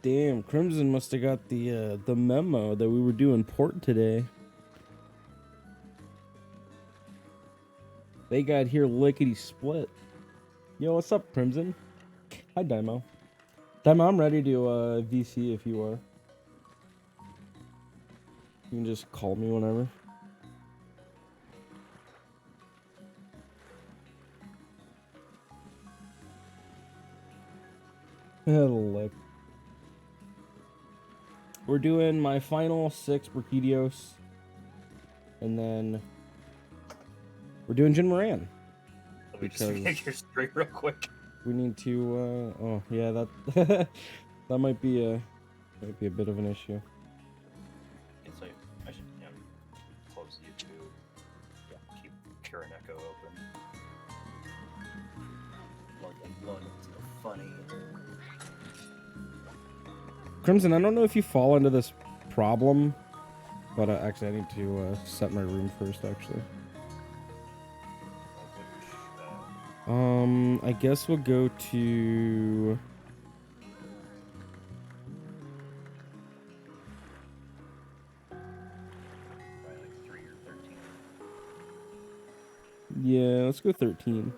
Damn, Crimson must have got the memo that we were doing port today. They got here lickety split. Yo, what's up, Crimson? Hi, Dymo. Dymo, I'm ready to VC if you are. You can just call me whenever. Lick. We're doing my final 6 Brachiodos. And then we're doing Jin Moran. Let me just make your straight real quick. We need to oh yeah, that that might be a bit of an issue. So I should close YouTube. Yeah, keep Karen Echo open. Log into the funny. Crimson, I don't know if you fall into this problem, but actually I need to set my room first, actually. I guess we'll go to... Probably like 3 or 13. Yeah, let's go 13.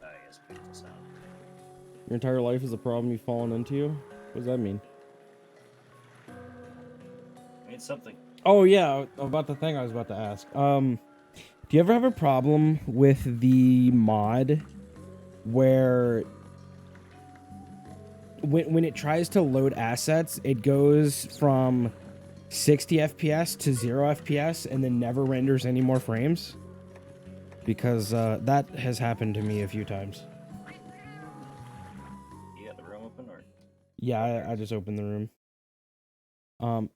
Yes, beautiful sound. Your entire life is a problem you've fallen into? What does that mean? I mean something. Oh yeah, about the thing I was about to ask. Do you ever have a problem with the mod where when it tries to load assets, it goes from 60 FPS to 0 FPS and then never renders any more frames? Because that has happened to me a few times. You got the room open, or? Yeah, I just opened the room.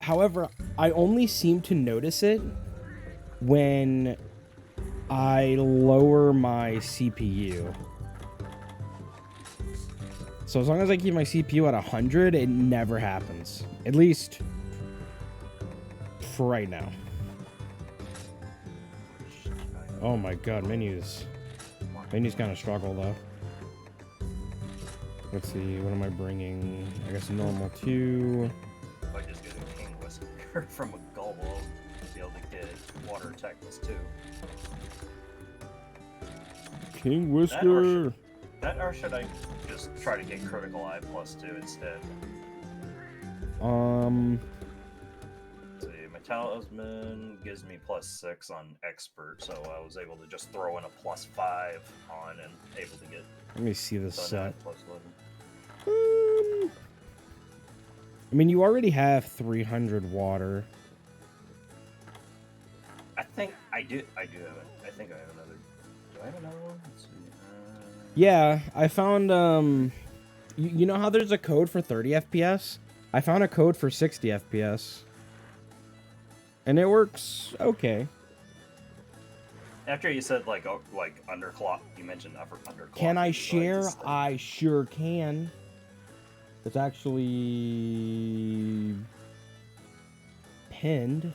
However, I only seem to notice it when I lower my CPU. So as long as I keep my CPU at 100, it never happens. At least for right now. Oh my god, menus kind of struggle though. Let's see, what am I bringing? I guess normal 2. If I just get a King Whisker from a Gulbo, I'll be able to get Water Attack +2. King Whisker! That or should I just try to get Critical Eye +2 instead? Let's see, my Talisman gives me +6 on Expert, so I was able to just throw in a +5 on and able to get. Let me see this set. +11. I mean, you already have 300 water. I think I do. I do have it. I think I have another. Do I have another one? Let's see. Yeah, I found you know how there's a code for 30 FPS? I found a code for 60 FPS. And it works okay. After you said like underclock, you mentioned underclock. Can I share? I sure can. It's actually pinned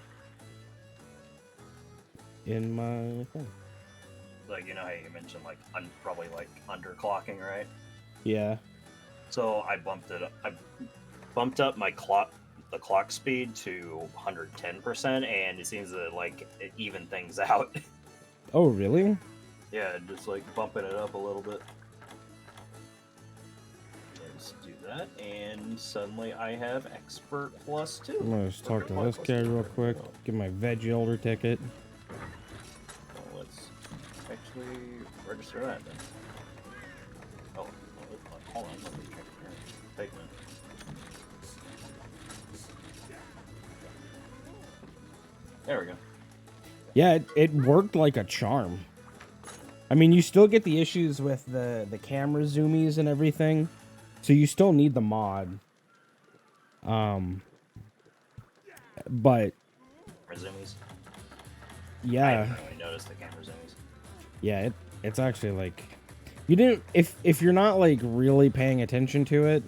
in my thing. Like, you know how you mentioned like probably like underclocking, right? Yeah. So I bumped it up. I bumped up my clock speed to 110%, and it seems to like even things out. Oh, really? Yeah, just like bumping it up a little bit. Let's do that, and suddenly I have Expert +2. I'm gonna just talk to this guy real quick. Get my veggie elder ticket. Well, let's actually register that then. Oh, hold on. Let me check here. Pigment. There we go. Yeah, it worked like a charm. I mean, you still get the issues with the camera zoomies and everything, so you still need the mod. But Zoomies. yeah, I haven't really noticed the camera zoomies. yeah, it's actually like you didn't if you're not like really paying attention to it,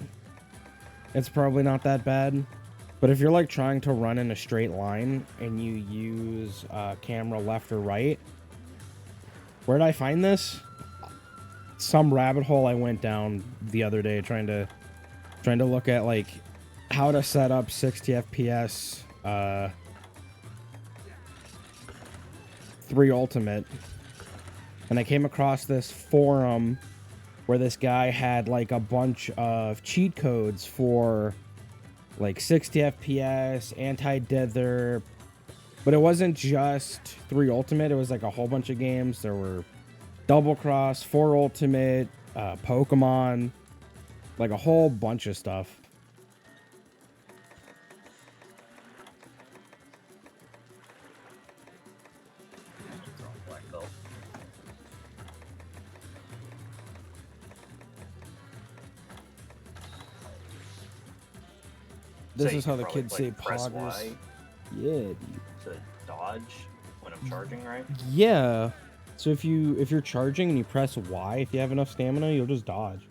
it's probably not that bad. But if you're like trying to run in a straight line and you use camera left or right, where did I find this? some rabbit hole I went down the other day trying to look at like how to set up 60 FPS 3 Ultimate, and I came across this forum where this guy had like a bunch of cheat codes for like 60 FPS, anti-dither, but it wasn't just 3 Ultimate, it was like a whole bunch of games. There were Double Cross, 4 Ultimate, Pokemon, like a whole bunch of stuff. Black belt. This So is you how the probably, kids like, say press poggers. Y Yeah, dude. to dodge when I'm charging, right? Yeah. So if you're charging and you press Y, if you have enough stamina, you'll just dodge.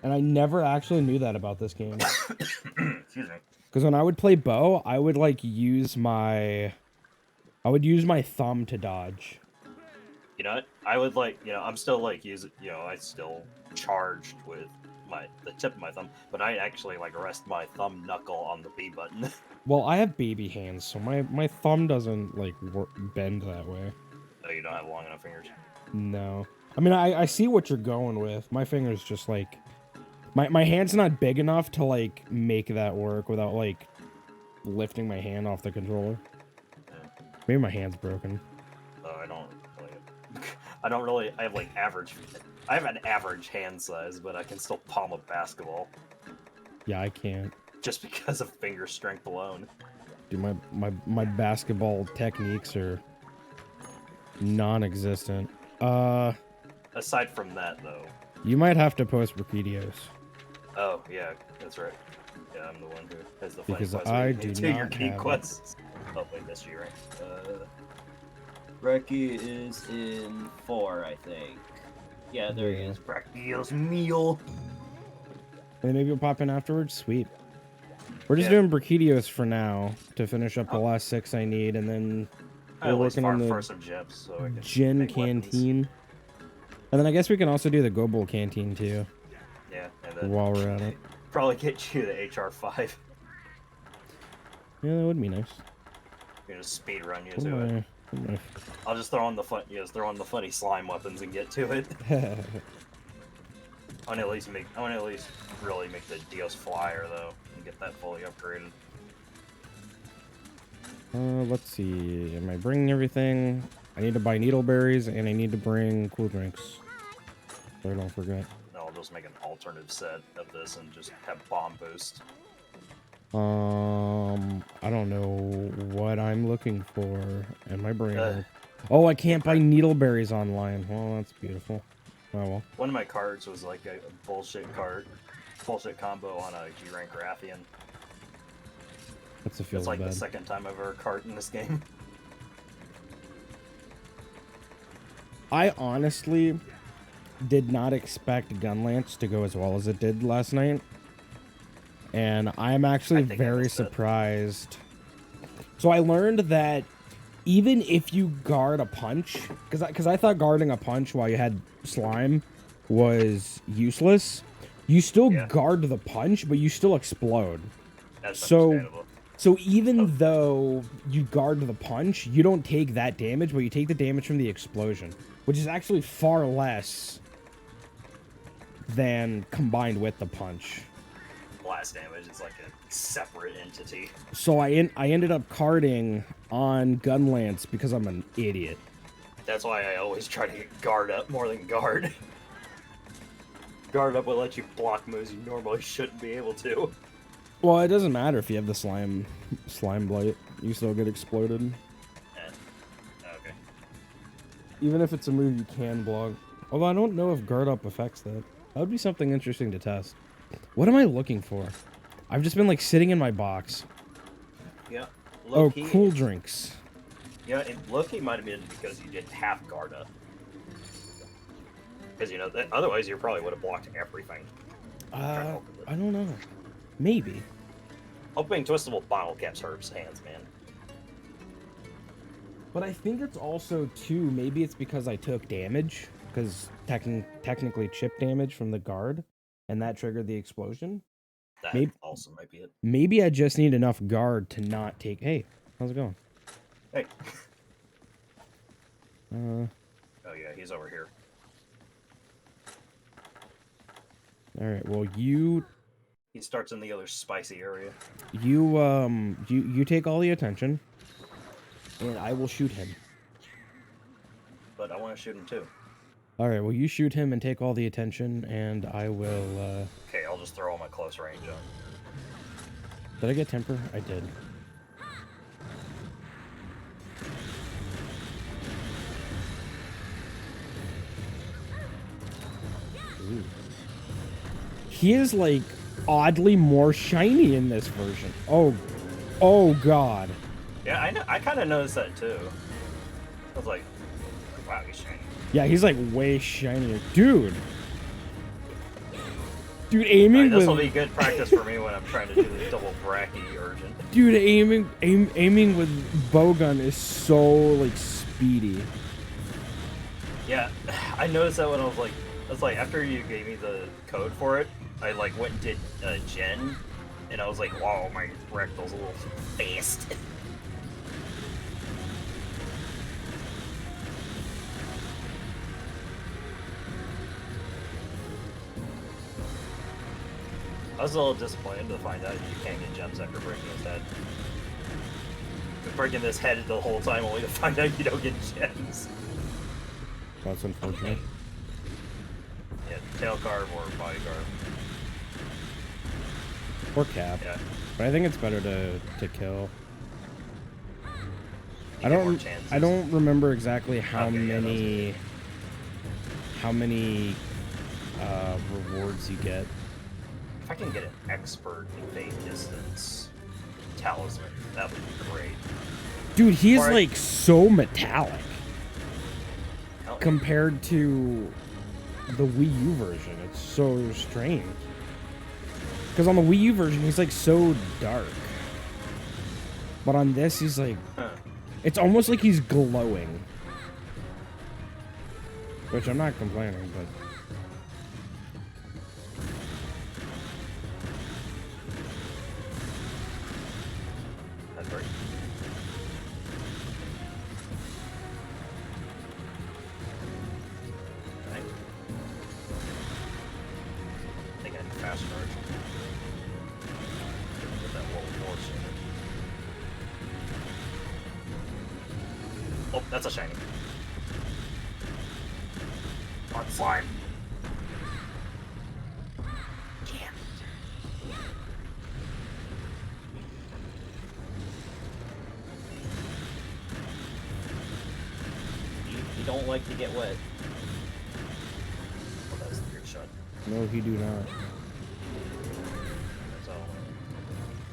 And I never actually knew that about this game. Excuse me. Because when I would play bow, I would like use my thumb to dodge. You know what? I would like, I'm still like using, I still charged with the tip of my thumb, but I actually like rest my thumb knuckle on the B button. Well, I have baby hands, so my thumb doesn't like bend that way. No, you don't have long enough fingers. No. I mean, I see what you're going with. My finger's just like... My hand's not big enough to, like, make that work without, like, lifting my hand off the controller. Yeah. Maybe my hand's broken. I have like I have an average hand size, but I can still palm a basketball Yeah, I can't. just because of finger strength alone. Dude, my basketball techniques are non-existent. Aside from that, though. You might have to post Brachidios. Oh, yeah, that's right. Yeah, I'm the one who has the Because quest I where you do do your not key have it. quests. Oh, wait, that's you, right? Reki is in 4, I think. Yeah, there he Yeah. is. Brachio's meal. And maybe you'll pop in afterwards? Sweet. We're just Yeah. doing Brachidios for now to finish up the last 6 I need, and then I we're at least working on farm the for some gems, so I can Gin make weapons. Canteen. And then I guess we can also do the Gobble Canteen too, Yeah, and then while we're at it. probably get you the HR5. Yeah, that would be nice. You know, speed run you What to it. am I- I'll just throw on the funny slime weapons and get to it. I want to at least really make the Dios Flyer though, and get that fully upgraded. Let's see. Am I bringing everything? I need to buy needleberries, and I need to bring cool drinks. So I don't forget. And I'll just make an alternative set of this and just have bomb boost. I don't know what I'm looking for. Am I bringing? Uh. Oh, I can't buy needleberries online. Well, that's beautiful. Oh well. One of my cards was like a bullshit combo on a G rank Rathian. That's a feels It's like bad. the second time I've ever cart in this game. I honestly did not expect Gunlance to go as well as it did last night. And I'm actually I think I very missed it. surprised. So I learned that even if you guard a punch, because I thought guarding a punch while you had slime was useless, you still Yeah. guard the punch, but you still explode. That's So- understandable. So even though you guard the punch, you don't take that damage, but you take the damage from the explosion, which is actually far less than combined with the punch. Blast damage is like a separate entity. So I ended up carding on Gunlance because I'm an idiot. That's why I always try to get guard up more than guard. Guard up will let you block moves you normally shouldn't be able to. Well, it doesn't matter if you have the slime blight. You still get exploded. Okay. Even if it's a move you can block. Although I don't know if guard up affects that. That would be something interesting to test. What am I looking for? I've just been like sitting in my box. Yeah. Oh, Low-key- cool drinks. Yeah, and Loki might have been because you didn't have guard up. Because otherwise you probably would have blocked everything. I don't know. Maybe. Opening twistable bottle caps hurts hands, man. But I think it's also too, maybe it's because I took damage. because technically chip damage from the guard, and that triggered the explosion. That Maybe- also might be it. Maybe I just need enough guard to not take. Hey, how's it going? Hey. Uh, Oh yeah, he's over here. all right. Well, you He starts in the other spicy area. you take all the attention, and I will shoot him. But I want to shoot him too. All right. Well, you shoot him and take all the attention, and I will. Okay, I'll just throw all my close range on. Did I get temper? I did. Ooh. He is like oddly more shiny in this version. Oh god. Yeah, I know. I kind of noticed that too. I was like, wow, he's shiny. Yeah, he's like way shinier, dude. Dude, aiming This will with be good practice for me when I'm trying to do the double bracky urgent. dude aiming with bowgun is so like speedy. Yeah, I noticed that when I was like, after you gave me the code for it, I like went and did gen, and I was like, wow, my rectal's a little fast. I was a little disappointed to find out you can't get gems after breaking his head. Been breaking this head the whole time only to find out you don't get gems. That's unfortunate. Yeah, tail carve or body carve. Or cap. Yeah. But I think it's better to kill. You get more chances. I don't remember exactly how Okay, yeah, many rewards you get. If I can get an expert invade distance talisman, that would be great. Dude, he is Or I- like so metallic Hell, compared to the Wii U version. It's so strange. Because on the Wii U version, he's like so dark. But on this, he's like, huh. it's almost like he's glowing. Which I'm not complaining, but. That's great. Right. I think I need fast charge. Get that level 4 sooner. Oh, that's a shiny. On slime. Damn. You don't like to get wet. Oh, that's the good shot. No, he do not. So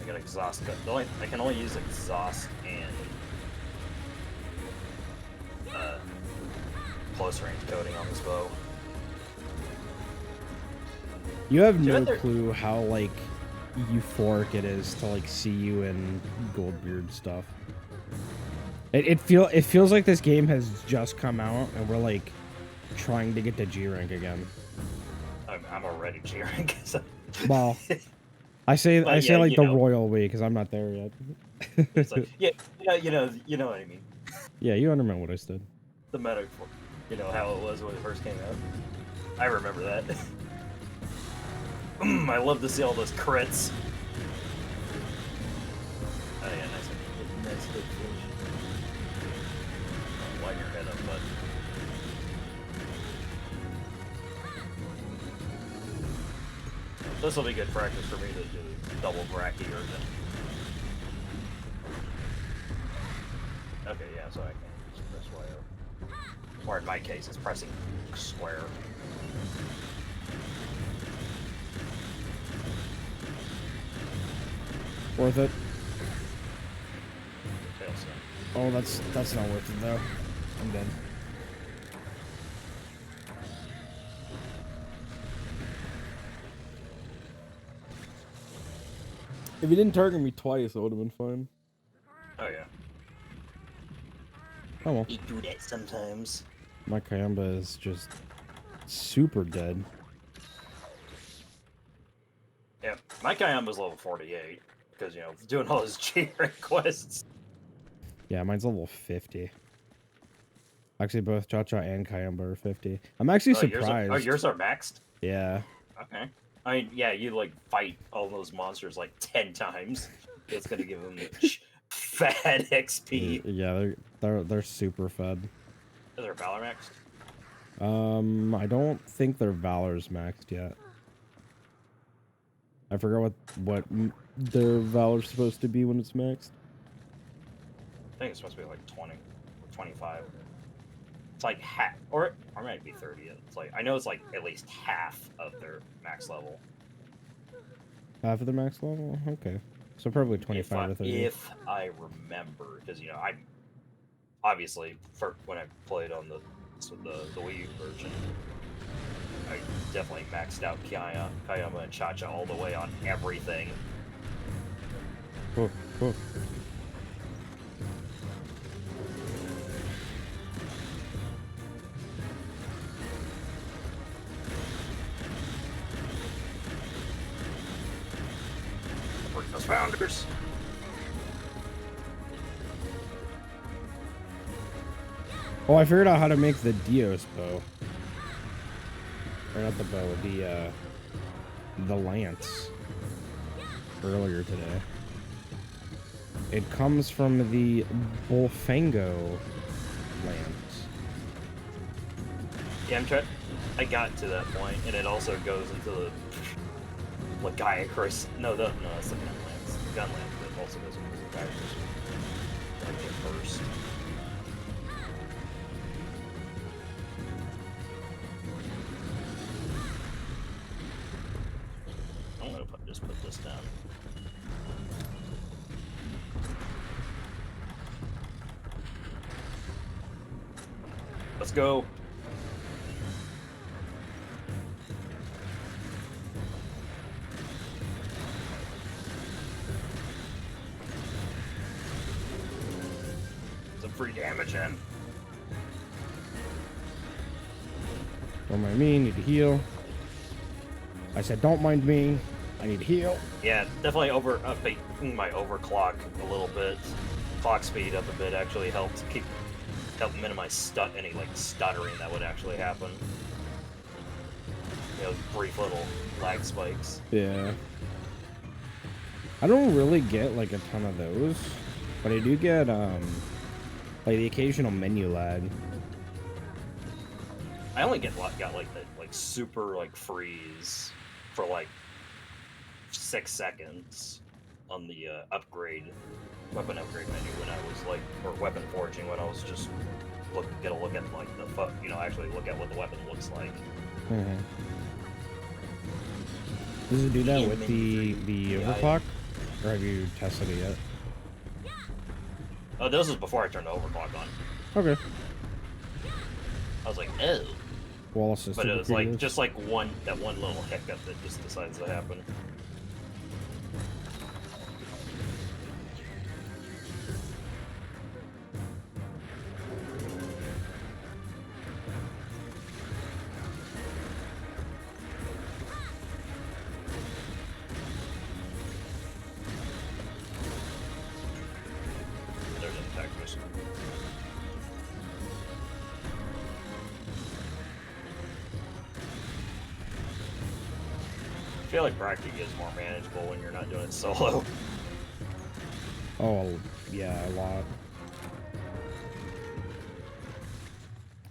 I got exhaust cut. I can only use exhaust and close range coating on this bow. You have Dude, no there- clue how, like, euphoric it is to, like, see you in Goldbeard stuff. It feels like this game has just come out and we're, like, trying to get to G rank again. I'm already cheering. So. Well, I say But say yeah, like you the know. royal way because I'm not there yet. It's like, yeah, you know what I mean. Yeah, you understand what I said. The metaphor, how it was when it first came out. I remember that. I love to see all those crits. Oh yeah, nice. Nice big fish. Line your head up, bud. This will be good practice for me to do double bracky urgent. Okay, yeah, so I can just press Y. Or in my case, it's pressing square. Worth it. Fail soon. Oh, that's not worth it though. I'm dead. If he didn't target me twice, it would have been fine. Oh yeah. Oh well. You do that sometimes. My Kayamba is just super dead. Yeah, my Kayamba's level 48 because you know doing all his J rank quests. Yeah, mine's level 50. Actually, both Cha-Cha and Kayamba are 50. I'm actually surprised. Yours are maxed. Yeah. Okay. I mean, yeah, you like fight all those monsters like 10 times. It's gonna give them fat XP. Yeah, they're super fed. Is there Valor maxed? I don't think their Valor's maxed yet. I forgot what their Valor's supposed to be when it's maxed. I think it's supposed to be like 20 or 25. It's like half, or it might be 30. It's like I know it's like at least half of their max level. Half of the max level? Okay. So probably 25 or 30. If I remember, because you know I obviously for when I played on the Wii U version, I definitely maxed out Kayama and Cha-Cha all the way on everything. Oh, oh. Bring those founders. Oh, I figured out how to make the Dios bow. Or not the bow, the lance. Earlier today. It comes from the Bullfango lance. Yeah, I got to that point, and it also goes into the Lagiacrus. No, that's the gun lance. The gun lance that also goes into the Lagiacrus. Like it first. I'm gonna just put this down. Let's go. Some free damage in. Don't mind me, need to heal. I said don't mind me, I need to heal. Yeah, definitely upping my overclock a little bit. Clock speed up a bit actually helped minimize any like stuttering that would actually happen. You know, brief little lag spikes. Yeah. I don't really get like a ton of those, but I do get like the occasional menu lag. I only got like the super like freeze for like 6 seconds on the weapon upgrade menu when I was like, or weapon forging when I was just get a look at like actually look at what the weapon looks like. Mm-hmm. Does it do that with the overclock, or have you tested it yet? Oh, this was before I turned the overclock on. Okay. I was like, oh. Wall assisted. But it was like just like one little hiccup that just decides to happen. There's an attack mission. I feel like Bracky is more manageable when you're not doing it solo. Oh, yeah, a lot.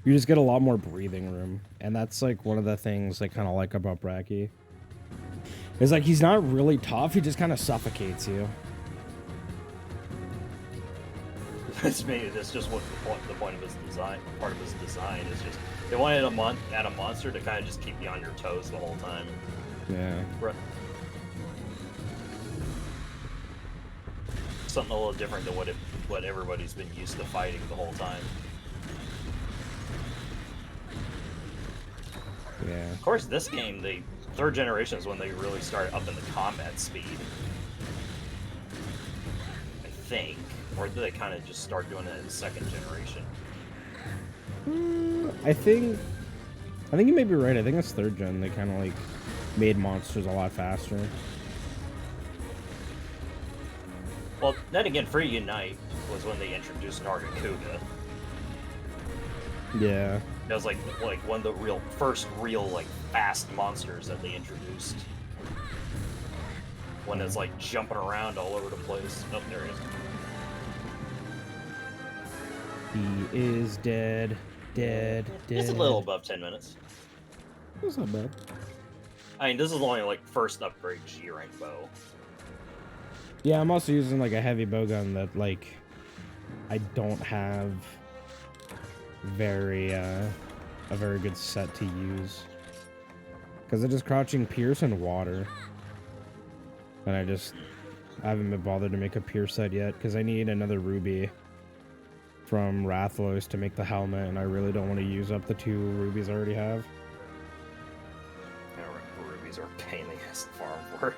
You just get a lot more breathing room, and that's like one of the things I kind of like about Bracky. Is like he's not really tough; he just kind of suffocates you. That's just what the point of his design. Part of his design is just they wanted a monster to kind of just keep you on your toes the whole time. Yeah. Something a little different than what everybody's been used to fighting the whole time. Yeah. Of course, this game, the third generation is when they really started upping the combat speed. I think. Or did they kind of just start doing it in the second generation? I think you may be right. I think it's 3rd gen. They kind of like made monsters a lot faster. Well, then again, Free Unite was when they introduced Nargacuga. Yeah. That was like one of the first real like fast monsters that they introduced. One that's like jumping around all over the place. Oh, there he is. He is dead. Dead. Just a little above 10 minutes. That's not bad. I mean, this is only like first upgrade G rank bow. Yeah, I'm also using like a heavy bowgun that like I don't have a very good set to use. Because it is crouching pierce and water. And I haven't been bothered to make a pierce set yet because I need another ruby from Rathlos to make the helmet, and I really don't want to use up the 2 rubies I already have. Yeah, rubies are a pain in the ass to farm for.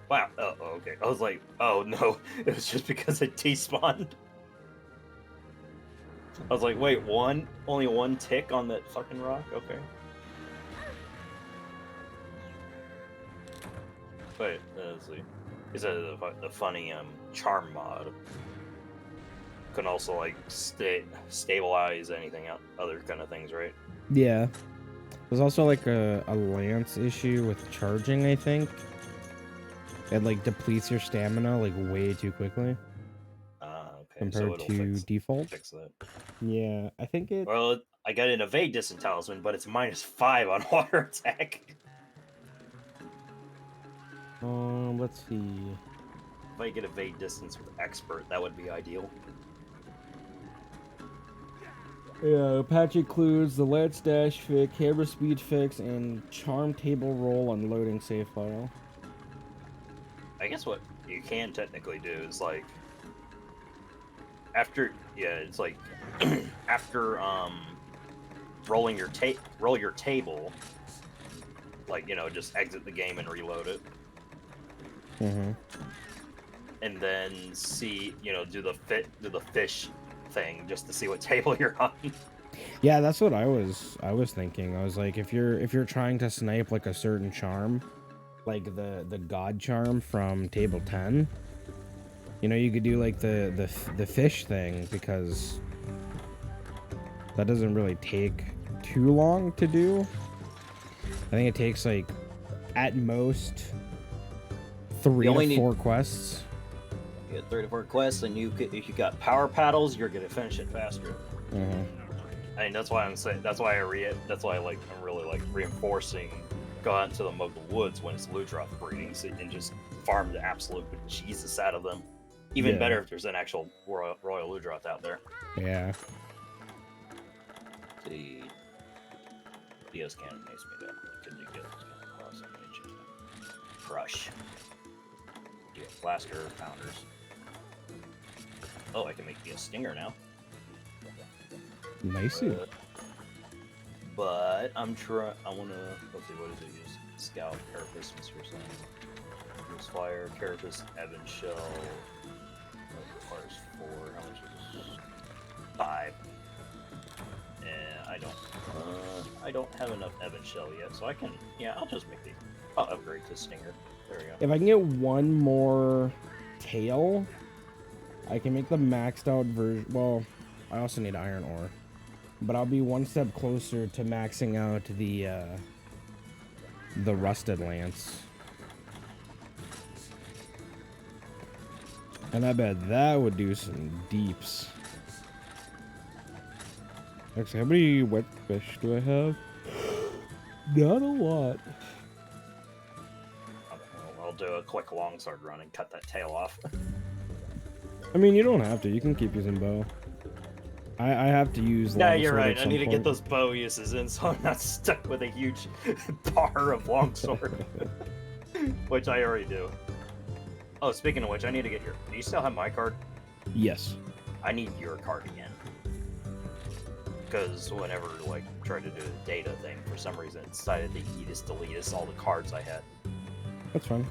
Wow. Oh, okay. I was like, oh no, it was just because it despawned. I was like, wait, only 1 tick on that fucking rock? Okay. Wait, let's see. Is that the funny charm mod? Can also like stabilize anything other kind of things, right? Yeah. There's also like a lance issue with charging, I think. It like depletes your stamina like way too quickly Okay. compared So to default. Fix that. Yeah, I think it. Well, I got an evade distance talisman, but it's -5 on water attack. Let's see. If I get evade distance with expert, that would be ideal. Yeah, patch includes the lance dash fix, camera speed fix, and charm table roll on loading save file. I guess what you can technically do is like after it's like after roll your table, like just exit the game and reload it. Mm-hmm. And then see, do the fish thing just to see what table you're on. Yeah, that's what I was thinking. I was like, if you're trying to snipe like a certain charm, like the god charm from table 10, you could do like the fish thing, because that doesn't really take too long to do. I think it takes like at most 3 to 4 quests. You get 3 to 4 quests, and if you got power paddles, you're gonna finish it faster. Mm-hmm. I mean, that's why I'm saying. That's why I'm really like reinforcing. Go out into the Muggle Woods when it's Ludroth breeding, so you can just farm the absolute Jesus out of them. Even better if there's an actual Royal Ludroth out there. Yeah. The Dios cannon makes me that. Couldn't you get cross crush? Yeah, blaster pounders. Oh, I can make me a stinger now. Nice. But I'm trying. I wanna. Let's see. What does it use? Scout, Carapace, Mystery Science. Use fire, Carapace, Ebon Shell. That requires 4. How much is this? 5. And I don't have enough Ebon Shell yet, so I can. Yeah, I'll just make the. I'll upgrade to Stinger. There we go. If I can get one more tail, I can make the maxed out version. Well, I also need iron ore, but I'll be one step closer to maxing out the rusted lance. And I bet that would do some deeps. Actually, how many wet fish do I have? Not a lot. I'll do a quick longsword run and cut that tail off. I mean, you don't have to. You can keep using bow. I have to use. Yeah, you're right. at I some need to get point. those bow uses in, so I'm not stuck with a huge bar of longsword, which I already do. Oh, speaking of which, I need to get your. Do you still have my card? Yes. I need your card again. Because whenever like tried to do the data thing, for some reason it decided to delete us all the cards I had. That's fine.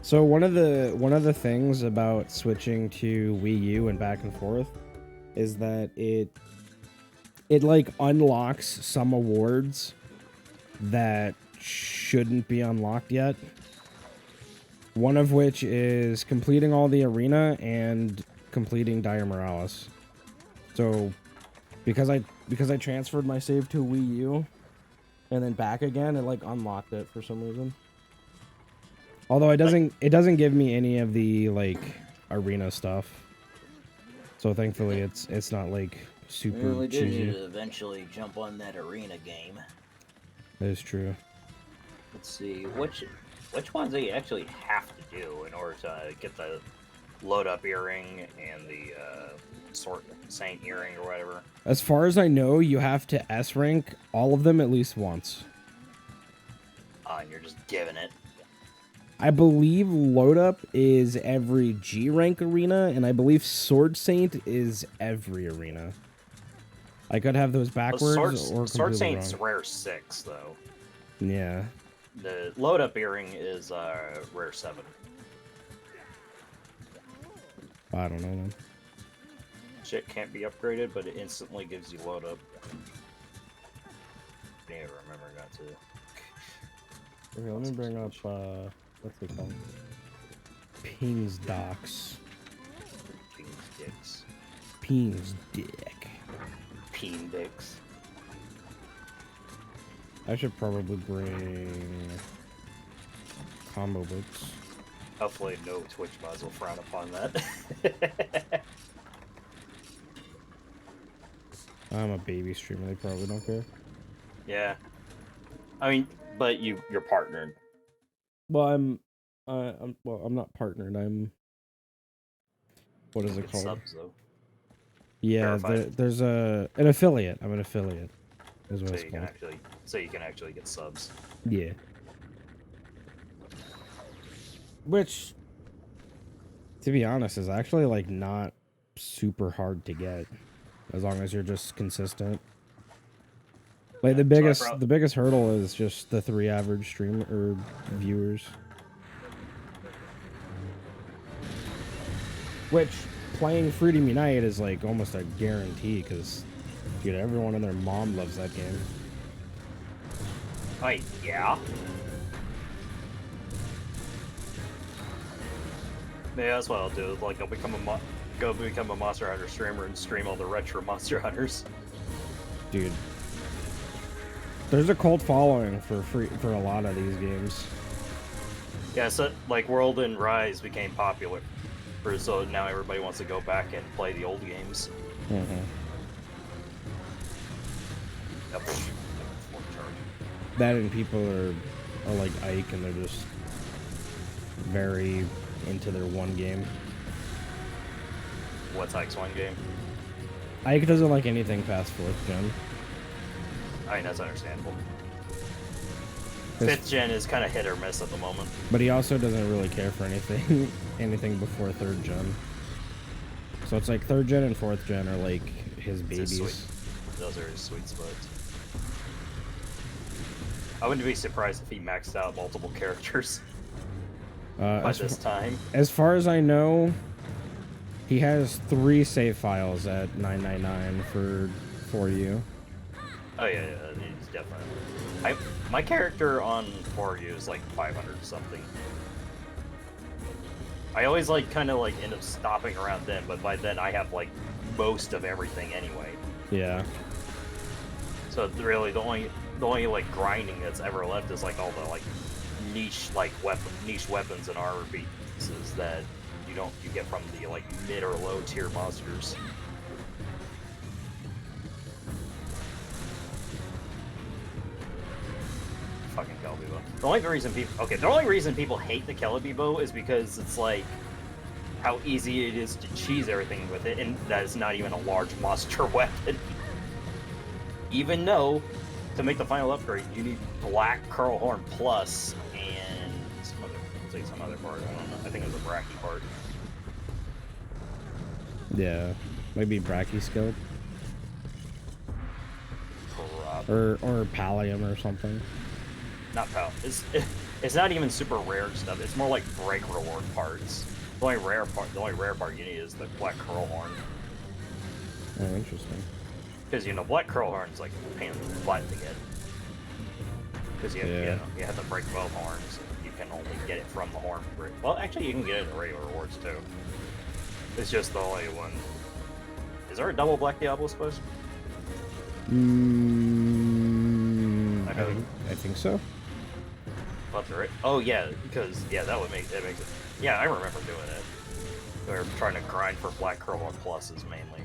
So one of the things about switching to Wii U and back and forth is that it like unlocks some awards that shouldn't be unlocked yet. One of which is completing all the arena and completing Dire Morales. So because I transferred my save to Wii U and then back again, it like unlocked it for some reason. Although it doesn't give me any of the like arena stuff. So thankfully it's not like super We really do need cheesy. to eventually jump on that arena game. That is true. Let's see, which ones do you actually have to do in order to get the load up earring and the Sword Saint earring or whatever? As far as I know, you have to S rank all of them at least once. And you're just giving it. I believe load up is every G rank arena, and I believe Sword Saint is every arena. I could have those backwards or Sword completely Saint's wrong. rare 6 though. Yeah. The load up earring is rare 7. I don't know then. Shit can't be upgraded, but it instantly gives you load up. I need to remember not to. Okay, let me bring up what's it called? Ping's Docks. Peen dicks. Ping's Dick. Peen dicks. I should probably bring combo books. Hopefully no Twitch mods will frown upon that. I'm a baby streamer, they probably don't care. Yeah. I mean, but you're partnered. Well, I'm not partnered. I'm. What is it Get called? subs, though. Yeah, Verified. there's an affiliate. I'm an affiliate. Is what So it's you can called. actually get subs. Yeah. Which, to be honest, is actually like not super hard to get, as long as you're just consistent. Like Yeah, the biggest hurdle is just the 3 average streamer or viewers. Which playing Freedom Unite is like almost a guarantee because, dude, everyone and their mom loves that game. Like, yeah. Yeah, that's what I'll do. Like, I'll become a Monster Hunter streamer and stream all the retro Monster Hunters. Dude, there's a cult following for a lot of these games. Yeah, so like World and Rise became popular, so now everybody wants to go back and play the old games. Mm-hmm. Yep. That and people are like Ike and they're just very into their one game. What's Ike's one game? Ike doesn't like anything past 4th gen. I mean, that's understandable. His- 5th gen is kind of hit or miss at the moment. But he also doesn't really care for anything anything before 3rd gen. So it's like 3rd gen and 4th gen are like his It's his babies. Those are his sweet spots. I wouldn't be surprised if he maxed out multiple characters by this time. As far as I know, he has 3 save files at 999 for you. Oh yeah, he's definitely. My character on 4U is like 500 something. I always like kind of like end up stopping around then, but by then I have like most of everything anyway. Yeah. So really, the only like grinding that's ever left is like all the like niche weapons and armor pieces that you get from the like mid or low tier monsters. Fucking Celebi bow. The only reason people hate the Celebi bow is because it's like how easy it is to cheese everything with it, and that is not even a large monster weapon. Even though, to make the final upgrade, you need Black Curl Horn Plus and some other part. I don't know. I think it was a Bracky part. Yeah. Maybe Brachyscope. Probably. Or Pallium or something. not power. It's not even super rare stuff. It's more like break reward parts. The only rare part you need is the black curl horn. Oh, interesting. Because you know, black curl horn is like a pain in the butt to get. Because you have to break both horns. You can only get it from the horn. Well, actually, you can get it in regular rewards too. It's just the only one. Is there a double Black Diablo supposed? I think so. That's right. Oh yeah, because that would make it. Yeah, I remember doing it. We were trying to grind for Black Curl Horn pluses mainly.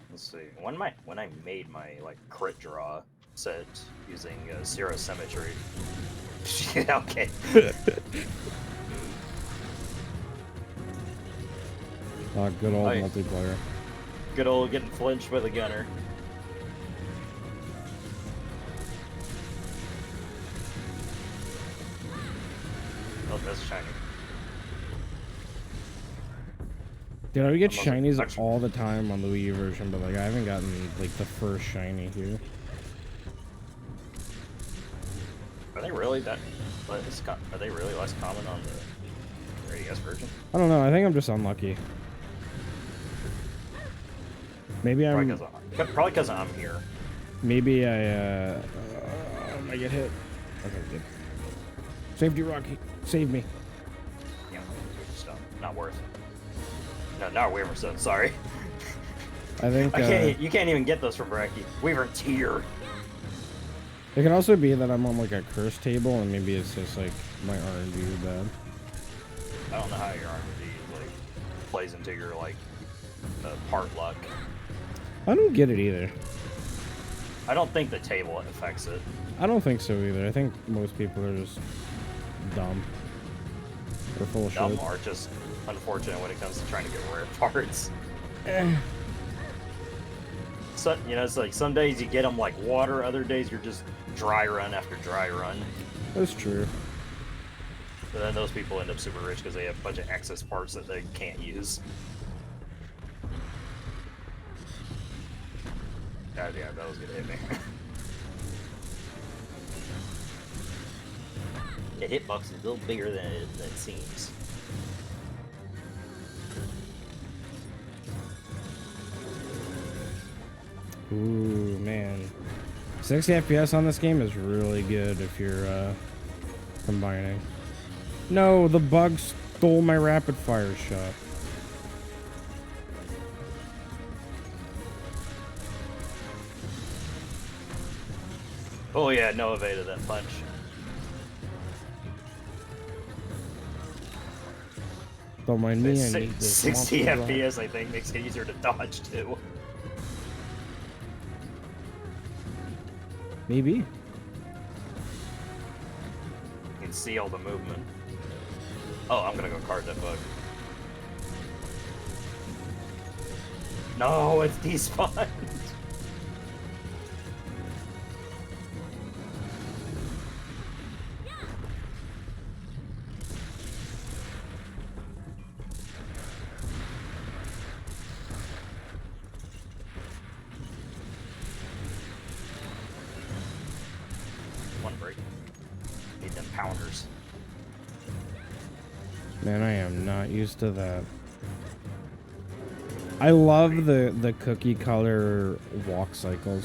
Let's see. When I made my like crit draw set using Zero Symmetry. Okay. Good old multiplayer. Good old getting flinched by the gunner. Oh, that's shiny. Dude, I would get I'm also- shinies all the time on the Wii U version, but like I haven't gotten like the first shiny here. Are they really that? Are they really less common on the 3DS version? I don't know. I think I'm just unlucky. Maybe I'm. Probably because I'm here. Maybe I get hit. Okay, good. Safety, Rocky. Save me. Yeah, stone. Not worth. No, not Weaver Stone. Sorry. I think. You can't even get those from Bracky. Weaver tier. It can also be that I'm on like a curse table, and maybe it's just like my RNG is bad. I don't know how your RNG like plays into your like part luck. I don't get it either. I don't think the table affects it. I don't think so either. I think most people are just dumb. They're full of Dumb shit. or just unfortunate when it comes to trying to get rare parts. So, you know, it's like some days you get them like water, other days you're just dry run after dry run. That's true. But then those people end up super rich because they have a bunch of excess parts that they can't use. God, yeah, that was gonna hit me. The hitbox is a little bigger than it seems. Ooh, man. 60 FPS on this game is really good if you're combining. No, the bug stole my rapid fire shot. Oh yeah, no evaded that punch. Don't mind me, I need this 60 monster drop. FPS, I think, makes it easier to dodge too. Maybe. You can see all the movement. Oh, I'm gonna go card that bug. No, it's despawned. One break. Need them pounders. Man, I am not used to that. I love the cookie color walk cycles.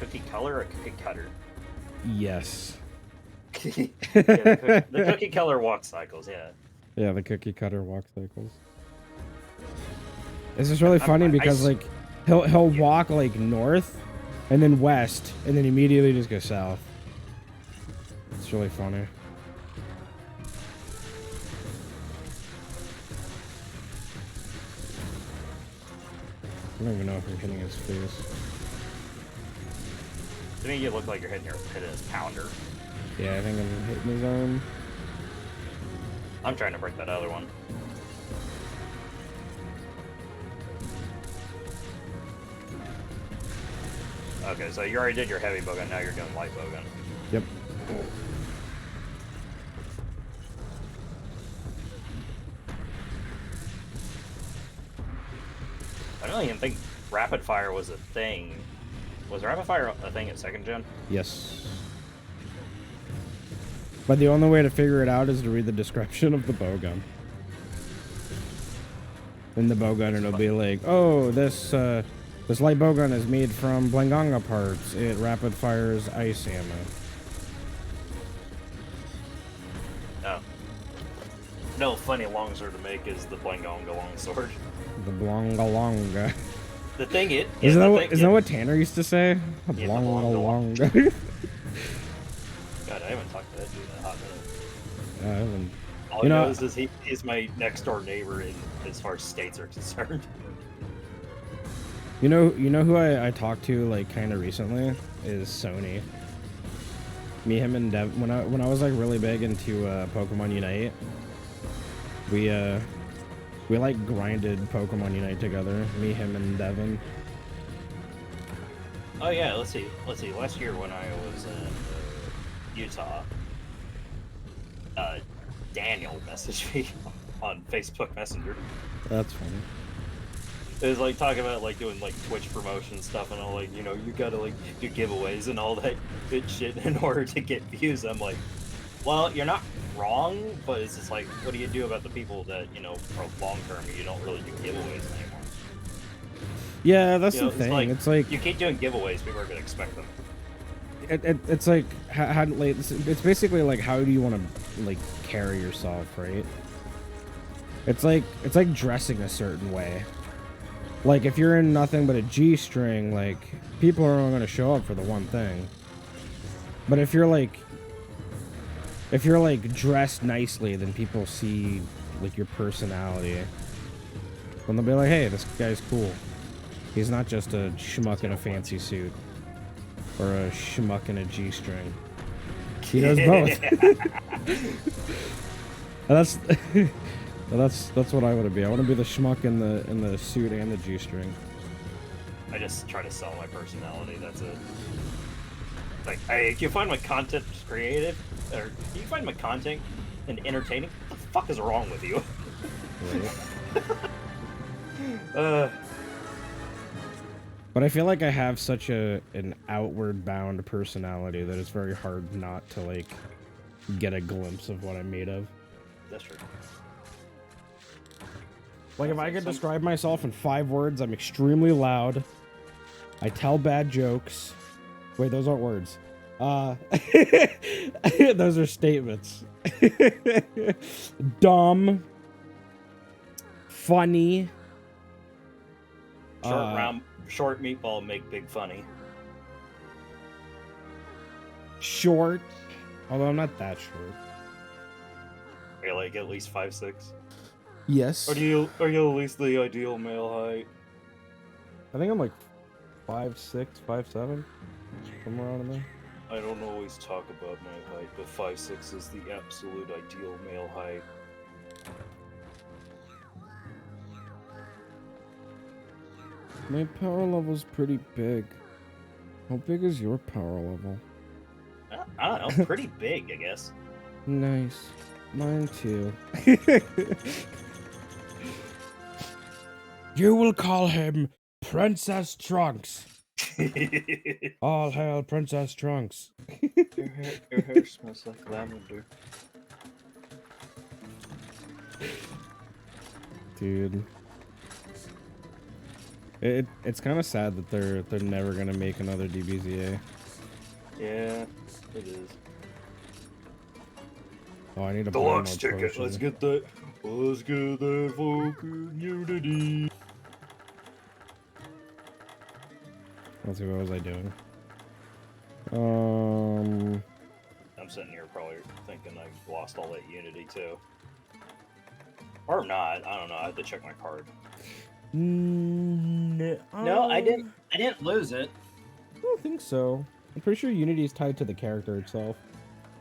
Cookie color or cookie cutter? Yes. Yeah, the cookie color walk cycles, yeah. Yeah, the cookie cutter walk cycles. This is really funny because like he'll walk like north and then west and then immediately just go south. It's really funny. I don't even know if I'm hitting his face. To me, you look like you're hitting his pounder. Yeah, I think I'm hitting his arm. I'm trying to break that other one. Okay, so you already did your heavy bowgun, now you're doing light bowgun. Yep. I don't even think rapid fire was a thing Was Rapid Fire a thing at second gen? Yes. But the only way to figure it out is to read the description of the bowgun. In the bowgun, it'll be like, oh, this light bowgun is made from Blanganga parts. It rapid fires ice ammo. Oh. No funny longsword to make is the Blangonga longsword. The Blangalonga. The thing it Isn't that what Tanner used to say? A Yeah, the Blangalonga. God, I haven't talked to that dude in a hot minute. I haven't. All You he know- knows is he is my next door neighbor as far as states are concerned. You know who I talked to like kind of recently is Sony. Me, him, and Dev. When I was like really big into Pokemon Unite, we like grinded Pokemon Unite together. Me, him, and Devin. Oh yeah, let's see. Last year when I was in Utah, Daniel messaged me on Facebook Messenger. That's funny. It was like talking about like doing like Twitch promotion and stuff, and all like, you know, you gotta like do giveaways and all that good shit in order to get views. I'm like, well, you're not wrong, but it's just like, what do you do about the people that, you know, for long term you don't really do giveaways anymore? Yeah, that's You know, the thing. It's like you keep doing giveaways, people are gonna expect them. it's like how like it's basically like how do you want to like carry yourself, right? It's like dressing a certain way. Like if you're in nothing but a G-string, like people are only going to show up for the one thing. But if you're like dressed nicely, then people see like your personality. Then they'll be like, "Hey, this guy's cool. He's not just a schmuck in a fancy suit or a schmuck in a G-string. He does both." And that's what I want to be. I want to be the schmuck in the suit and the G-string. I just try to sell my personality. That's it. Like, if you find my content creative, or if you find my content and entertaining, what the fuck is wrong with you? Right. But I feel like I have such an outward bound personality that it's very hard not to like get a glimpse of what I'm made of. That's true. Like if I could describe myself in 5 words, I'm extremely loud. I tell bad jokes. Wait, those aren't words. Those are statements. Dumb. Funny. Short meatball make big funny. Short. Although I'm not that short. Are you like at least 5'6"? Yes. Are you at least the ideal male height? I think I'm like 5'6", 5'7", somewhere around there. I don't always talk about my height, but 5'6" is the absolute ideal male height. My power level's pretty big. How big is your power level? I don't know, pretty big, I guess. Nice. Mine too. You will call him Princess Trunks. All hail Princess Trunks. Your hair smells like lavender. Dude. It's kind of sad that they're never gonna make another DBZA. Yeah, it is. Oh, I need a Deluxe Biomod ticket. potion. Let's get that. Let's get that fucking Unity. Let's see, what was I doing? I'm sitting here probably thinking I lost all that Unity too. Or not. I don't know. I have to check my card. No, No, I didn't lose it. I don't think so. I'm pretty sure Unity is tied to the character itself.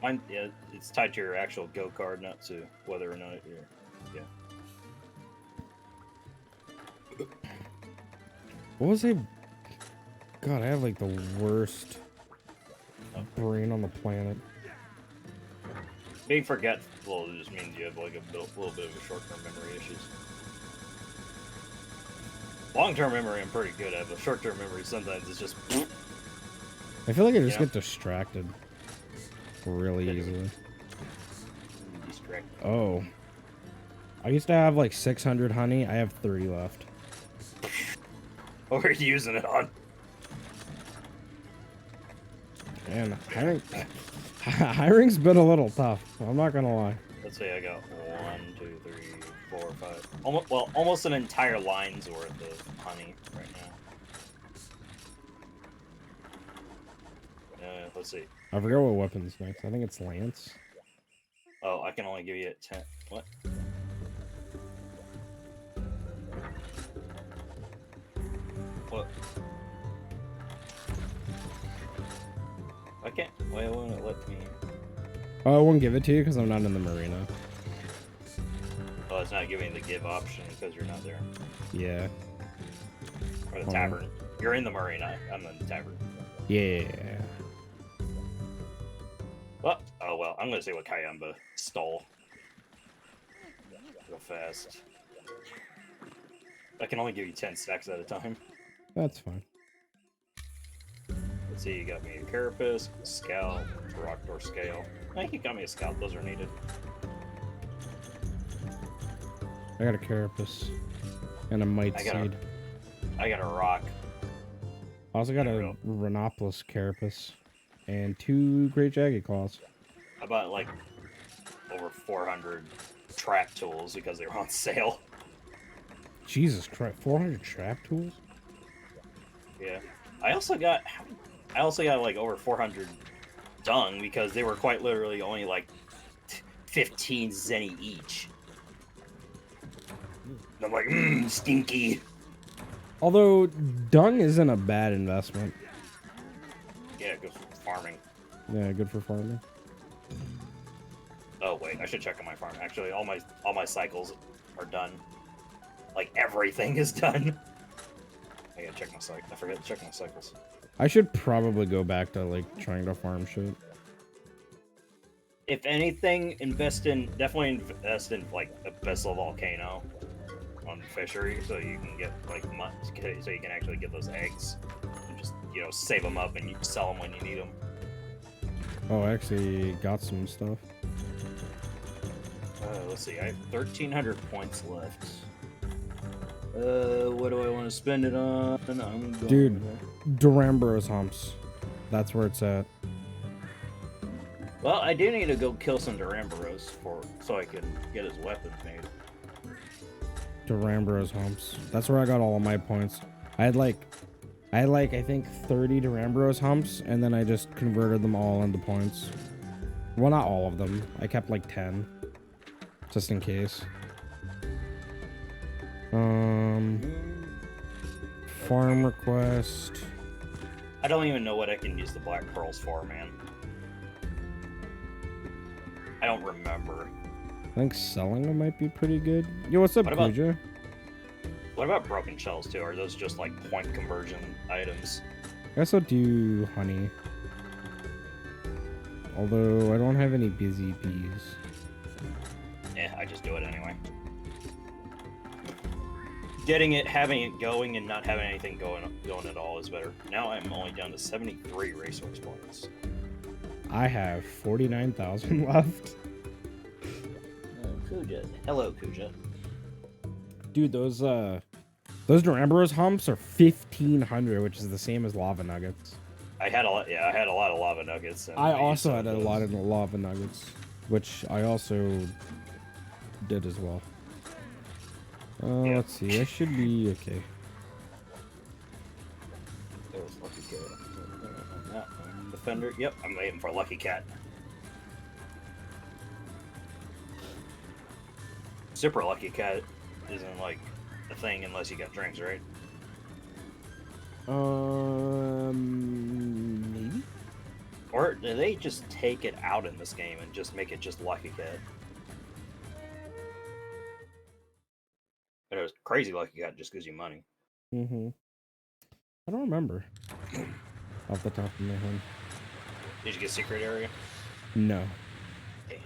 Mine, yeah, it's tied to your actual Go card, not to whether or not you're. Yeah. What was I? God, I have like the worst brain on the planet. Being forgetful just means you have like a little bit of a short-term memory issues. Long-term memory I'm pretty good at, but short-term memory sometimes it's just I feel like I just Yeah. get distracted really easily. Distract. Oh. I used to have like 600 honey. I have 30 left. What were you using it on? Man, hiring's been a little tough. I'm not gonna lie. Let's see, I got 1, 2, 3, 4, 5. Almost, well, almost an entire line's worth of honey right now. Let's see. I forgot what weapon's next. I think it's Lance. Oh, I can only give you 10. What? What? I can't. Why won't it let me? Oh, I won't give it to you because I'm not in the marina. Oh, it's not giving the give option because you're not there. Yeah. Or the Hold on. tavern. You're in the marina. I'm in the tavern. Yeah. Well, oh well. I'm gonna see what Kayamba stole. Real fast. I can only give you 10 stacks at a time. That's fine. Let's see, you got me a Carapace, a Scout, a Rockdoor Scale. I think you got me a Scout, those are needed. I got a Carapace and a Might I got a- Seed. I got a Rock. I also got a Real. Rhinopolis Carapace and 2 Great Jagged Claws. I bought like over 400 trap tools because they were on sale. Jesus Christ, 400 trap tools? Yeah. I also got like over 400 dung because they were quite literally only like 15 zenny each. And I'm like, stinky. Although, dung isn't a bad investment. Yeah, good for farming. Yeah, good for farming. Oh wait, I should check on my farm. Actually, all my cycles are done. Like everything is done. I gotta check my cycle. I forget to check my cycles. I should probably go back to, like, trying to farm shit. If anything, definitely invest in like Abyssal Volcano on fishery, so you can get like so you can actually get those eggs and just save them up and you sell them when you need them. Oh, I actually got some stuff. Let's see, I have 1,300 points left. What do I want to spend it on? I'm going Dude, Durambros humps. That's where it's at. Well, I do need to go kill some Duramboros so I can get his weapons made. Durambros humps. That's where I got all of my points. I had like I think 30 Durambros humps, and then I just converted them all into points. Well, not all of them. I kept like 10, just in case. Farm request. I don't even know what I can use the Black Pearls for, man. I don't remember. I think selling them might be pretty good. Yo, what's up, What about- Kuja? What about broken shells too? Are those just like point conversion items? I guess I'll do honey. Although I don't have any busy bees. Yeah, I just do it anyway. Having it going and not having anything going at all is better. Now I'm only down to 73 resource points. I have 49,000 left. Kuja. Hello, Kuja. Dude, those Duramboros humps are 1,500, which is the same as lava nuggets. I had a lot of lava nuggets. And I used also some had of a those. lot of lava nuggets, which I also did as well. Yeah. Let's see, I should be okay. There was Lucky Cat. Defender. Yep, I'm waiting for Lucky Cat. Super Lucky Cat isn't like a thing unless you got drinks, right? Maybe? Or do they just take it out in this game and just make it just Lucky Cat? But it was crazy Lucky Cat just gives you money. Mm-hmm. I don't remember. Off the top of my head. Did you get secret area? No. Damn.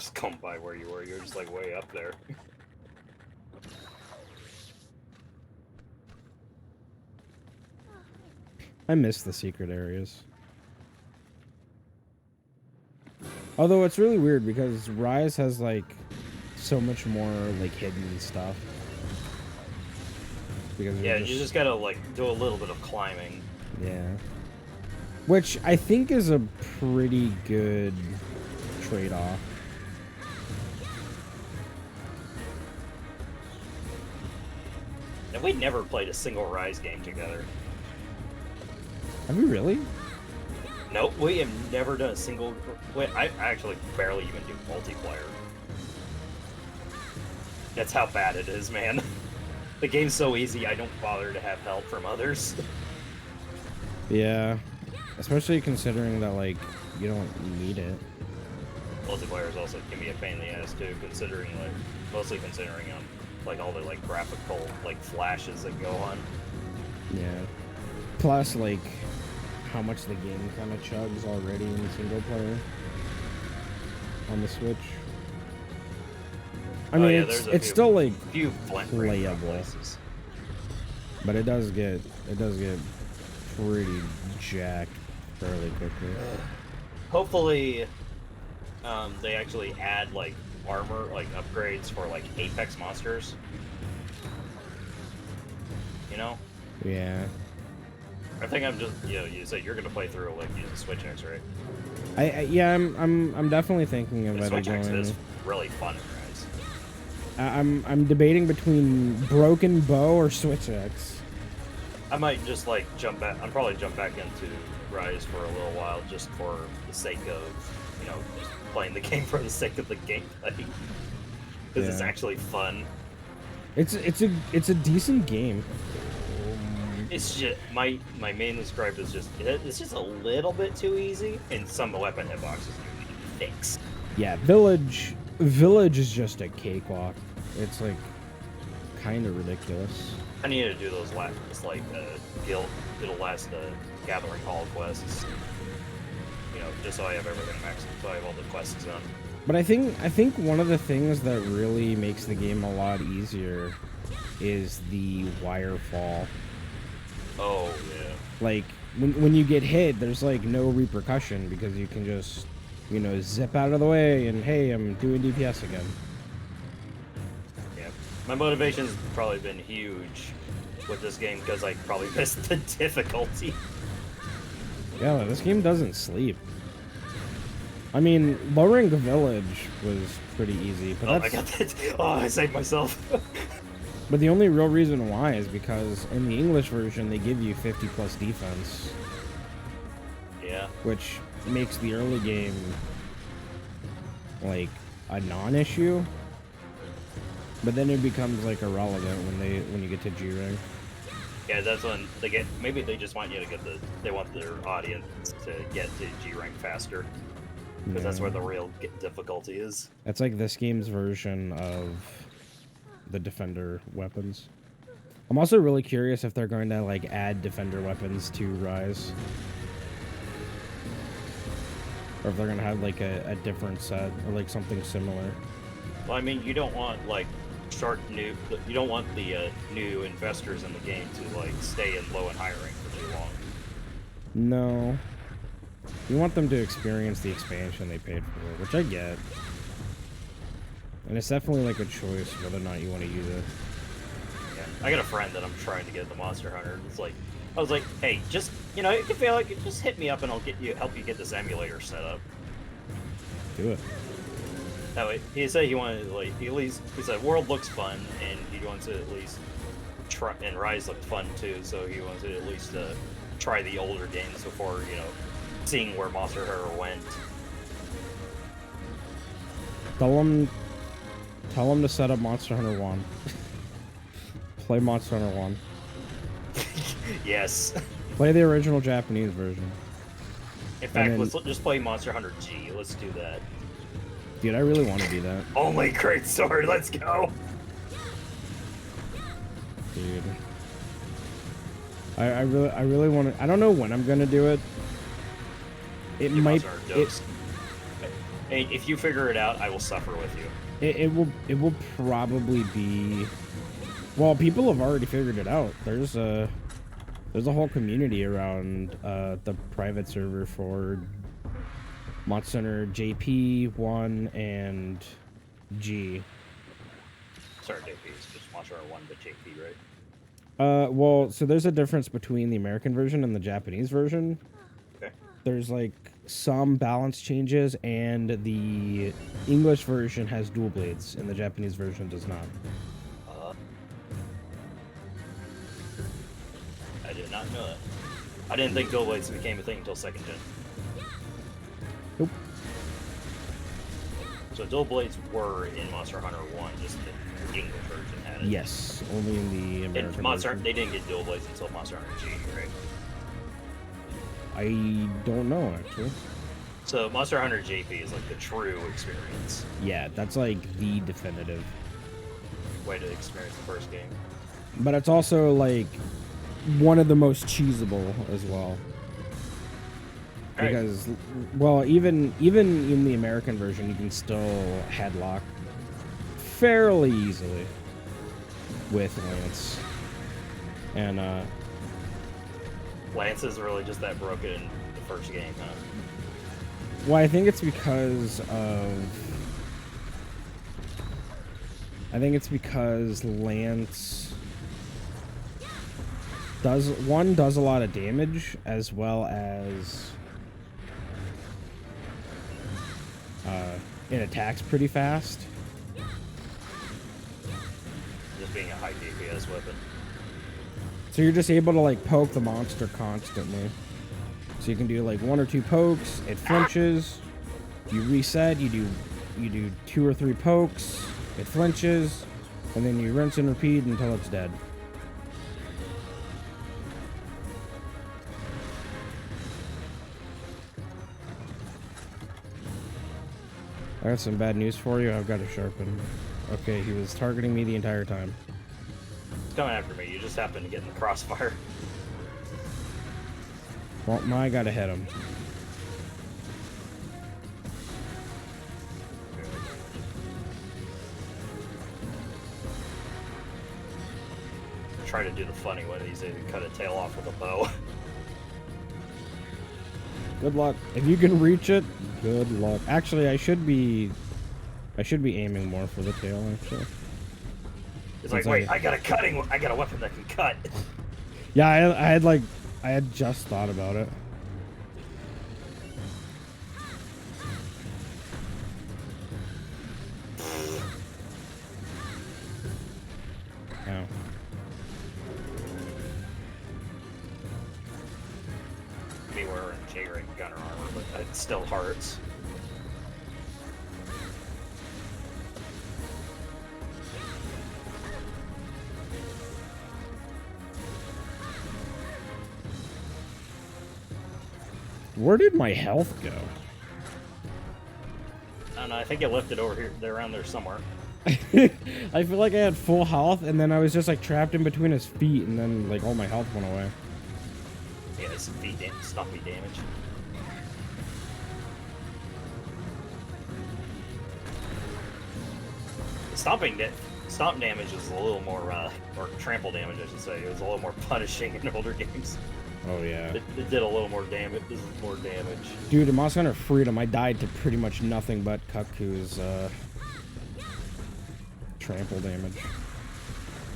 just come by where you were. You're just like way up there. I miss the secret areas. Although it's really weird because Rise has like so much more like hidden stuff. Because Yeah, you just gotta like do a little bit of climbing. yeah. Which I think is a pretty good trade-off. And we never played a single Rise game together. Have you really? Nope, we have never done a single. Wait, I actually barely even do multiplayer. That's how bad it is, man. The game's so easy, I don't bother to have help from others. Yeah. Especially considering that like you don't need it. Multiplayer is also can be a pain in the ass too, considering like mostly considering like all the like graphical like flashes that go on. Yeah. Plus like how much the game kind of chugs already in single player on the Switch. I mean, yeah, it's still like few playable, places. but it does get pretty jacked fairly quickly. Hopefully, they actually add like armor, like upgrades for like Apex monsters. You know? Yeah. I think I'm just you said you're gonna play through like using Switch X, right? Yeah, I'm definitely thinking of The either Switch X going. is really fun, guys. I'm debating between Broken Bow or Switch X. I might just like jump back. I'll probably jump back into Rise for a little while, just for the sake of just playing the game for the sake of the gameplay, because it's Yeah. actually fun. It's a decent game. It's just my main described is just it's just a little bit too easy, and some weapon hitboxes need to be fixed. Yeah, Village is just a cakewalk. It's like kind of ridiculous. I need to do those last like guild, last Gathering Hall quests. Just so I have everything maxed, so I have all the quests done. But I think one of the things that really makes the game a lot easier is the wire fall. Oh yeah. Like when you get hit, there's like no repercussion because you can just zip out of the way and hey, I'm doing DPS again. Yeah. My motivation's probably been huge with this game because I probably missed the difficulty. Yeah, this game doesn't sleep. I mean, lowering the village was pretty easy, but Oh, I got that. Oh, I saved myself. But the only real reason why is because in the English version they give you 50 plus defense, Yeah. which makes the early game like a non-issue. But then it becomes like irrelevant when you get to G rank. Yeah, that's when they get. Maybe they just want you to get they want their audience to get to G rank faster, because that's where the real difficulty is. That's like this game's version of the Defender weapons. I'm also really curious if they're going to like add Defender weapons to Rise, or if they're gonna have like a different set or like something similar. Well, I mean, you don't want like you don't want the new investors in the game to like stay in low and high rank for too long. No. You want them to experience the expansion they paid for, which I get. And it's definitely like a choice whether or not you want to use it. Yeah, I got a friend that I'm trying to get the Monster Hunter. It's like, I was like, hey, just if you feel like it, just hit me up and I'll help you get this emulator set up. Do it. That way, he said he wanted he said World looks fun and he wants to at least try, and Rise looked fun too, so he wants to at least try the older games before seeing where Monster Hunter went. Tell them to set up Monster Hunter 1. Play Monster Hunter 1. Yes. Play the original Japanese version. In fact, then- let's just play Monster Hunter G. Let's do that. Dude, I really want to do that. Only great story. Let's go. Dude. I really want to. I don't know when I'm gonna do it. It Your might. Monster Hunter Dose. Hey, if you figure it out, I will suffer with you. It will probably be. Well, people have already figured it out. There's a whole community around the private server for Monster Hunter JP 1 and G. Sorry, JP, it's just Monster Hunter 1, but JP, right? Well, so there's a difference between the American version and the Japanese version. Okay. There's like some balance changes, and the English version has dual blades, and the Japanese version does not. I did not know that. I didn't think dual blades became a thing until 2nd gen. Nope. So dual blades were in Monster Hunter 1, just the English version had it. Yes, only in the American And Monster version. they didn't get dual blades until Monster Hunter G, right? I don't know, actually. So Monster Hunter JP is like the true experience. Yeah, that's like the definitive. Way to experience the first game. But it's also like one of the most cheesable as well. Alright. Because, well, even in the American version, you can still headlock fairly easily with Lance. And Lance is really just that broken in the first game, huh? well, I think it's because Lance does a lot of damage, as well as it attacks pretty fast. Just being a high DPS weapon. So you're just able to like poke the monster constantly. So you can do like 1 or 2 pokes, it flinches, you reset, you do 2 or 3 pokes, it flinches, and then you rinse and repeat until it's dead. I got some bad news for you. I've got to sharpen. Okay, he was targeting me the entire time. It's coming after me. You just happen to get in the crossfire. Well, now I gotta hit him. Try to do the funny one these days and cut a tail off with a bow. Good luck. If you can reach it, good luck. Actually, I should be aiming more for the tail, actually. It's like, wait, I got a weapon that can cut. Yeah, I had just thought about it. Oh. Me wearing J-Rank gunner armor, but it still hurts. Where did my health go? I don't know, I think it left it over here. They're around there somewhere. I feel like I had full health, and then I was just like trapped in between his feet, and then like all my health went away. Yeah, it's some stumpy damage. The stomp damage is a little more, or trample damage, I should say. It was a little more punishing in older games. Oh yeah. It did a little more damage. This is more damage. Dude, in Monster Hunter Freedom, I died to pretty much nothing but Kaku's trample damage.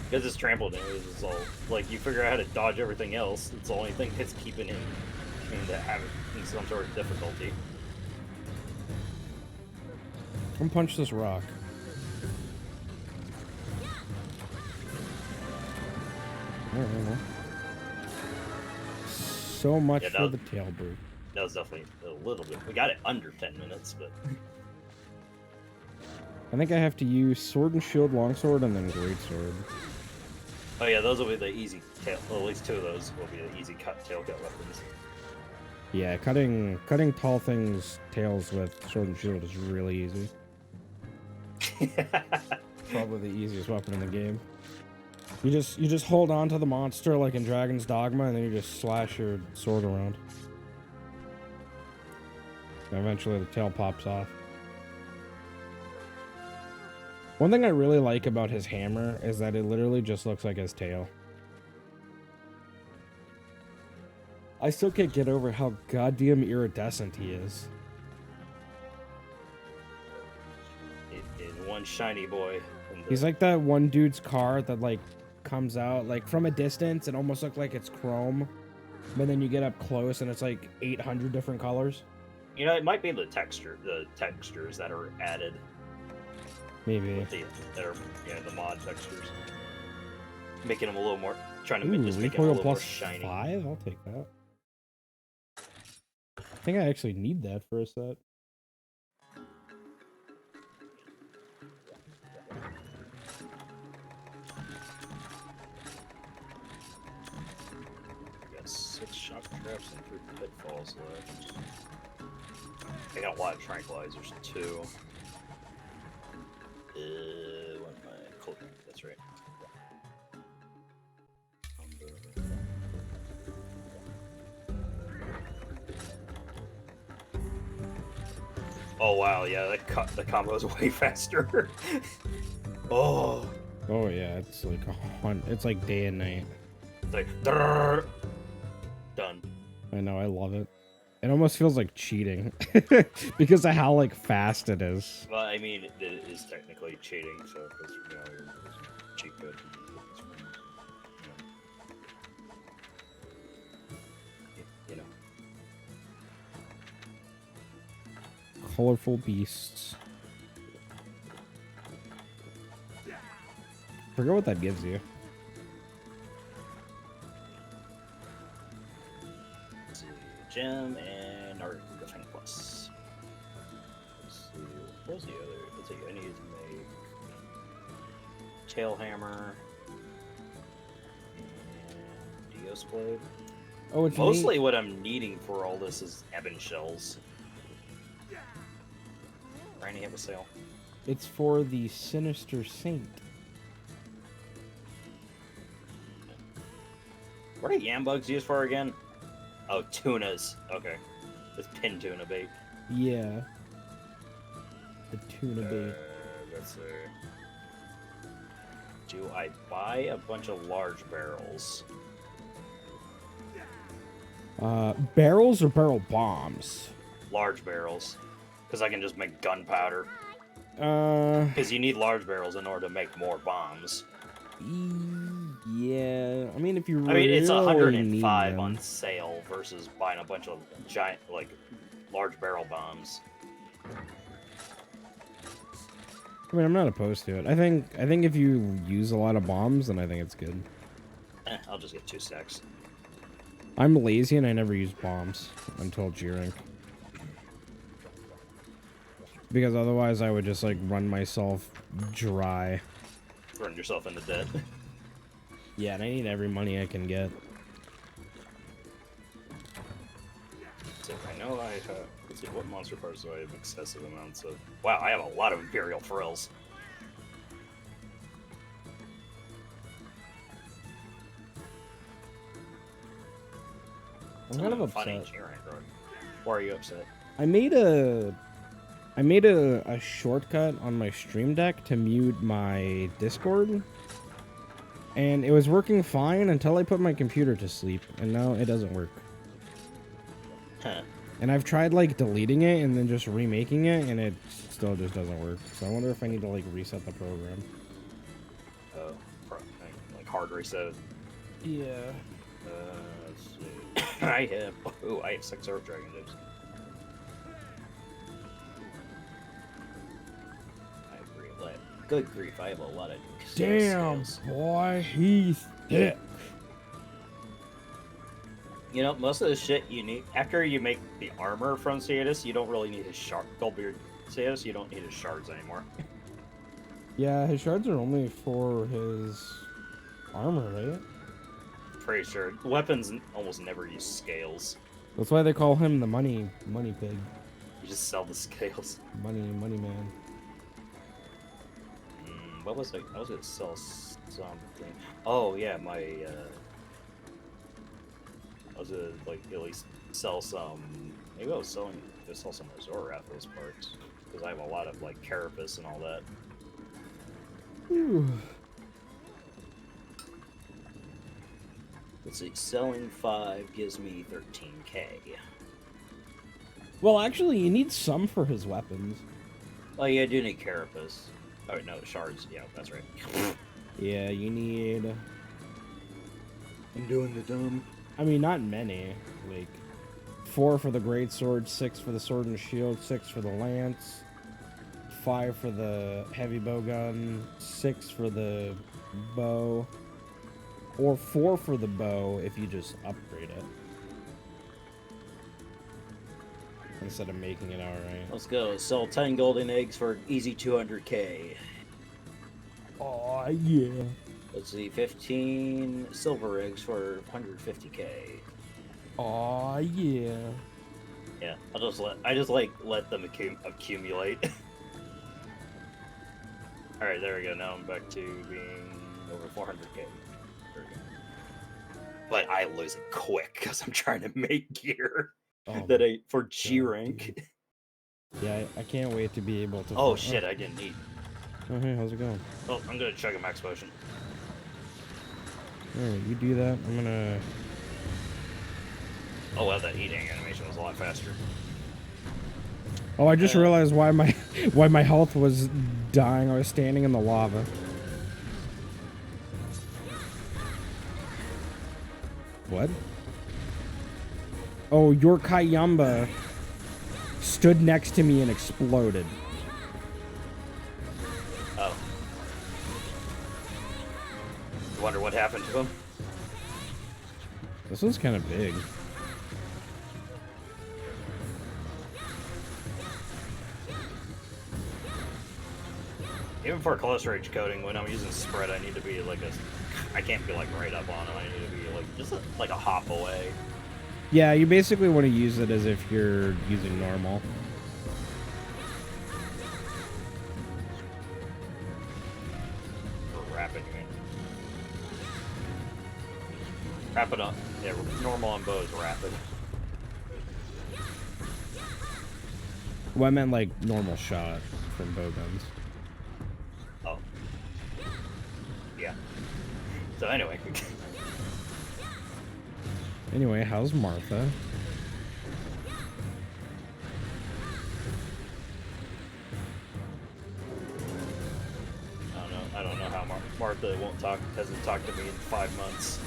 Because his trample damage is all, like, you figure out how to dodge everything else. It's the only thing that's keeping him into having some sort of difficulty. Come punch this rock. I don't know. So much Yeah, for the tail brew. That was definitely a little bit. We got it under 10 minutes, but I think I have to use sword and shield, longsword, and then greatsword. oh yeah, those will be the easy tail. Well, at least 2 of those will be the easy tail cut weapons. Yeah, cutting tall things tails with sword and shield is really easy. Probably the easiest weapon in the game. You just hold on to the monster like in Dragon's Dogma, and then you just slash your sword around. And eventually the tail pops off. One thing I really like about his hammer is that it literally just looks like his tail. I still can't get over how goddamn iridescent he is. In one shiny boy. He's like that one dude's car that like comes out like from a distance. It almost looks like it's chrome, but then you get up close and it's like 800 different colors. You know, it might be the textures that are added. Maybe. The mod textures, making them a little more, trying to Ooh, just make them a recoil little more plus shiny. 5? I'll take that. I think I actually need that for a set. I got 6 shock traps and 3 pitfalls left. I got a lot of tranquilizers too. What am I? Cool. That's right. Oh wow, yeah, the combo is way faster. Oh. Oh yeah, it's like it's like day and night. It's like done. I know, I love it. It almost feels like cheating because of how like fast it is. Well, I mean, it is technically cheating, so it's, cheat code. You know. Colorful beasts. Forget what that gives you. Let's see, gem and our Defend Plus. Let's see, what was the other? Let's see, I need to make Tail Hammer and Dios Blade. Oh, it's Mostly what I'm needing for all this is Ebon Shells. Randy, have a sale. It's for the Sinister Saint. What are yam bugs used for again? Oh, tunas. Okay. It's pin tuna bait. Yeah. The tuna bait. Let's see. Do I buy a bunch of large barrels? Barrels or barrel bombs? Large barrels. Because I can just make gunpowder. Because you need large barrels in order to make more bombs. Yeah. I mean, if you I mean, it's really 105 need on them. sale versus buying a bunch of giant, like, large barrel bombs. I mean, I'm not opposed to it. I think if you use a lot of bombs, then I think it's good. I'll just get 2 stacks. I'm lazy and I never use bombs until G-Rank. Because otherwise I would just like run myself dry. Run yourself into debt. Yeah, and I need every money I can get. So I know I have. Let's see, what monster parts do I have excessive amounts of? Wow, I have a lot of Imperial Frills. I'm kind of Funny, upset. Why are you upset? I made a shortcut on my Stream Deck to mute my Discord. And it was working fine until I put my computer to sleep, and now it doesn't work. Huh. And I've tried like deleting it and then just remaking it, and it still just doesn't work. So I wonder if I need to like reset the program. Oh, like hard reset. Yeah. Let's see. I have 6 Earth Dragon Dips. I agree. Good grief, I have a lot of Damn, scales. boy, he's thick. You know, most of the shit you need after you make the armor from Ciatus, you don't really need his shard. Goldbeard Ciatus, you don't need his shards anymore. Yeah, his shards are only for his armor, right? Pretty sure weapons almost never use scales. That's why they call him the money pig. You just sell the scales. Money man. What was it? I was gonna sell something. Oh yeah, my. I was gonna like at least sell some. Maybe I was gonna sell some Azor Rathos parts because I have a lot of like Carapace and all that. Let's see, selling 5 gives me 13k. Well, actually, you need some for his weapons. Oh yeah, I do need carapace. Oh no, shards. Yeah, that's right. Yeah, you need... I'm doing the dumb. I mean, not many. Like, 4 for the great sword, 6 for the sword and shield, 6 for the lance, 5 for the heavy bow gun, 6 for the bow, or 4 for the bow if you just upgrade it instead of making it outright. Let's go. Sell 10 golden eggs for easy 200k. Oh yeah. Let's see, 15 silver eggs for 150k. Oh yeah. Yeah, I just let them accumulate. All right, there we go. Now I'm back to being over 400k. There we go. But I lose it quick because I'm trying to make gear that I for G rank. Dude. Yeah, I can't wait to be able to. Oh shit! I didn't eat. Oh hey, how's it going? Oh, I'm gonna chug a max potion. Alright, you do that. I'm gonna. Oh wow, that eating animation was a lot faster. Oh, I just realized why my health was dying. I was standing in the lava. What? Oh, your Kayamba stood next to me and exploded. Oh. I wonder what happened to him. This one's kind of big. Even for close range coding, when I'm using spread, I need to be like I can't be like right up on him. I need to be like just like a hop away. Yeah, you basically want to use it as if you're using normal. For rapid, you mean? Rapid on, yeah, normal on bow is rapid. Well, I meant like normal shot from bow guns. Oh. Yeah. So anyway. Anyway, how's Martha? I don't know how Martha hasn't talked to me in 5 months.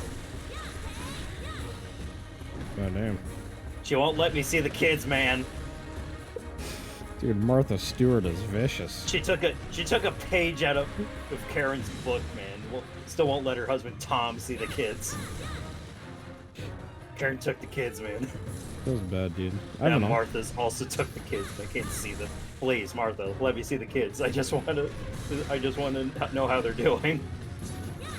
Oh damn. She won't let me see the kids, man. Dude, Martha Stewart is vicious. She took a page out of Karen's book, man. Still won't let her husband Tom see the kids. Karen took the kids, man. That was bad, dude. I don't know. Martha's also took the kids. I can't see them. Please, Martha, let me see the kids. I just want to know how they're doing.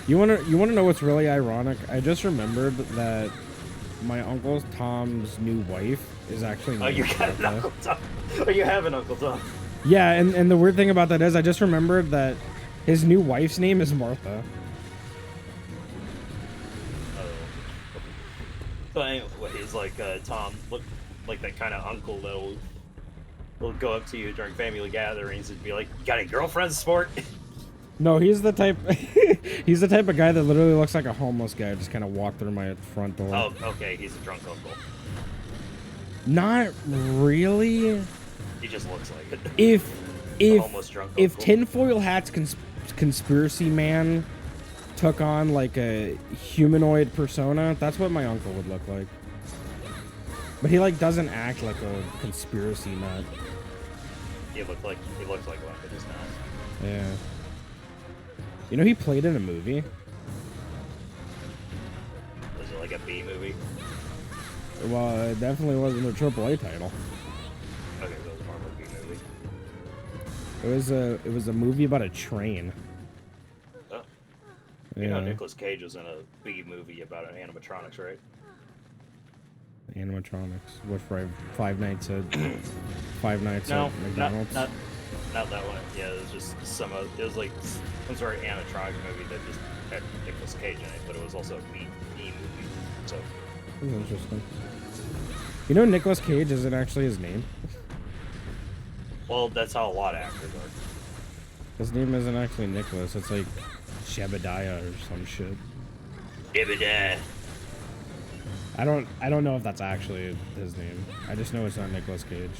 You wanna know what's really ironic? I just remembered that my Uncle Tom's new wife is actually Oh, you got an Uncle Tom. Oh, you have an Uncle Tom. Yeah, and the weird thing about that is I just remembered that his new wife's name is Martha. But anyway, he's like Tom, look like that kind of uncle that'll go up to you during family gatherings and be like, "You got any girlfriends, sport?" No, he's the type he's the type of guy that literally looks like a homeless guy just kind of walked through my front door. Oh, okay, he's a drunk uncle. Not really. He just looks like it. If homeless drunk if uncle. Tinfoil Hat's conspiracy man took on like a humanoid persona, that's what my uncle would look like. But he like doesn't act like a conspiracy nut. He looks like one, but he's not. Yeah. You know he played in a movie? Was it like a B movie? Well, it definitely wasn't a AAA title. Okay, so it was more of a B movie. It was a movie about a train. Oh. Yeah. You know Nicolas Cage was in a B movie about an animatronics, right? Animatronics. What, Five Nights at McDonald's? Not that one. Yeah, it was just it was like some sort of animatronic movie that just had Nicolas Cage in it, but it was also a B movie. So That's interesting. You know Nicolas Cage isn't actually his name? well, that's how a lot of actors are. His name isn't actually Nicholas. It's like Shebediah or some shit. Ibida. I don't know if that's actually his name. I just know it's not Nicolas Cage.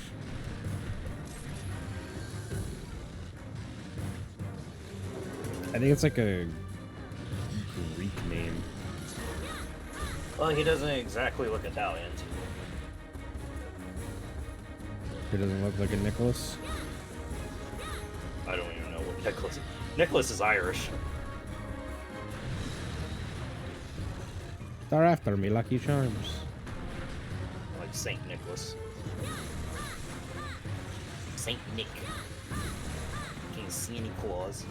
I think it's like a Greek name. Well, he doesn't exactly look Italian. He doesn't look like a Nicholas. I don't even know what Nicholas. Nicholas is Irish. They're after me, Lucky Charms. Like Saint Nicholas. Saint Nick. King Santa Claus.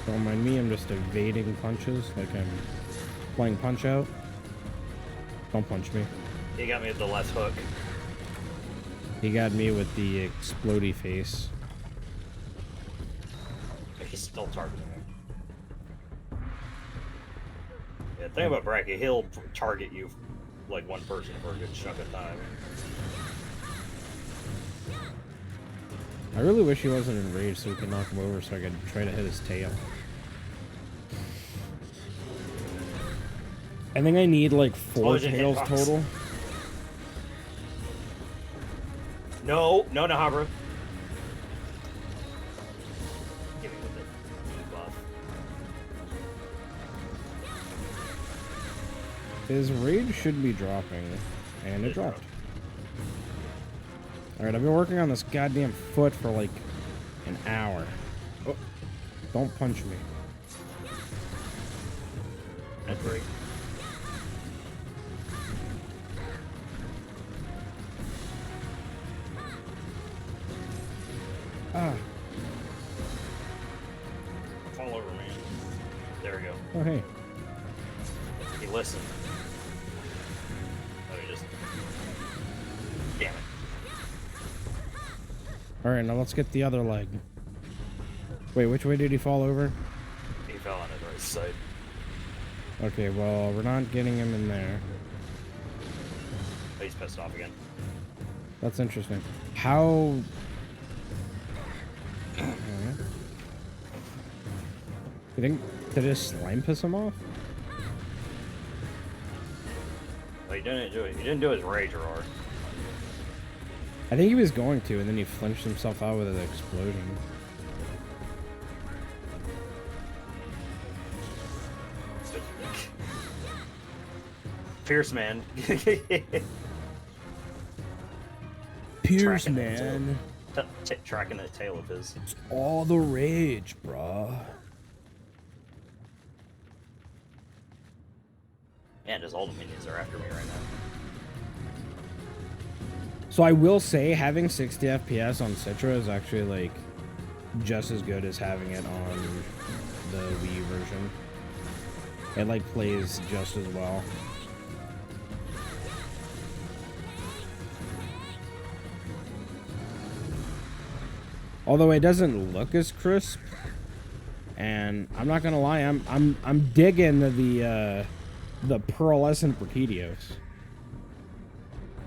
Don't mind me, I'm just evading punches like I'm playing Punch Out. Don't punch me. He got me with the left hook. He got me with the explodey face. He's still targeting me. Yeah, the thing about Bracky, he'll target you like one person for a good chunk of time. I really wish he wasn't enraged so we could knock him over so I could try to hit his tail. I think I need like 4 tails total. No, Nahabra. Give me with it. Buff. His rage should be dropping, and it dropped. Alright, I've been working on this goddamn foot for like an hour. Oh, don't punch me. That's right. Ah. Fall over, man. There we go. Oh, hey. He listened. Let me just. Damn it. Alright, now let's get the other leg. Wait, which way did he fall over? He fell on his right side. Okay, well, we're not getting him in there. Oh, he's pissed off again. That's interesting. How... You think... Did his slime piss him off? Well, he didn't do his rage roar. I think he was going to, and then he flinched himself out with an explosion. Pierce man. Pierce, Tracking man. Tracking that tail of his. It's all the rage, bruh. And his ultimate minions are after me right now. So I will say, having 60 FPS on Citra is actually, like, just as good as having it on the Wii version. It, like, plays just as well. Although it doesn't look as crisp, and I'm not gonna lie, I'm digging the pearlescent Brachiosaurus.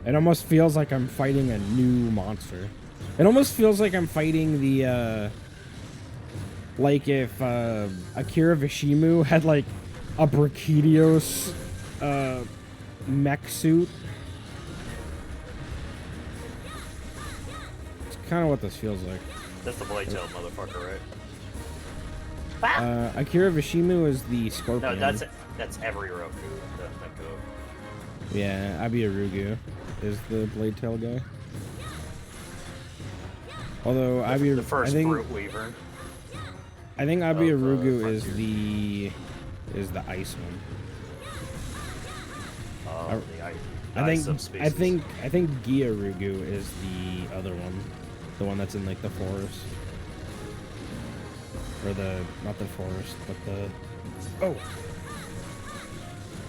It almost feels like I'm fighting a new monster. It almost feels like I'm fighting the like if Akira Vishimu had like a Brachiosaurus mech suit. It's kind of what this feels like. That's the blade tail motherfucker, right? Akira Vishimu is the scorpion. No, that's every Roku. That go. Yeah, Abiyarugu is the blade tail guy. Although The first Brute Weaver. I think Abiyarugu is the ice one. Oh, I think Gyarugu is the other one. The one that's in like the forest. Or not the forest, but the... Oh!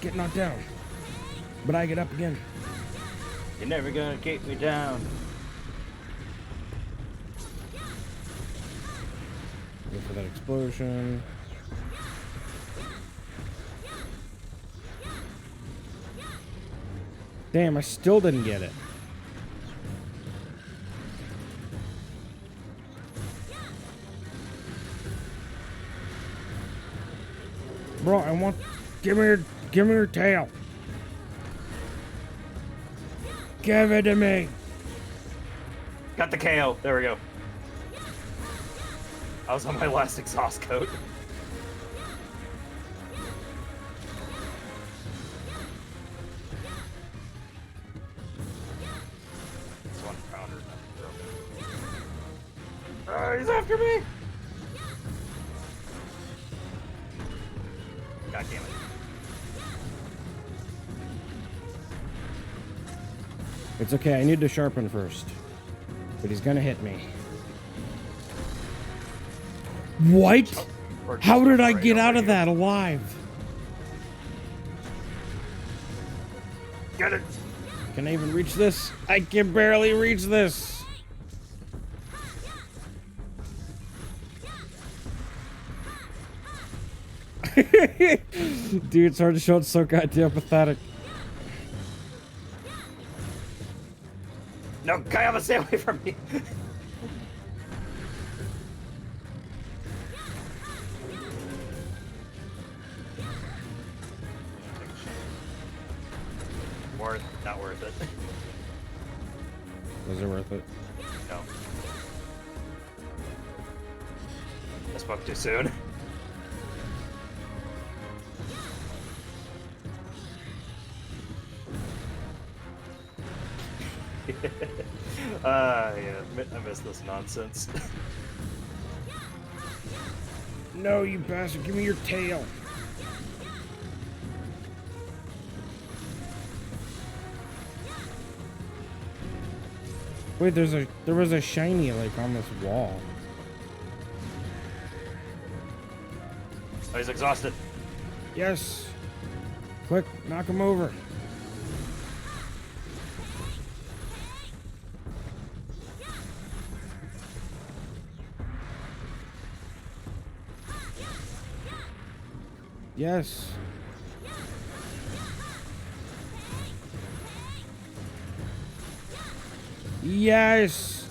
Get knocked down. But I get up again. You're never gonna keep me down. Go for that explosion. Damn, I still didn't get it. Bro, I want... give me your tail. Give it to me. Got the KO. There we go. I was on my last exhaust coat. This 1 pounder. He's after me. God damn it. It's okay, I need to sharpen first. But he's gonna hit me. What? Or How just did I right get over out of here. that alive? Get it. Can I even reach this? I can barely reach this. Dude, Sword and Shield's so goddamn pathetic. No, Kayama, stay away from me. Not worth it. Was it worth it? No. I spoke too soon. Yeah, I miss this nonsense. No, you bastard, give me your tail. Wait, there was a shiny like on this wall. Oh, he's exhausted. Yes. Quick, knock him over. Yes. Yes.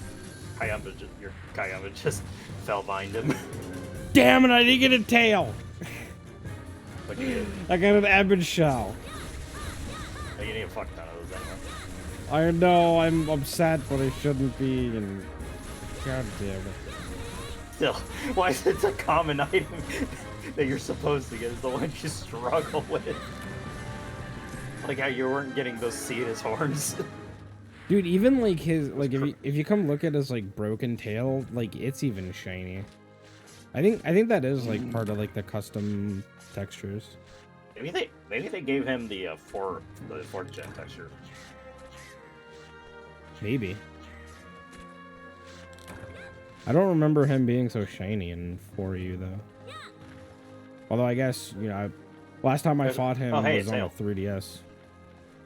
Kayama just fell behind him. Damn it, I didn't get a tail. But you did. I got an Abbott shell. Oh, you need a fuck ton of those anyway. I know, I'm upset, but I shouldn't be, and... God damn it. Still, why is it a common item that you're supposed to get is the one you struggle with? Like how you weren't getting those Cetus horns. Dude, even like his, like if you come look at his like broken tail, like it's even shiny. I think that is like part of like the custom textures. Maybe they gave him the fourth gen texture. Maybe. I don't remember him being so shiny in 4U though. Although I guess, you know, last time I fought him was on a 3DS.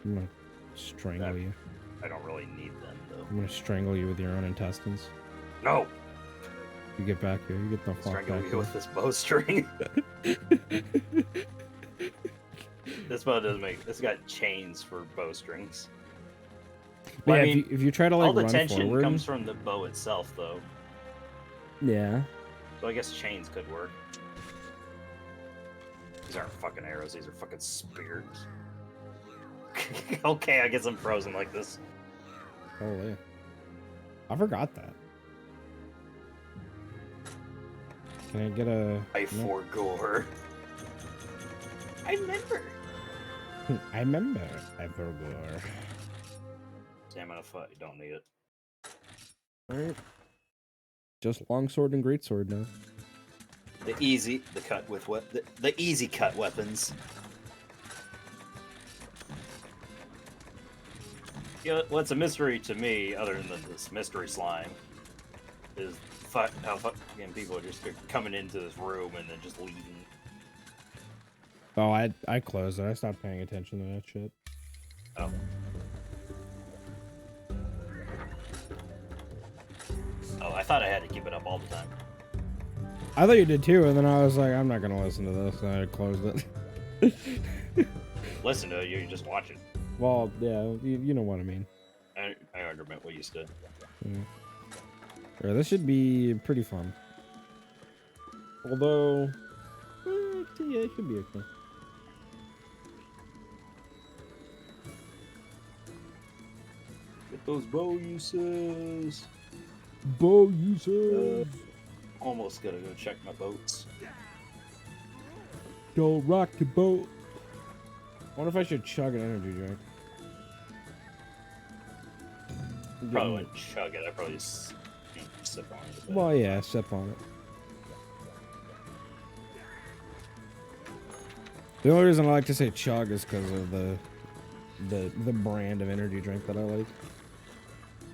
I'm gonna strangle you. I don't really need them though. I'm gonna strangle you with your own intestines. No! You get back here. You get the fuck Strangle back you here. with this bowstring. This bow doesn't make. It's got chains for bowstrings. But I yeah, mean, if you try to like all the run tension forward, comes from the bow itself, though. yeah. So I guess chains could work. These aren't fucking arrows. These are fucking spears. Okay, I guess I'm frozen like this. Holy. I forgot that. Can I get a... I for gore. I remember. I remember. I forgot. Stamina fight. Don't need it. Alright. Just longsword and greatsword now. The easy cut weapons. You know, what's a mystery to me, other than this mystery slime, is how fucking people are just coming into this room and then just leaving. Oh, I closed it. I stopped paying attention to that shit. Oh. Oh, I thought I had to keep it up all the time. I thought you did too, and then I was like, I'm not gonna listen to this, and I closed it. Listen to it, you just watch it. Well, yeah, you know what I mean. I understand what you said. Yeah. Yeah, this should be pretty fun. Although, yeah, it should be okay. Get those bow uses. Bow users. Almost gotta go check my boats. Don't rock the boat. I wonder if I should chug an energy drink. Probably wouldn't chug it. I probably just sip on it. A bit. Well, yeah, sip on it. The only reason I like to say chug is because of the brand of energy drink that I like.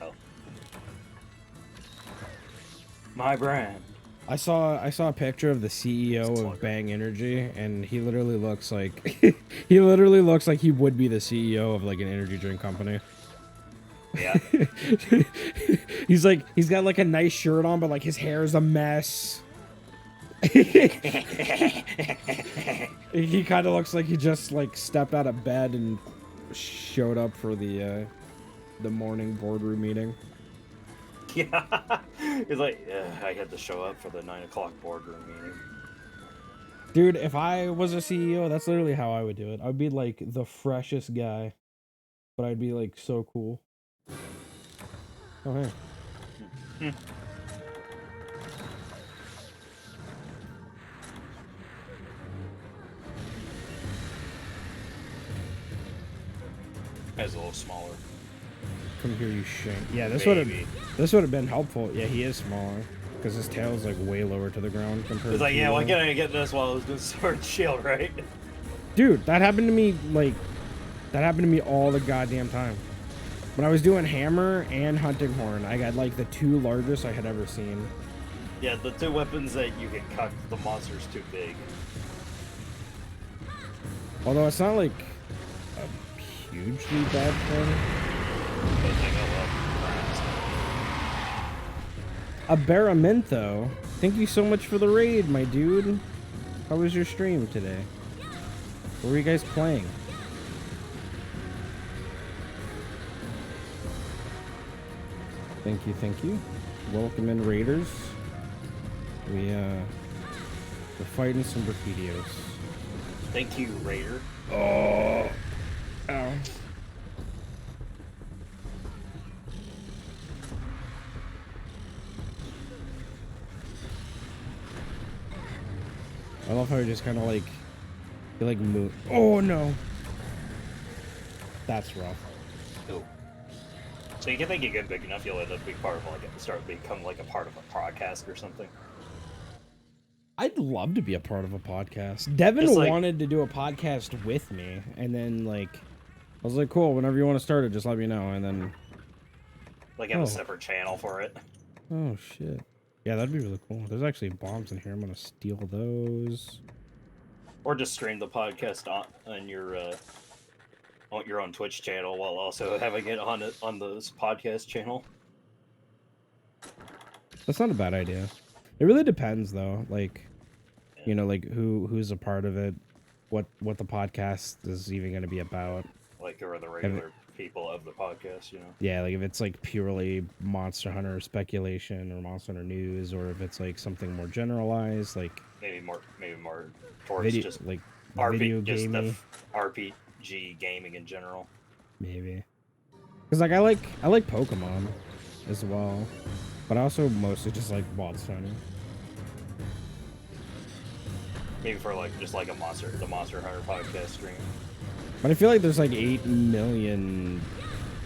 Oh. My brand. I saw a picture of the CEO of Slugger. Bang Energy, and he literally looks like he literally looks like he would be the CEO of like an energy drink company. Yeah. He's got like a nice shirt on, but like his hair is a mess. He kind of looks like he just like stepped out of bed and showed up for the morning boardroom meeting. Yeah. It's like, I had to show up for the 9 o'clock boardroom meeting. Dude, if I was a CEO, that's literally how I would do it. I would be like the freshest guy, but I'd be like so cool. Oh, hey. It's a little smaller. Come here, you shank. Yeah, this would Maybe. have been helpful. Yeah, he is smaller because his tail is like way lower to the ground compared. It's like, to yeah, why can't I get this while I was doing Sword and Shield, right? Dude, that happened to me all the goddamn time. When I was doing Hammer and Hunting Horn, I got like the two largest I had ever seen. Yeah, the two weapons that you can cut the monster's too big. Although it's not like a hugely bad thing. But they go up. A Baramintho, thank you so much for the raid, my dude. How was your stream today? What were you guys playing? Thank you, thank you. Welcome in, Raiders. We're fighting some Brachydios. Thank you, Raider. Oh! Ow. I love how he just kind of like, he like move. Oh no! That's rough. Ooh. So you can think you get big enough, you'll end up being part of like become like a part of a podcast or something. I'd love to be a part of a podcast. Devin Just, like- wanted to do a podcast with me, and then like, I was like, cool, whenever you want to start it, just let me know. And then, Like have Oh. a separate channel for it. oh shit. Yeah, that'd be really cool. There's actually bombs in here. I'm gonna steal those. Or just stream the podcast on your own Twitch channel while also having it on this podcast channel. That's not a bad idea. It really depends though. Like, you know, like who's a part of it, what the podcast is even gonna be about. Like who are the regular people of the podcast, you know? Yeah, like if it's like purely Monster Hunter speculation or Monster Hunter news, or if it's like something more generalized, like Maybe more towards video, just like RP, video just the gaming, RPG gaming in general. maybe. Because like I like Pokemon as well, but I also mostly just like Monster Hunter. Maybe for like just like the Monster Hunter podcast stream. But I feel like there's like 8 million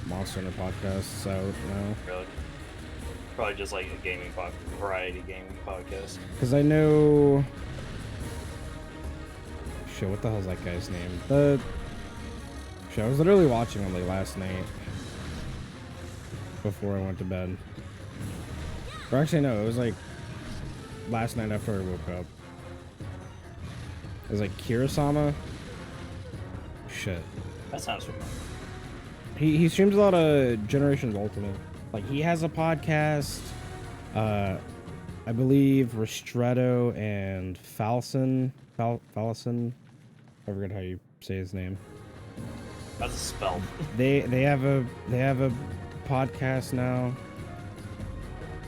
Monster Hunter podcasts out now. Really. Probably just like a variety gaming podcast. Because I know... Shit, what the hell's that guy's name? Shit, I was literally watching him like last night. Before I went to bed. Or actually, no, it was like... last night after I woke up. It was like Kirasama. Shit. That sounds familiar. He streams a lot of Generations Ultimate. Like, he has a podcast. I believe Restretto and Falson. Falson. I forget how you say his name. That's a spell. They have a podcast now,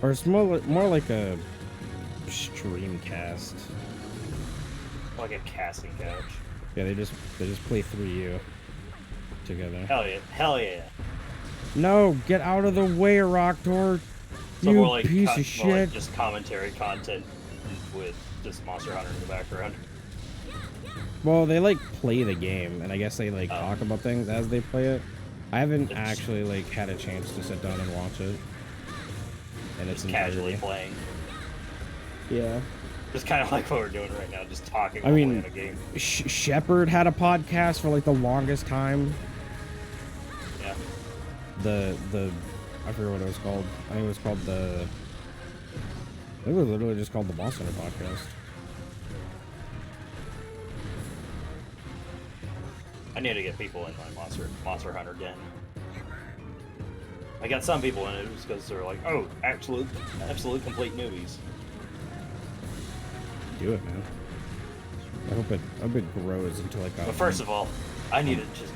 or it's more like a streamcast. Like a casting couch. Yeah, they just play 3U together. Hell yeah. Hell yeah. No, get out of the way, Rocktor. So You more like piece of more shit. like just commentary content with just Monster Hunter in the background. Well, they like play the game, and I guess they like talk about things as they play it. I haven't It's- actually like had a chance to sit down and watch it. And it's Just casually playing. Yeah. Just kind of like what we're doing right now, just talking I while mean, playing a game. Shepard had a podcast for like the longest time. Yeah. The I forget what it was called. I think it was called the. It was literally just called the Monster Hunter podcast. I need to get people in my Monster Hunter den. I got some people in it just because they're like, oh, absolute complete newbies. Do it, man. I hope it grows into like a. But first of all, I need to just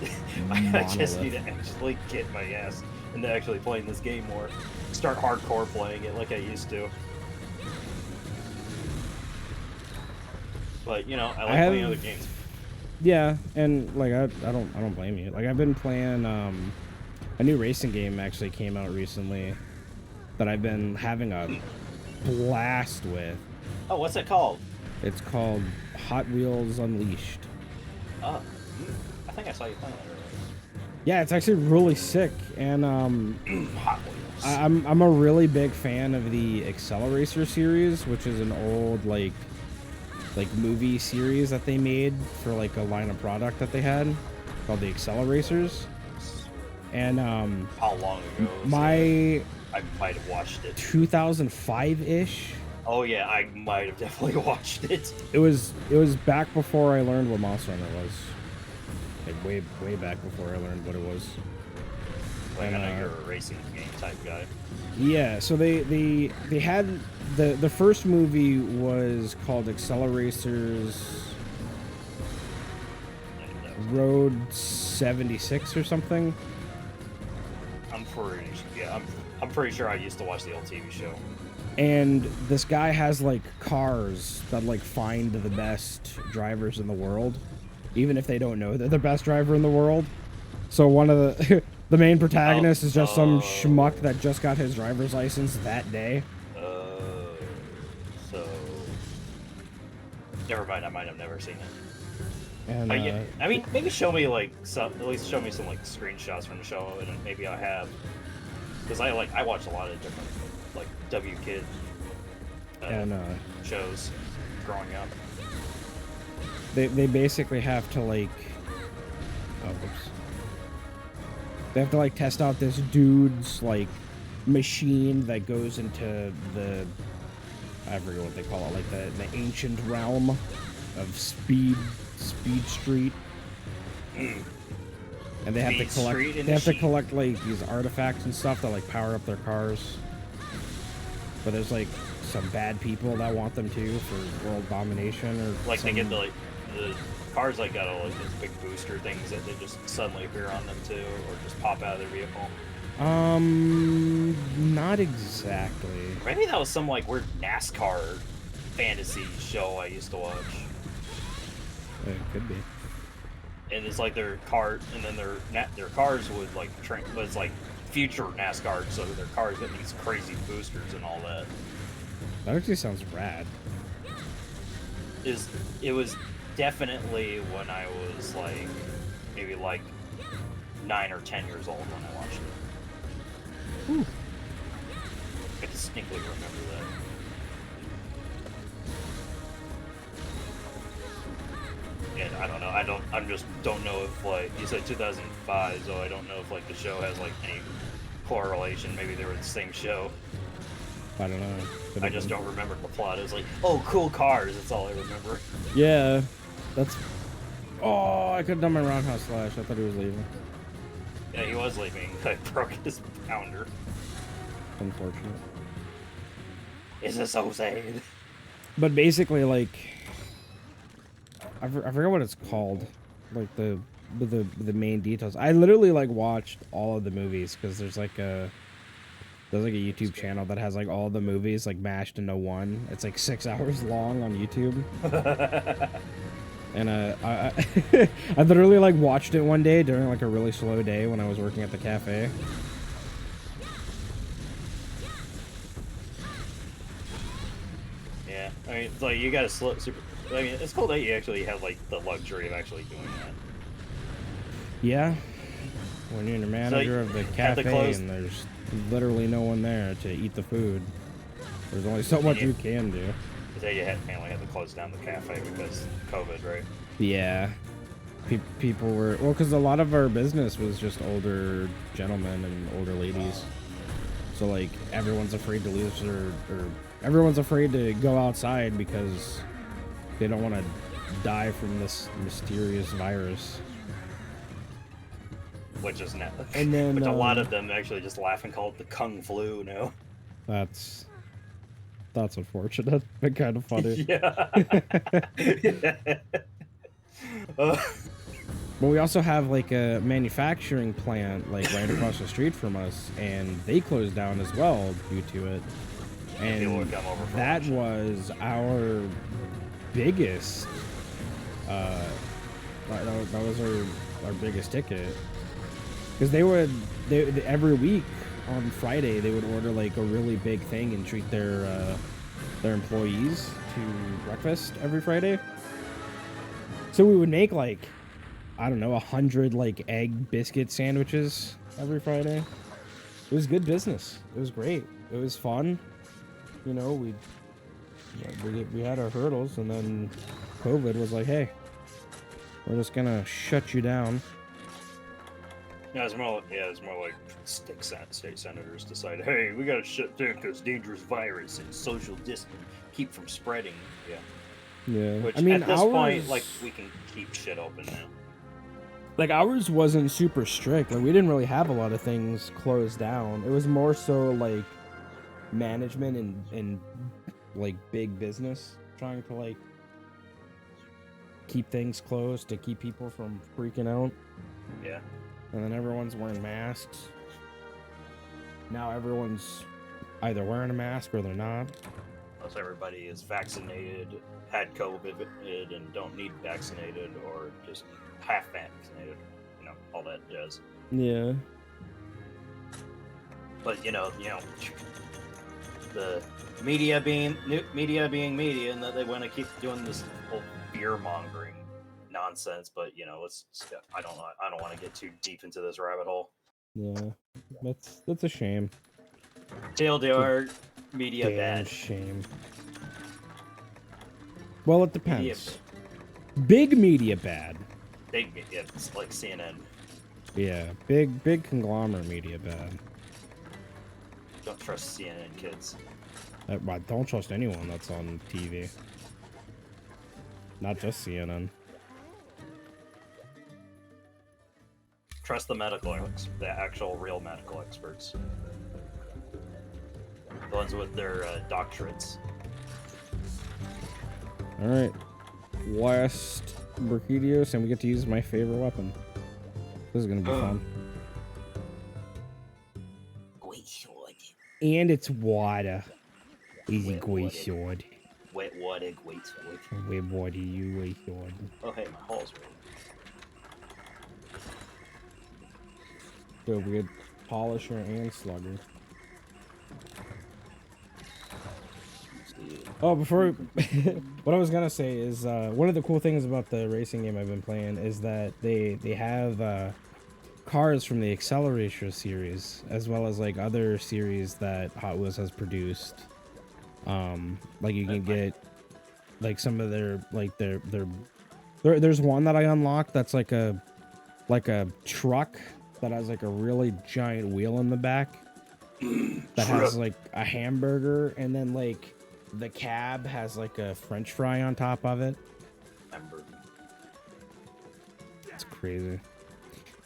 I just Monolith. need to actually get my ass into actually playing this game more. Start hardcore playing it like I used to. But you know, I like playing other games. Yeah, and like I don't blame you. Like I've been playing a new racing game actually came out recently that I've been having a blast with. Oh, what's it called? It's called Hot Wheels Unleashed. Oh, I think I saw you playing it earlier. Yeah, it's actually really sick, and Hot Wheels. I'm a really big fan of the Accelerator series, which is an old like movie series that they made for like a line of product that they had called the Accelerators. And How long ago? Was my it? I might have watched it. 2005-ish. Oh yeah, I might have definitely watched it. It was back before I learned what Monster Hunter was. Like way back before I learned what it was. Like, And, I know you're a racing game type guy. Yeah, so they had the first movie was called Accelerators Road 76 or something. I'm pretty sure I used to watch the old TV show. And this guy has like cars that like find the best drivers in the world, even if they don't know they're the best driver in the world. So one of the the main protagonist is just some schmuck that just got his driver's license that day. So never mind. I might have never seen it. And Yeah, I mean, maybe show me like at least show me some like screenshots from the show, and maybe I have. Because I watch a lot of different like W Kid shows growing up. they basically have to like they have to like test out this dude's like machine that goes into the I forget what they call it, like the ancient realm of Speed Street. And they have to Speed collect Street they have to Initiate. collect like these artifacts and stuff that like power up their cars. But there's like some bad people that want them to for world domination or Like some... they get the cars like got all like these big booster things that they just suddenly appear on them too, or just pop out of their vehicle. Not exactly. Maybe that was some like weird NASCAR fantasy show I used to watch. It could be. And it's like their car, and then their cars would like was like future NASCAR, so their cars get these crazy boosters and all that. That actually sounds rad. It was definitely when I was like maybe like 9 or 10 years old when I watched it. Ooh. I distinctly remember that. And I don't know. Don't know if like you said 2005, so I don't know if like the show has like any correlation. Maybe they were the same show. I don't know. I just don't remember the plot. It was like, oh, cool cars. That's all I remember. Yeah, that's. Oh, I could have done my roundhouse slash. I thought he was leaving. Yeah, he was leaving. I broke his pounder. Unfortunate. Is this so sad? But basically, like, I forget what it's called. Like the the main details. I literally like watched all of the movies because there's like a YouTube channel that has like all the movies like mashed into one. It's like 6 hours long on YouTube. And I literally like watched it one day during like a really slow day when I was working at the cafe. Yeah, I mean, it's like you gotta super. I mean, it's cool that you actually have like the luxury of actually doing that. Yeah, when you're the manager of the cafe and there's literally no one there to eat the food, there's only so much you can do. So you family had to close down the cafe because COVID, right? Yeah, people were because a lot of our business was just older gentlemen and older ladies, so like everyone's afraid to lose or everyone's afraid to go outside because they don't want to die from this mysterious virus. Which is net. And then which a lot of them actually just laugh and call it the Kung Flu now. That's unfortunate, but kind of funny. Yeah. But we also have like a manufacturing plant like right across the street from us, and they closed down as well due to it. And that was our biggest. That was our biggest ticket. Because they every week on Friday they would order like a really big thing and treat their employees to breakfast every Friday. So we would make like, I don't know, 100 like egg biscuit sandwiches every Friday. It was good business. It was great. It was fun. You know, we had our hurdles, and then COVID was like, hey, we're just gonna shut you down. Yeah, it's more like state senators decide, hey, we gotta shut down because dangerous virus and social distance keep from spreading. Yeah. Yeah. Which I mean, at this point, like, we can keep shit open now. Like, ours wasn't super strict. Like, we didn't really have a lot of things closed down. It was more so like management and like big business trying to like keep things closed to keep people from freaking out. Yeah. And then everyone's wearing masks. Now everyone's either wearing a mask or they're not. Unless everybody is vaccinated, had COVID, and don't need vaccinated, or just half vaccinated. You know, all that jazz. Yeah. But you know, the media being media, and that they want to keep doing this whole fear mongering nonsense. But you know, I don't want to get too deep into this rabbit hole. Yeah, that's a shame. TLDR, media Damn bad. Shame. Well, it depends. Big media bad. Big media, it's like CNN. Yeah, big conglomerate media bad. Don't trust CNN, kids. I don't trust anyone that's on TV. Not just CNN. Trust the the actual real medical experts. The ones with their doctorates. Alright. Last Burkidios, and we get to use my favorite weapon. This is gonna be fun. And it's water. Easy great sword. Wet water, great sword. Wet water, you great sword. Oh hey, my hall's ready. So we had Polisher and Slugger. Oh, before what I was gonna say is one of the cool things about the racing game I've been playing is that they have cars from the Accelerator series, as well as like other series that Hot Wheels has produced. Like you can get like some of there's one that I unlocked that's like a truck that has like a really giant wheel in the back that has like a hamburger, and then like the cab has like a French fry on top of it. It's crazy.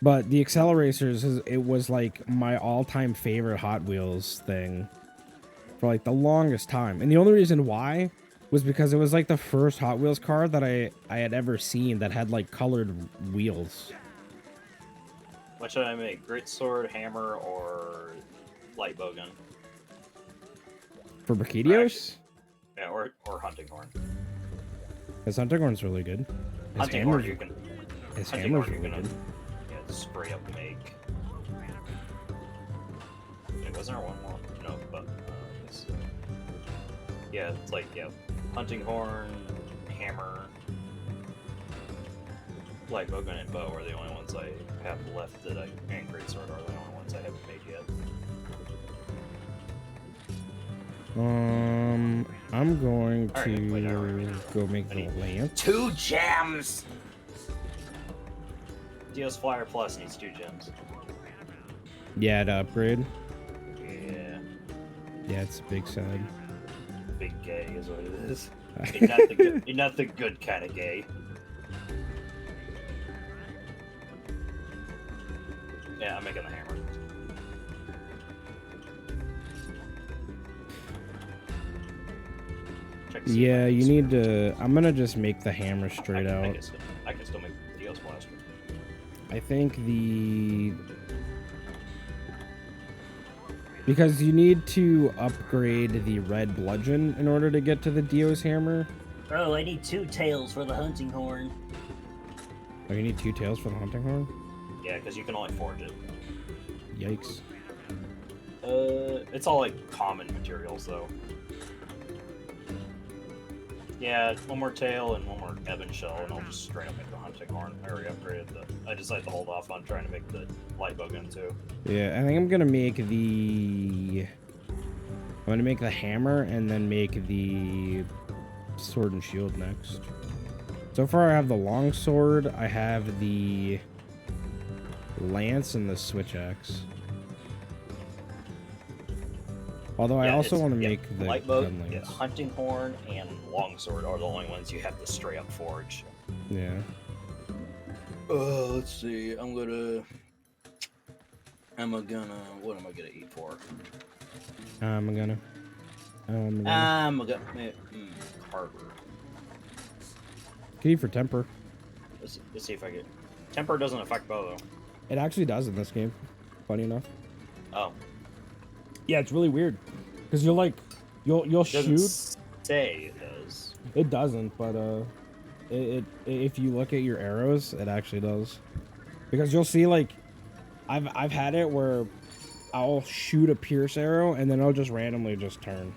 But the Accelerators, it was like my all-time favorite Hot Wheels thing for like the longest time. And the only reason why was because it was like the first Hot Wheels car that I had ever seen that had like colored wheels. What should I make? Great sword, hammer, or light bowgun? For Brachydios? Yeah, or hunting horn. His hunting horn's really good. His Hunting horn hammer's, you can. his Hunting hammer's horn you really can. good. Yeah, straight up make. Wait, wasn't there one more? No, but yeah, it's like hunting horn, hammer, light bowgun, and bow are the only ones I have left that and greatsword are the only ones I haven't made yet. I'm going Alright, to whatever. go make I the need lance. 2 gems. Dios Flyer Plus needs 2 gems. Yeah, to upgrade. Yeah, Yeah, it's a big side. big gay is what it is. You're not the good kind of gay. Yeah, I'm making the hammer. Check to see if Yeah, I can you switch. need to. I'm gonna just make the hammer straight I out. can still make the Dios Blaster. I think the. Because you need to upgrade the red bludgeon in order to get to the Dio's hammer. Oh, I need 2 tails for the hunting horn. Oh, you need 2 tails for the hunting horn? Yeah, because you can only forge it. Yikes. It's all like common materials though. Yeah, 1 more tail and 1 more ebon shell, and I'll just straight up make the hunting horn. I already upgraded I decided to hold off on trying to make the light bowgun too. Yeah, I think I'm gonna make the. I'm gonna make the hammer and then make the sword and shield next. So far, I have the long sword, I have the lance, and the switch axe. Although I Yeah, also it's- want to yeah, make the light bow, gun lance. hunting horn, and longsword are the only ones you have to straight up forge. Yeah. Let's see. What am I gonna eat for? I'm gonna. Harbor. Can eat for temper. Let's see if I get. Temper doesn't affect bow though. It actually does in this game. Funny enough. Oh, Yeah, it's really weird. Because you'll it doesn't shoot. say it does. It doesn't, but if you look at your arrows, it actually does. Because you'll see like, I've had it where I'll shoot a pierce arrow and then it'll just randomly just turn.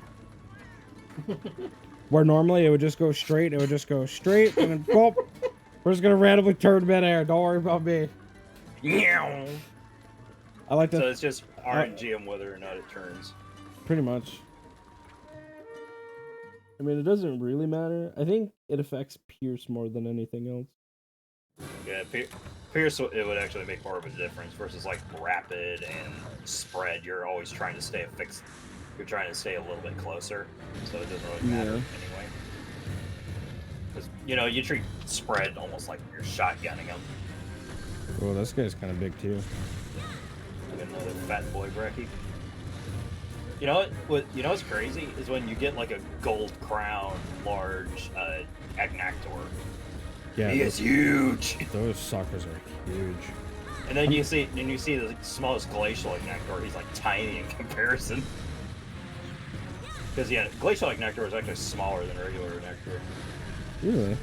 Where normally it would just go straight, and then boop, we're just gonna randomly turn midair. Don't worry about me. Meow. I like So to it's just RNG on whether or not it turns. pretty much. I mean, it doesn't really matter. I think it affects pierce more than anything else. Yeah, Pierce, it would actually make more of a difference versus like rapid and spread. You're always trying to stay fixed. You're trying to stay a little bit closer, so it doesn't really matter anyway. Because you treat spread almost like you're shotgunning them. Oh, this guy's kind of big too. Like another fat boy Brecky. You know what's crazy is when you get like a gold crown large Agnactor. Yeah, He is huge. those suckers are huge. And then you see the smallest glacial Agnactor. He's like tiny in comparison. Because yeah, glacial Agnactor is actually smaller than regular Agnactor. Really?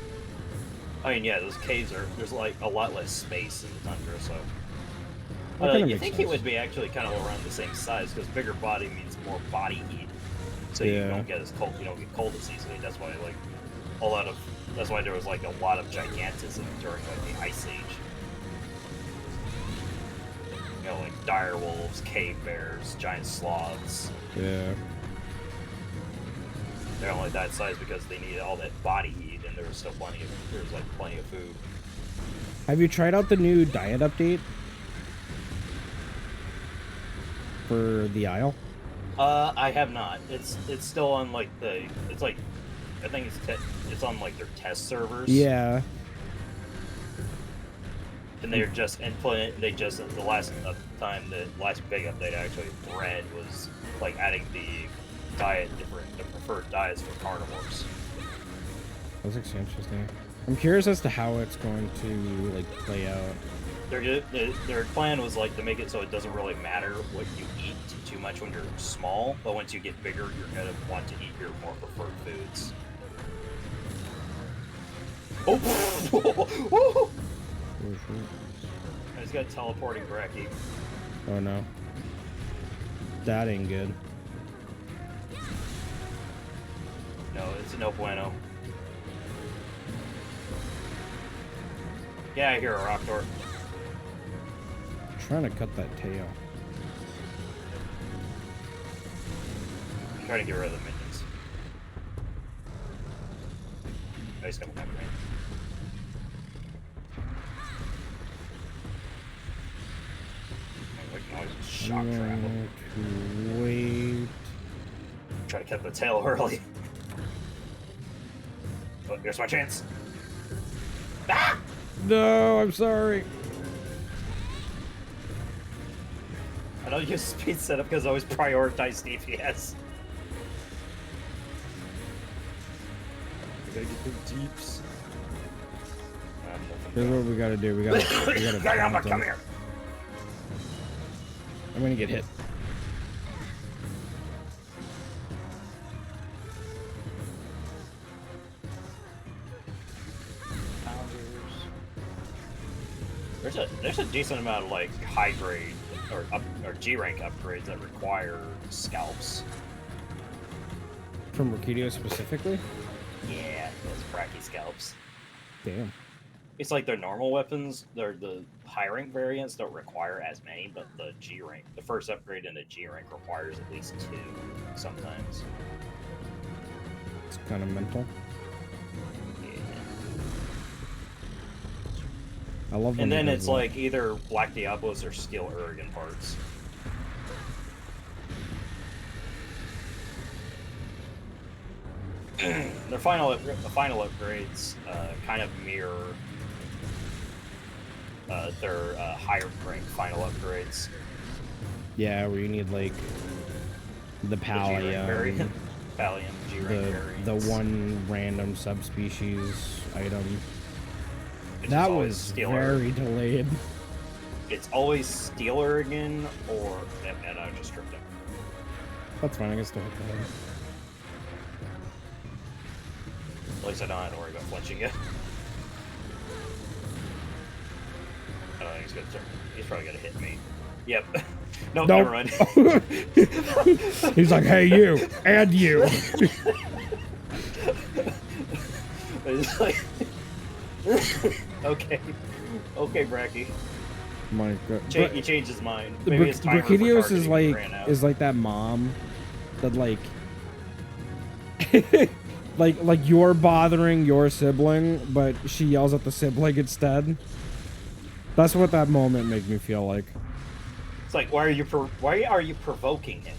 I mean, yeah, those caves there's like a lot less space in the tundra, so. That kinda You makes think sense. it would be actually kind of around the same size because bigger body means more body heat, so you Yeah. don't get as cold. You don't get cold as easily. That's why that's why there was like a lot of gigantism during like the Ice Age. Like dire wolves, cave bears, giant sloths. Yeah. They're only that size because they needed all that body heat, and there was plenty of food. Have you tried out the new diet update for the Isle? I have not. It's still on like I think it's on like their test servers. Yeah. And they're just the last big update I actually read was like adding the preferred diets for carnivores. That looks interesting. I'm curious as to how it's going to like play out. Their plan was like to make it so it doesn't really matter what you eat too much when you're small, but once you get bigger, you're gonna want to eat your more preferred foods. Oh! I just got teleporting Bracky. Oh no. That ain't good. No, it's no bueno. Yeah, I hear a rock door. Trying to cut that tail. I'm trying to get rid of the minions. Oh, he's coming after me. Shock trap. Wait. Try to cut the tail early. Oh, here's my chance. Ah! No, I'm sorry. I don't use speed setup because I always prioritize DPS. I gotta get the deeps. Here's what we gotta do. We gotta taunt Come him. here. I'm gonna get hit. There's a decent amount of like high grade or G rank upgrades that require scalps. From Rakidio specifically? Yeah, those Bracky scalps. Damn. It's like their normal weapons, the high rank variants don't require as many, but the G rank, the first upgrade in the G rank requires at least 2 sometimes. It's kind of mental. Yeah. I love when And he then does it's that. like either Black Diablos or Steel Urigan parts. The final upgrades kind of mirror their higher rank final upgrades. Yeah, where you need like the G-rank Pallium, variant. Pallium, G-rank the variants. one random subspecies item. It's That always was Steel very delayed. It's always Steel Urigan or and I just tripped him. That's fine, I can still hit the head. At least I don't have to worry about flinching yet. I don't think he's gonna turn. He's probably gonna hit me. Yep. Nope, Nope. never mind. He's like, hey, you, and you. It's like, okay. Okay, Bracky. My God. He changed his mind. Maybe his timer for Brachidios targeting ran out. is like that mom that like like you're bothering your sibling, but she yells at the sibling instead. That's what that moment made me feel like. It's like, why are you provoking him?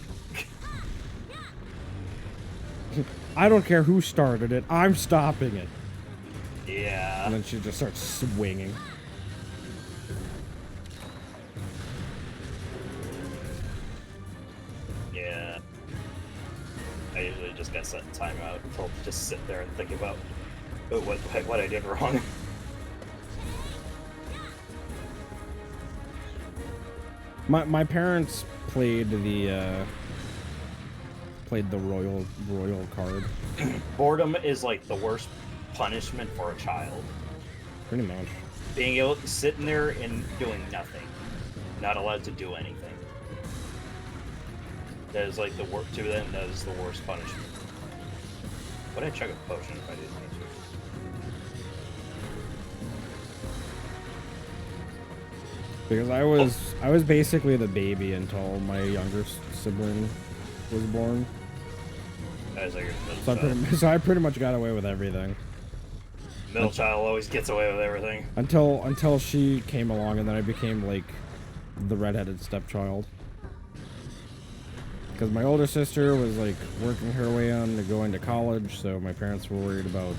I don't care who started it. I'm stopping it. Yeah. And then she just starts swinging. Yeah. I usually just got set in timeout until just sit there and think about what I did wrong. My parents played the royal card. Boredom is like the worst punishment for a child. Pretty much. Being able to sit in there and doing nothing, not allowed to do anything. That is like the worst. To them, that is the worst punishment. Would I chug a potion if I didn't need to? Because I was basically the baby until my younger sibling was born. As like So I pretty much got away with everything. middle child always gets away with everything. Until she came along, and then I became like the redheaded stepchild. Because my older sister was like working her way on to going to college, so my parents were worried about,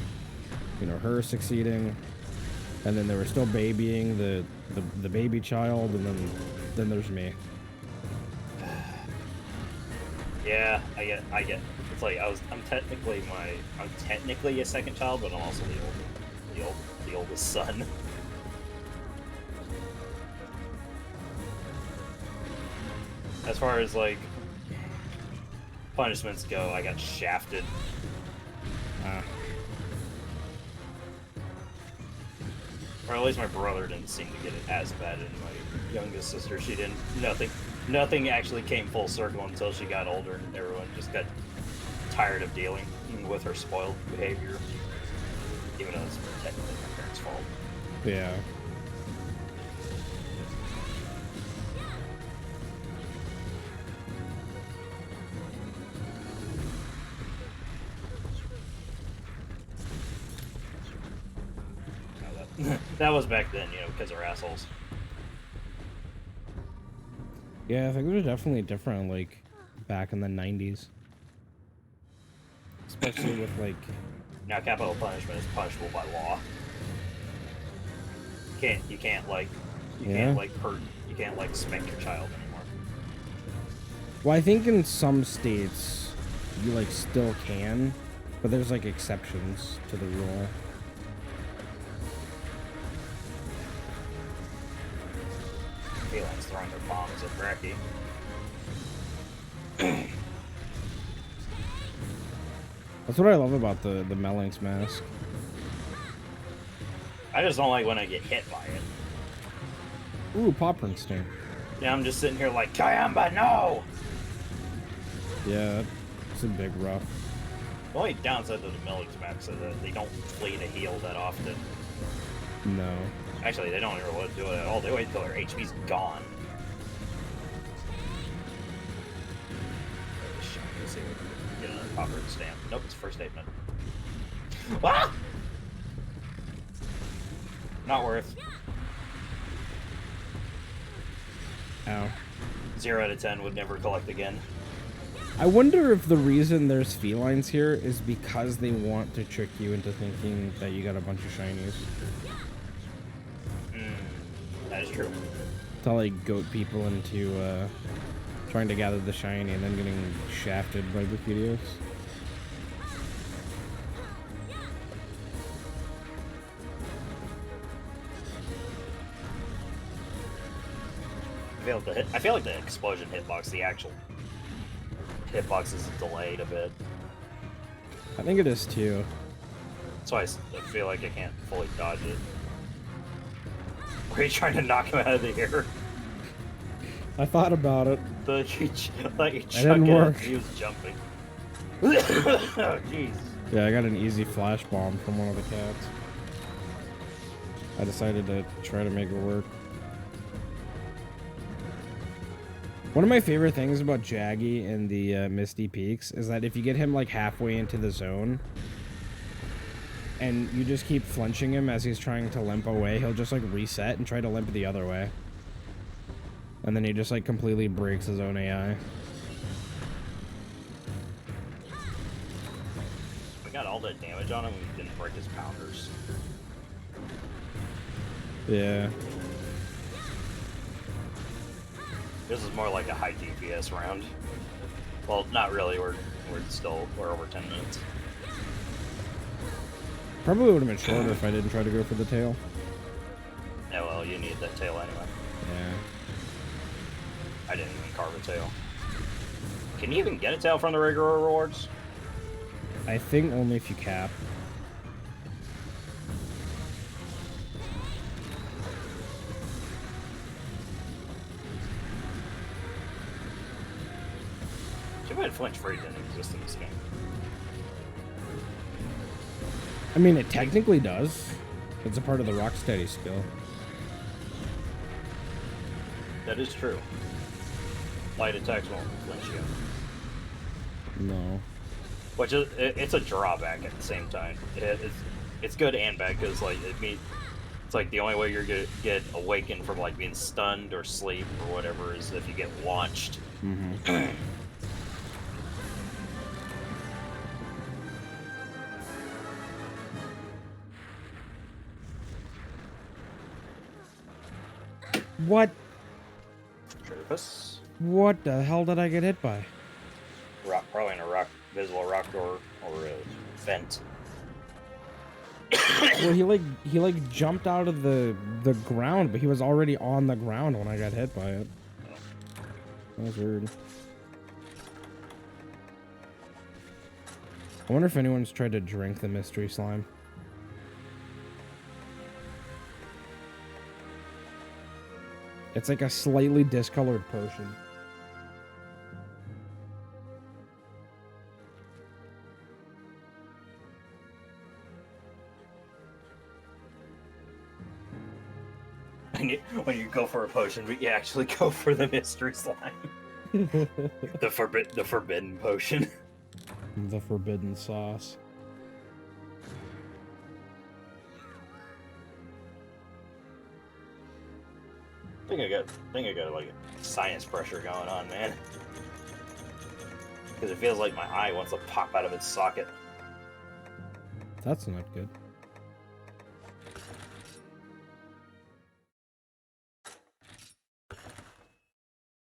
you know, her succeeding. And then they were still babying the baby child, and then there's me. Yeah, I get. It's like I'm technically a second child, but I'm also the oldest son. as far as like punishments go, I got shafted. Ah. Or at least my brother didn't seem to get it as bad, and my youngest sister, she didn't. Nothing actually came full circle until she got older, and everyone just got tired of dealing with her spoiled behavior. Even though it's technically my parents' fault. Yeah. That was back then, because they're assholes. Yeah, I think it was definitely different, like, back in the 90s. Especially with, like... Now, capital punishment is punishable by law. You can't hurt, you can't, like, spank your child anymore. Well, I think in some states, you, like, still can, but there's, like, exceptions to the rule. Felines throwing their bombs at Bracky. That's what I love about the Melinx mask. I just don't like when I get hit by it. Ooh, Paw Print stain. Yeah, I'm just sitting here like, Kayamba, no! Yeah, it's a big rough. The only downside to the Melinx max is that they don't flee to heal that often. No. Actually, they don't ever want to do it at all. They wait until their HP's gone. Let's see if we can get another popper stamp. Nope, it's first statement. Ah! Not worth. Ow. 0 out of 10 would never collect again. I wonder if the reason there's felines here is because they want to trick you into thinking that you got a bunch of shinies. That is true. To like goat people into trying to gather the shiny and then getting shafted by Bukidios. I feel like the explosion hitbox, the actual hitbox is delayed a bit. I think it is too. That's why I feel like I can't fully dodge it. Were you trying to knock him out of the air? I thought about it. It didn't work. He was jumping. Oh, jeez. Yeah, I got an easy flash bomb from one of the cats. I decided to try to make it work. One of my favorite things about Jaggy in the Misty Peaks is that if you get him like halfway into the zone and you just keep flinching him as he's trying to limp away, he'll just like reset and try to limp the other way. And then he just like completely breaks his own AI. We got all that damage on him, we didn't break his pounders. Yeah. This is more like a high DPS round. Well, not really, we're over 10 minutes. Probably would have been shorter if I didn't try to go for the tail. Yeah, well, you need that tail anyway. Yeah. I didn't even carve a tail. Can you even get a tail from the regular rewards? I think only if you cap. Too bad flinch free didn't exist in this game. I mean, it technically does. It's a part of the Rocksteady skill. That is true. Light attacks won't flinch you. No. Which is, it's a drawback at the same time. It's good and bad because like it's like the only way you're gonna get awakened from like being stunned or sleep or whatever is if you get launched. Mm-hmm. What? Travis? What the hell did I get hit by? Probably in a visible rock door or a vent. Well, he like jumped out of the ground, but he was already on the ground when I got hit by it. That was weird. I wonder if anyone's tried to drink the mystery slime. It's like a slightly discolored potion. When you go for a potion, but you actually go for the mystery slime. The forbidden potion. The forbidden sauce. I think I got like science pressure going on, man. Because it feels like my eye wants to pop out of its socket. That's not good.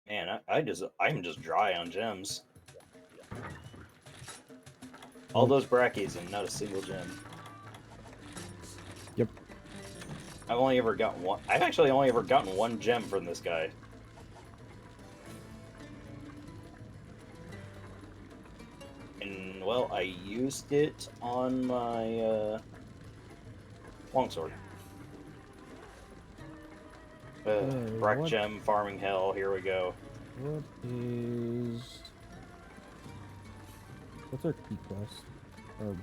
Man, I'm just dry on gems. All those brackies and not a single gem. Yep. I've only ever gotten one. I've actually only ever gotten one gem from this guy. And well, I used it on my longsword. Brack what? gem, farming hell. Here we go. What's our key quest? Or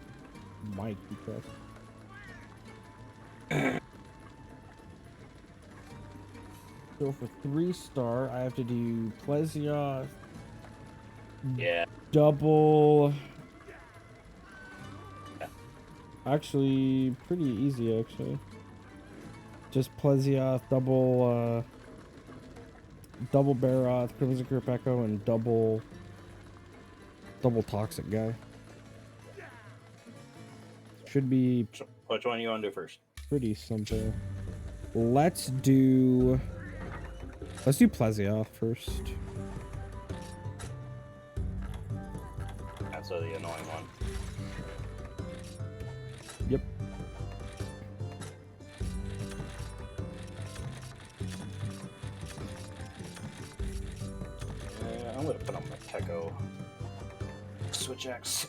my key quest? So for 3-star, I have to do Plesioth, Yeah. double. Actually, pretty easy actually. Just Plesioth, double Baroth, Crimson Grip Echo, and double Toxic guy. Should be Which one do you want to do first? pretty simple. Let's do Plesioth first. That's the annoying one. Yep. I'm gonna put on my Keko Switch X.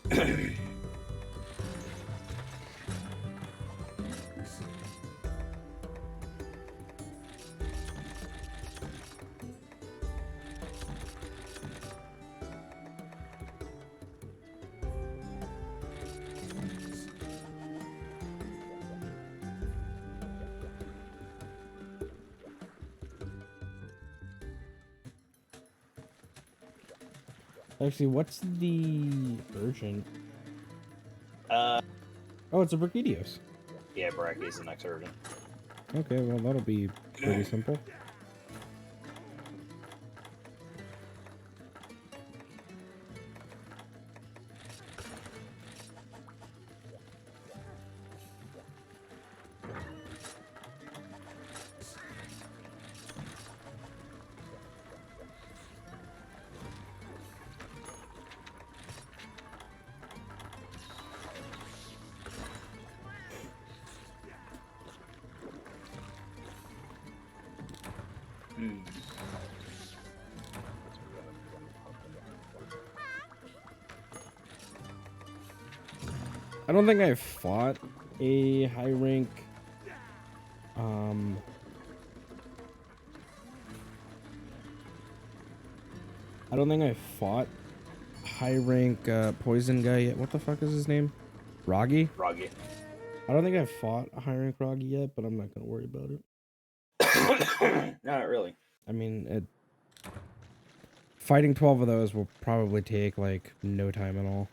Actually, what's the urgent? Oh, it's a Brachydios. Yeah, Bracky's the next urgent. Okay, well that'll be pretty simple. I don't think I've fought a high rank I don't think I've fought high rank poison guy yet. What the fuck is his name? Roggy? Roggy. I don't think I've fought a high rank Roggy yet, but I'm not gonna worry about it. Not really. I mean, fighting 12 of those will probably take like no time at all.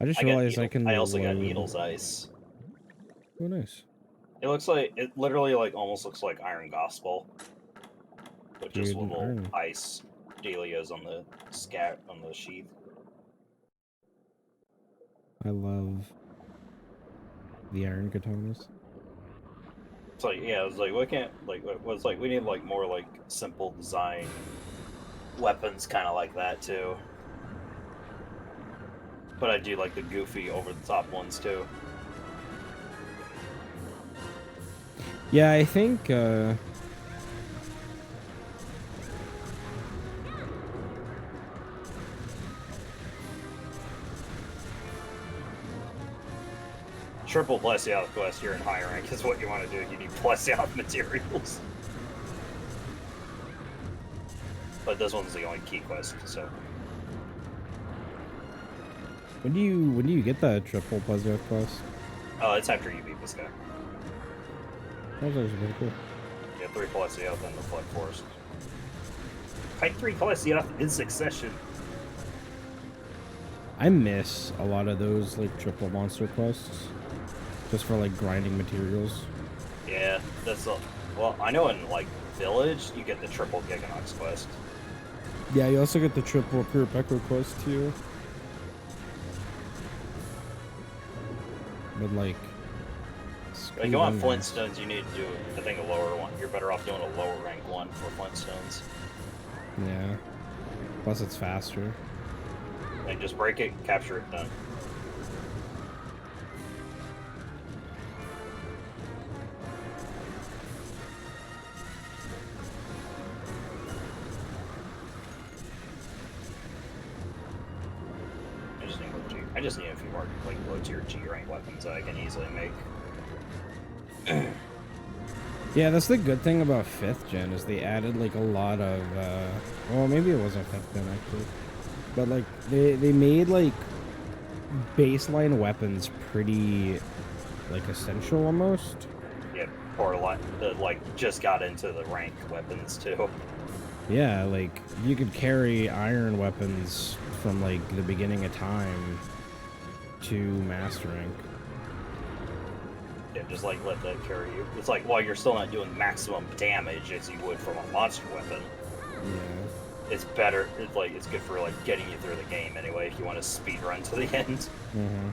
I just realized I can. I also got load. Needle's Ice. Oh, nice. It looks like it literally like almost looks like Iron Gospel, with just Dude, little Iron. ice dahlias on the sheath. I love the iron katanas. It's like, yeah, it's like, we can't, like, it's like, we need, like, more, like, simple design weapons, kind of like that, too. But I do like the goofy, over-the-top ones, too. Yeah, I think triple Plessioth quest, you're in high rank, is what you want to do. You need Plessioth materials. But this one's the only key quest, so. When do you get that triple Pleasure quest? Oh, it's after you beat this guy. That was actually pretty cool. Yeah, 3 Plessioth and the Flood Forest. Fight 3 Plessioth in succession. I miss a lot of those like triple monster quests, just for like grinding materials. Yeah, that's a, well, I know in like Village you get the triple Giganox quest. Yeah, you also get the triple Puripeko quest too. But like, Like, you want Flintstones, you need to do, I think, a lower one. You're better off doing a lower rank one for Flintstones. Yeah. Plus, it's faster. And just break it, capture it, done. I just need a few more like low tier G rank weapons that I can easily make. Yeah, that's the good thing about 5th gen is they added like a lot of well, maybe it wasn't 5th gen actually, but like they made like baseline weapons pretty like essential almost. Yeah, or like just got into the ranked weapons too. Yeah, like you could carry iron weapons from like the beginning of time to master rank. Yeah, just like let that carry you. It's like, well, you're still not doing maximum damage as you would from a monster weapon. Yeah. It's better. It's like it's good for like getting you through the game anyway. If you want to speed run to the end. Mm-hmm.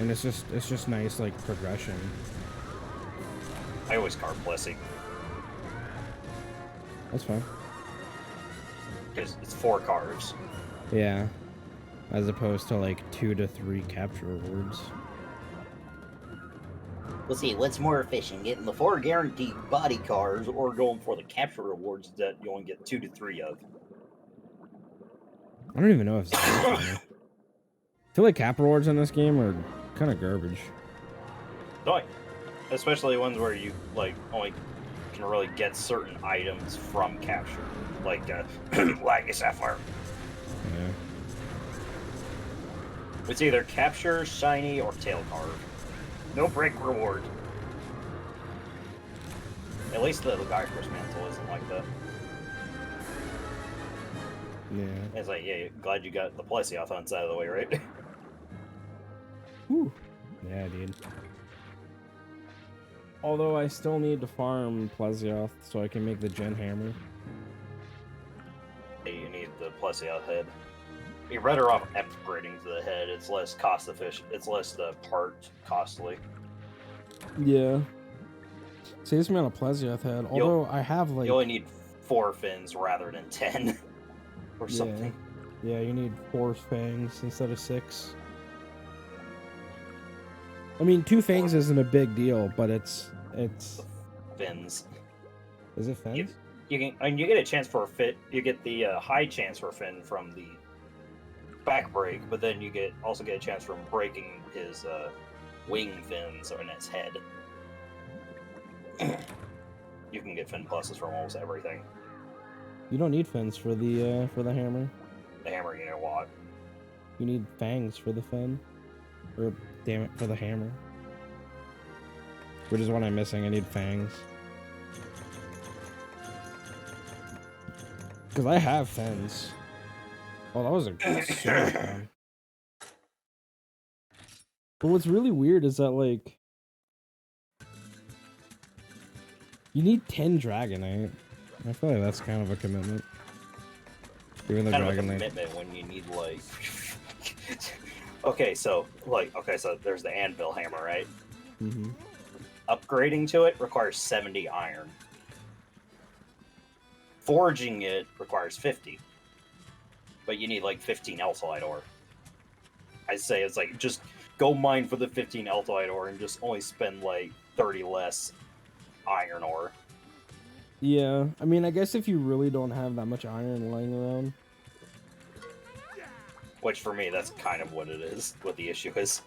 And it's just nice like progression. I always carve Plessy That's fine. because it's 4 carves. Yeah. As opposed to like 2 to 3 capture rewards. We'll see, what's more efficient, getting the 4 guaranteed body cards or going for the capture rewards that you only get 2 to 3 of? I don't even know if it's I feel like cap rewards in this game are kind of garbage. No, especially ones where you like only can really get certain items from capture, like Laggy Sapphire. Yeah. It's either capture, shiny, or tail carve. No break reward. At least the Gyros Mantle isn't like that. Yeah. It's like, yeah, glad you got the Plessioth on side of the way, right? Whew. Yeah, dude. Although I still need to farm Plesioth so I can make the Gen Hammer. You need the Plessioth head. You're better off upgrading to the head. It's less cost efficient. It's less part costly. Yeah. Saves me on a Plesioth head. Although I have like You only need 4 fins rather than 10, or something. Yeah, you need 4 fangs instead of 6. I mean, 2 fangs isn't a big deal, but it's Fins. Is it fins? You can, and you get a chance for a fit. You get the high chance for a fin from the back break, but then you also get a chance from breaking his wing fins on his head. You can get fin pluses from almost everything. You don't need fins for the hammer. The hammer, you know what? You need fangs for the fin. Or damn it, for the hammer. Which is what I'm missing. I need fangs. Because I have fins. Oh, that was a good sword, man. But what's really weird is that, like, you need 10 Dragonite. I feel like that's kind of a commitment. Even the Kind of a Dragonite. commitment when you need, like... so there's the Anvil Hammer, right? Mm-hmm. Upgrading to it requires 70 iron. Forging it requires 50. But you need like 15 Elthite ore. I say it's like, just go mine for the 15 Elthite ore and just only spend like 30 less iron ore. Yeah, I mean, I guess if you really don't have that much iron lying around. Which for me, that's kind of what it is, what the issue is.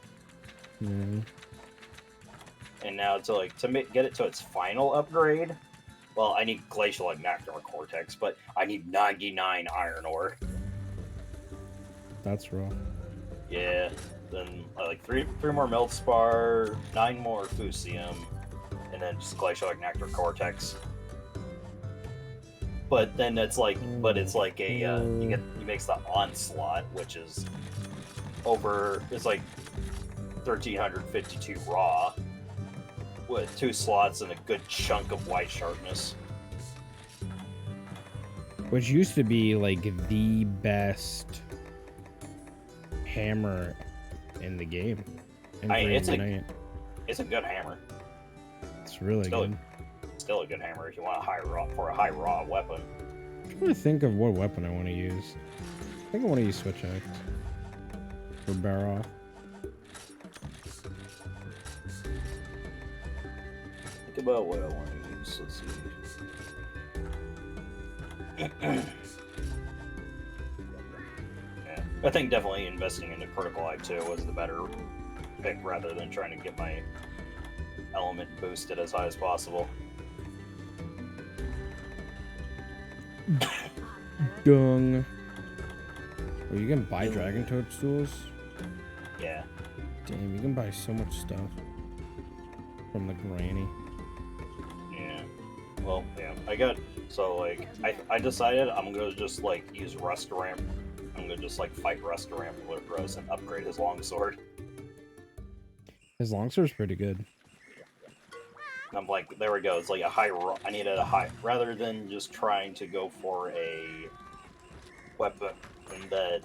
Yeah. And now get it to its final upgrade. Well, I need Glacial Agnactor Cortex, but I need 99 iron ore. That's rough. Yeah. Then like three more Meltspar, 9 more Fusium, and then just Glacial Agnactor Cortex. But then it's like he makes the Onslaught, which is it's like 1352 raw, with 2 slots and a good chunk of white sharpness. Which used to be like the best hammer in the game. It's a good hammer. It's really good. Still a good hammer if you want a high raw weapon. I'm trying to think of what weapon I want to use. I think I want to use Switch Axe for Baroth. Think about what I want to use. Let's see. Yeah, I think definitely investing into Critical Eye 2 was the better pick rather than trying to get my element boosted as high as possible. Dung. Oh, you can buy Dragon Toadstools? Yeah. Damn, you can buy so much stuff from the granny. Yeah. Well, yeah. I decided I'm gonna just like use Rust-A-Ramp. I'm gonna just like fight Rust-A-Ramp with Rose and upgrade his longsword. His longsword's pretty good. And I'm like, there we go. It's like I needed a high rather than just trying to go for a weapon that,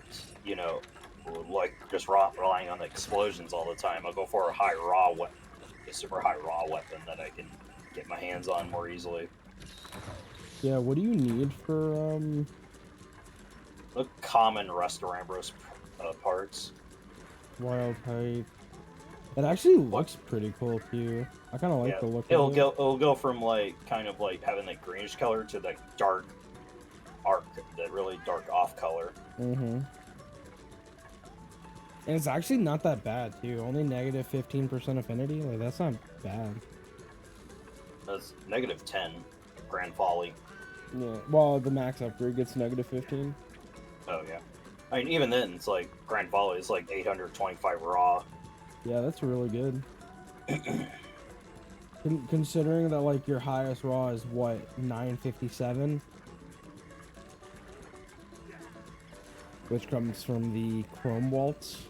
like just relying on the explosions all the time. I'll go for a high raw weapon, a super high raw weapon that I can get my hands on more easily. Yeah, what do you need for The common Rust-A-Rambros parts. wild type? It actually looks pretty cool too. I kind of like the look of it. It'll go from like kind of like having that greenish color to the dark that really dark off color. Mm-hmm. And it's actually not that bad too. Only negative 15% affinity. Like that's not bad. That's negative 10 Grand Folly. Yeah. Well, the max upgrade gets negative 15. Oh yeah. I mean, even then, it's like Grand Folly is like 825 raw. Yeah, that's really good. Considering that like your highest raw is what, 957, which comes from the Chrome Waltz,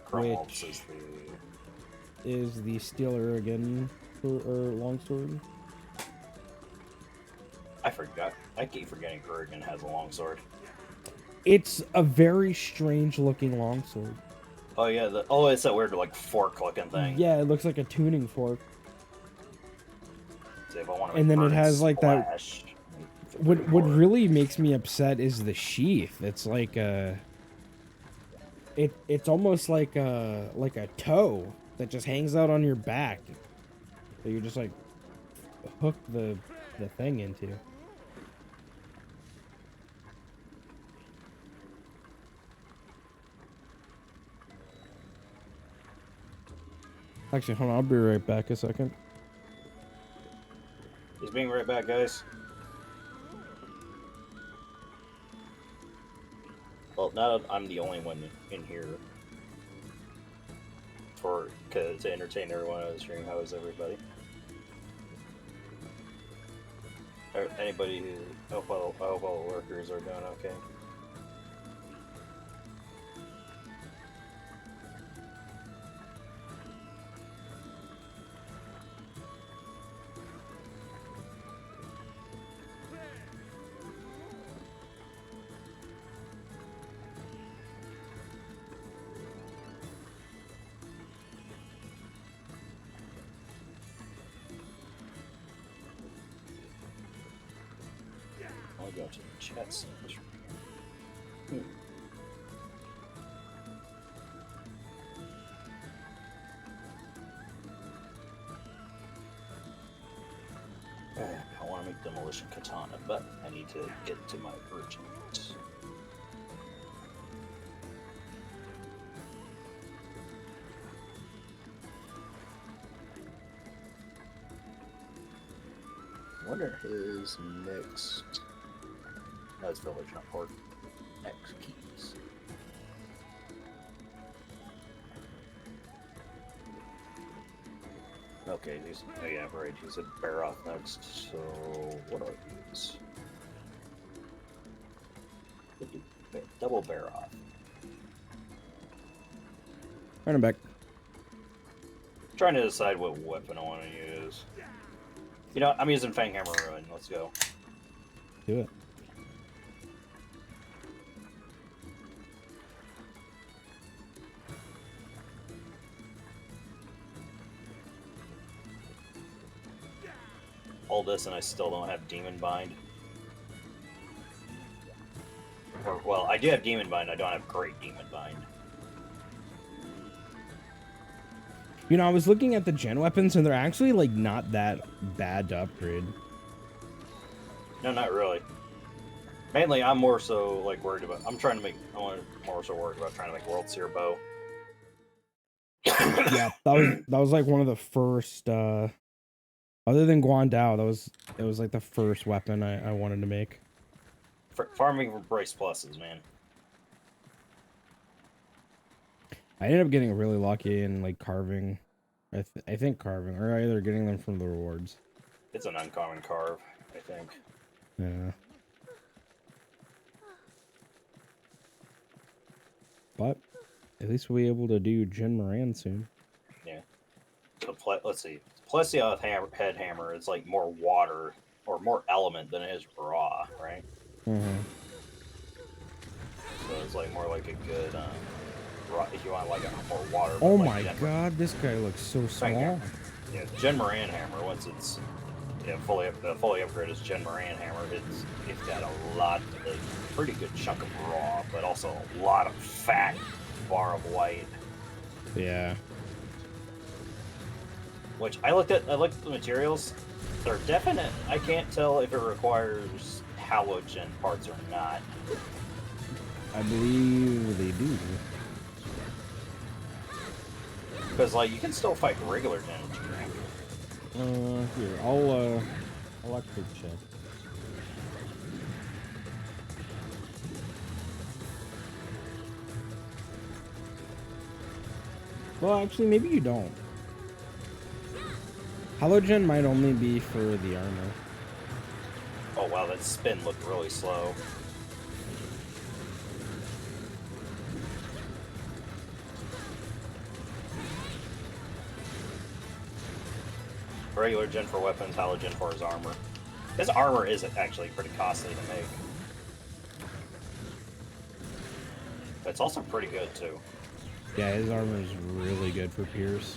Chrome which Waltz is the Steel Urigan longsword. I forgot. I keep forgetting Kurgan has a longsword. It's a very strange looking longsword. Oh yeah, it's that weird like fork looking thing. Yeah, it looks like a tuning fork. See, if I want to And then it has like that. Splash, What really makes me upset is the sheath. It's like it's almost like a toe that just hangs out on your back that you just like hook the thing into. Actually, hold on, I'll be right back a second. Just being right back, guys. Well, now that I'm the only one in here to entertain everyone on the stream, how is everybody? Anybody I hope all the workers are doing okay. I'll go to the chat section. I want to make Demolition Katana, but I need to get to my urgent. wonder his next. No, it's village, not port. Next keys. Okay, he's. Oh, yeah, right. He's at Baroth next. So, what are these? Double Baroth. Running back. Trying to decide what weapon I want to use. You know, I'm using Fanghammer Ruin. Let's go. Do it. All this, and I still don't have Demon Bind. Or, well, I do have Demon Bind. I don't have Great Demon Bind. You know, I was looking at the gen weapons, and they're actually, like, not that bad to upgrade. No, not really. Mainly, I'm more so, like, worried about... I'm trying to make... I want to more so worried about trying to make World Seer Bow. Yeah, that was like one of the first, other than Guandao, that was like the first weapon I wanted to make. Farming for Brace Pluses, man. I ended up getting really lucky in like carving. I think carving, or either getting them from the rewards. It's an uncommon carve, I think. Yeah. But at least we'll be able to do Jin Moran soon. Yeah. So let's see. Plesioth head hammer is like more water or more element than it is raw, right? Mm-hmm. So it's like more like a good raw, if you want like a more water. Oh like my god, this guy looks so small. Yeah, Jin Moran hammer. Once it's fully upgraded as Jin Moran hammer, it's got a pretty good chunk of raw, but also a lot of fat bar of white. Yeah. Which I looked at the materials. They're definite. I can't tell if it requires halogen parts or not. I believe they do. Because like you can still fight regular damage. Here, I'll electric check. Well, actually, maybe you don't. Halogen might only be for the armor. Oh wow, that spin looked really slow. Regular gen for weapons, halogen for his armor. His armor is actually pretty costly to make. But it's also pretty good too. Yeah, his armor is really good for Pierce.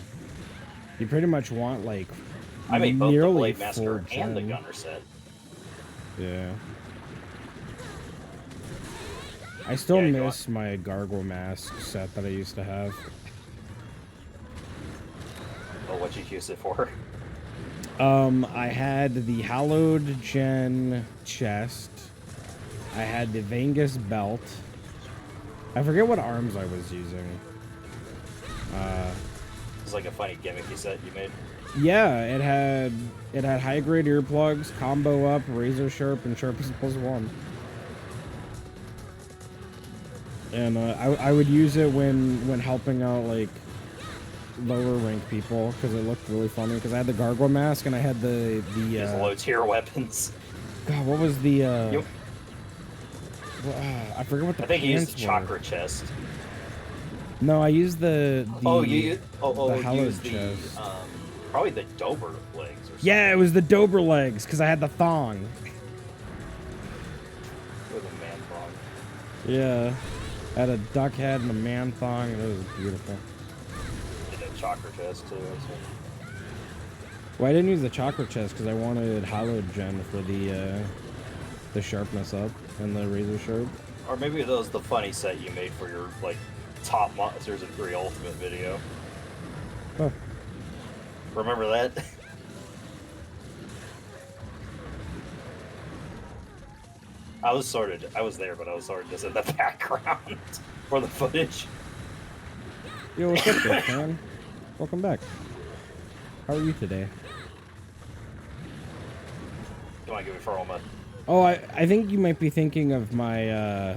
You pretty much want like I made both the nearly Blade Master full and the gen. Gunner set. Yeah. I still Yeah, miss my Gargoyle Mask set that I used to have. Oh, what you use it for? I had the Hallowed Gen chest. I had the Vengus belt. I forget what arms I was using. It's like a funny gimmicky set you made. Yeah, it had high grade earplugs, combo up, razor sharp, and sharpest +1. And I would use it when helping out like lower rank people because it looked really funny. Because I had the Gargoyle Mask and I had the Use low tier weapons. God, what was the I forget what the I think you used the pants Chakra Chest. No, I used the you hallowed used the chest. probably the Dober legs or something. Yeah, it was the Dober legs because I had the thong. With a man frog. Yeah, I had a duck head and a man thong, and it was beautiful. Did a Chakra Chest too. So. Well, I didn't use the chakra chest because I wanted hallowed gen for the sharpness up and the razor sharp. Or maybe that was the funny set you made for your like top Monsters of 3 Ultimate video. Huh. Remember that? I was there, but I was sort of just in the background for the footage. Yo, what's up, there, man? Welcome back. How are you today? Come on, give me for Oma. Oh, I think you might be thinking of my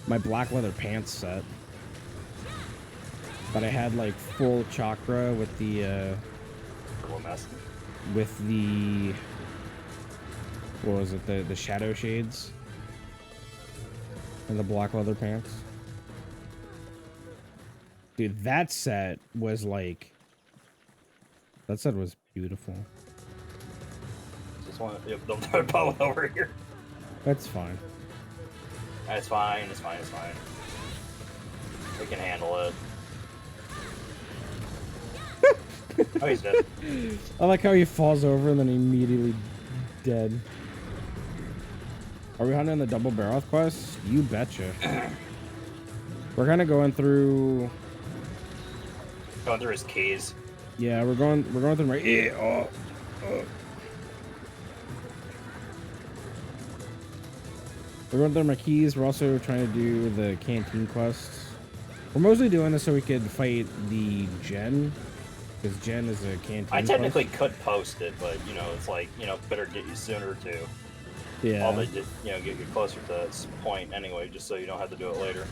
my black leather pants set. But I had like full chakra with the what was it, the shadow shades and the black leather pants. Dude, that set was like, that set was beautiful. Just want to don't pull over here. That's fine. It's fine. It's fine. It's fine. We can handle it. Oh, he's dead. I like how he falls over and then immediately dead. Are we hunting the double Barroth quest? You betcha. We're kind of going through. Going through his keys. Yeah, we're going through my. We're going through my keys. We're also trying to do the canteen quests. We're mostly doing this so we could fight the Gen, because Gen is a canteen. I technically could post it, but you know, it's like, you know, better get you sooner too. Yeah. All they did, you know, get you closer to this point anyway, just so you don't have to do it later.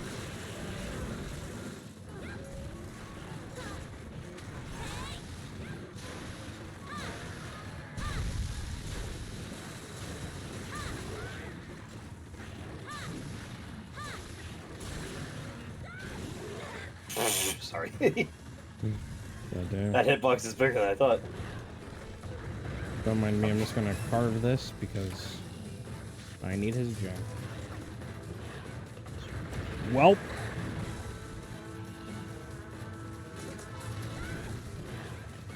Sorry. That hitbox is bigger than I thought. Don't mind me, I'm just gonna carve this because I need his gem. Welp.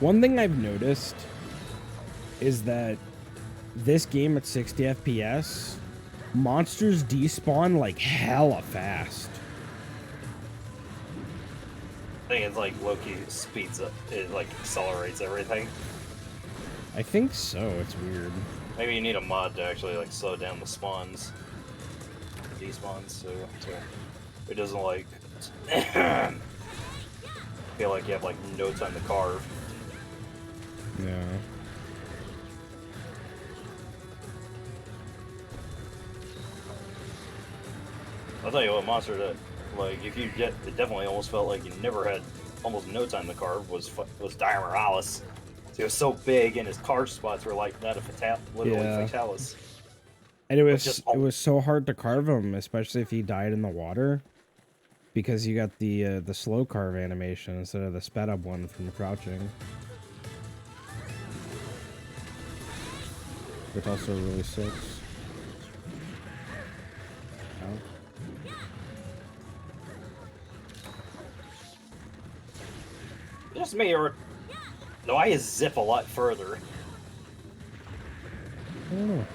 One thing I've noticed is that this game at 60 FPS, monsters despawn like hella fast. I think it's like Loki speeds up, it like accelerates everything. I think so, it's weird. Maybe you need a mod to actually like slow down the spawns. Despawns, so it doesn't like feel like you have like no time to carve. Yeah. I'll tell you what monster that, like, if you get, it definitely almost felt like you never had almost no time to carve was Diamoralis. He was so big, and his carve spots were like that of literally Fatalis. And it was so hard to carve him, especially if he died in the water, because you got the slow carve animation instead of the sped up one from crouching, which also really sucks. Oh. Just me, or no, I zip a lot further. I don't know.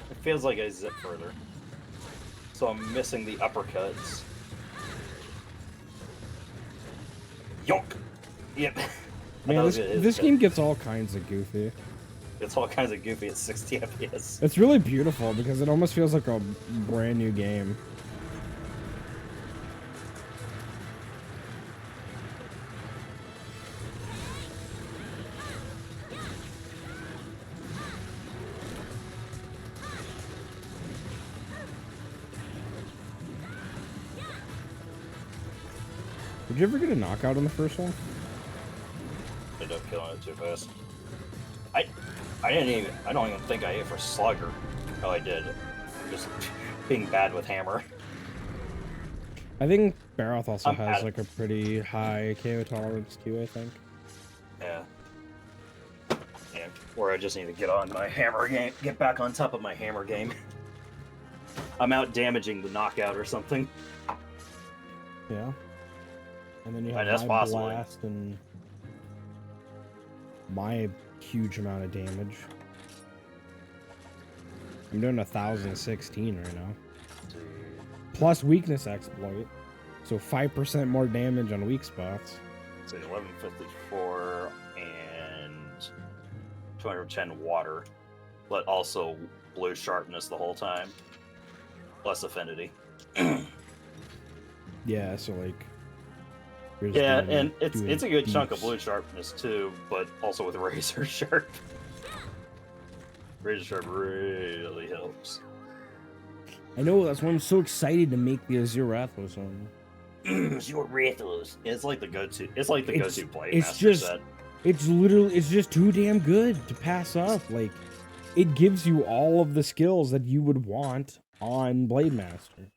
It feels like I zip further. So I'm missing the uppercuts. Yonk! Yep. Man, this game gets all kinds of goofy. It's all kinds of goofy at 60 FPS. It's really beautiful because it almost feels like a brand new game. Did you ever get a knockout on the first one? Ended up killing it too fast. I don't even think I hit for Slugger. Oh, I did. I'm just being bad with Hammer. I think Barroth also has like a pretty high KO tolerance too, I think. Yeah. Yeah, or I just need to get on my Hammer game, get back on top of my Hammer game. I'm out damaging the knockout or something. Yeah. And then you have that's my possible. blast and my huge amount of damage. I'm doing 1,016 right now. Plus weakness exploit. So 5% more damage on weak spots. So 1154 and 210 water, but also blue sharpness the whole time. Plus affinity. Yeah, so like. Yeah, and it's a good chunk of blue sharpness too, but also with razor sharp. Razor Sharp really helps. I know, that's why I'm so excited to make the Azure Athos armor. Your Rathos. It's like the go-to. It's like the It's- go-to Blade it's Master just- set. It's literally, it's just too damn good to pass up. Like, it gives you all of the skills that you would want on Blade Master.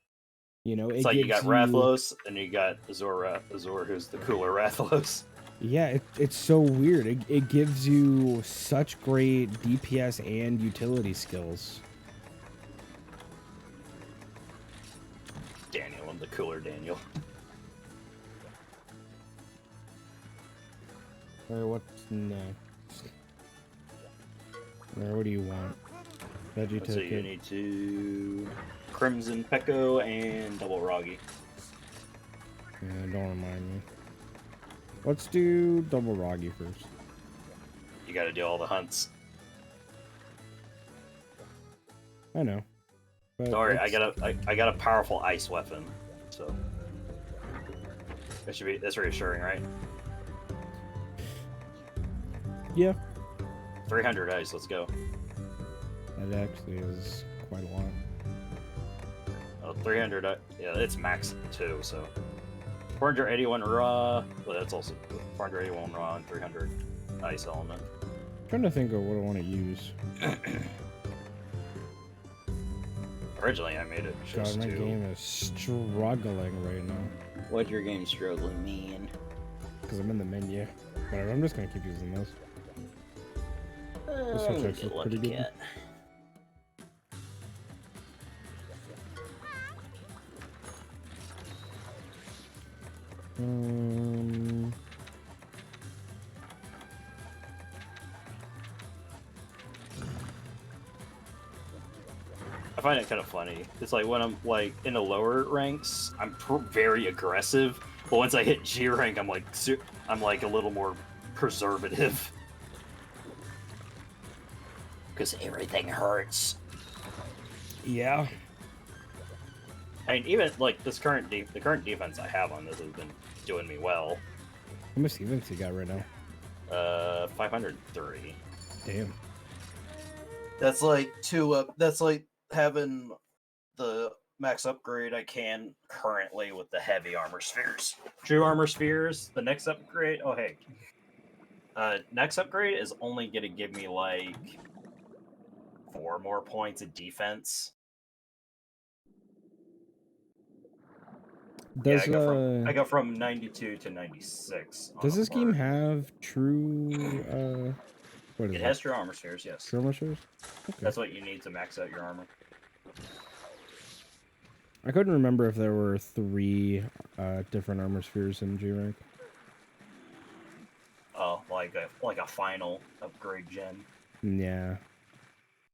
You know, It's it like you gives got Rathlos, and you got Azor, who's the cooler Rathlos. Yeah, it's so weird. It gives you such great DPS and utility skills. Daniel, I'm the cooler Daniel. Alright, what's next? Alright, what do you want? Veggie So you ticket. need to Crimson Peko and Double Roggy. Yeah, don't remind me. Let's do double Roggy first. You got to do all the hunts. I know. But Don't worry, let's- I got a powerful ice weapon, so that's reassuring, right? Yeah, 300 ice, let's go. that actually is quite a lot. Oh, 300, yeah, it's max too, so 481 raw. Well, that's also 481 raw and 300 ice element. Trying to think of what I want to use. Originally, I made it God, just my to. game is struggling right now What your game struggling mean? because I'm in the menu. Whatever, I'm just gonna keep using this. This one's actually pretty good. Cat. Um, I find it kind of funny. It's like when I'm like in the lower ranks, I'm very aggressive, but once I hit G rank, I'm like a little more preservative. Because everything hurts. yeah. I mean, even like this current the current defense I have on this has been doing me well. How much events you got right now? 503. Damn. That's like that's like having the max upgrade I can currently with the heavy armor spheres. True armor spheres. The next upgrade. Oh hey. Next upgrade is only gonna give me like 4 more points of defense. Does I go from 92 to 96. does on this a game bar. have true what is It it? has true armor spheres, yes. True armors? Okay. That's what you need to max out your armor. I couldn't remember if there were 3 different armor spheres in G rank. Oh, like a final upgrade gen. Yeah.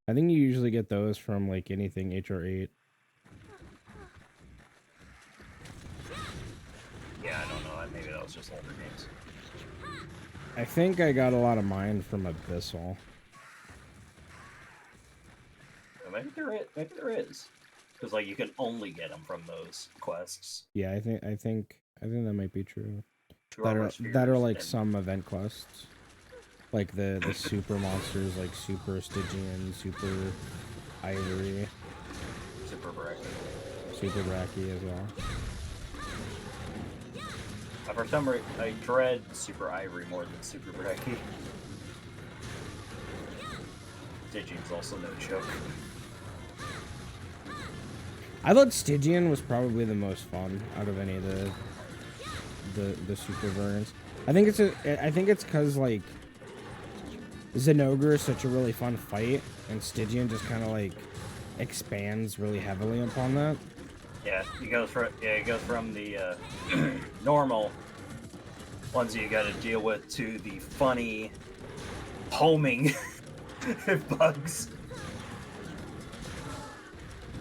I think you usually get those from like anything HR8. Yeah, I don't know. Maybe that was just older games. I think I got a lot of mine from Abyssal. Or maybe there is. Because like you can only get them from those quests. Yeah, I think that might be true. True That armor are spheres like and- some event quests. Like the super monsters like Super Stygian, Super Ivory, super bracket. Super Bracky as well. For some reason, I dread Super Ivory more than Super Bracky. Stygian's also no joke. I thought Stygian was probably the most fun out of any of the super variants. I think it's because like Zenogre is such a really fun fight, and Stygian just kind of like expands really heavily upon that. Yeah, it goes from the normal ones you got to deal with to the funny homing bugs.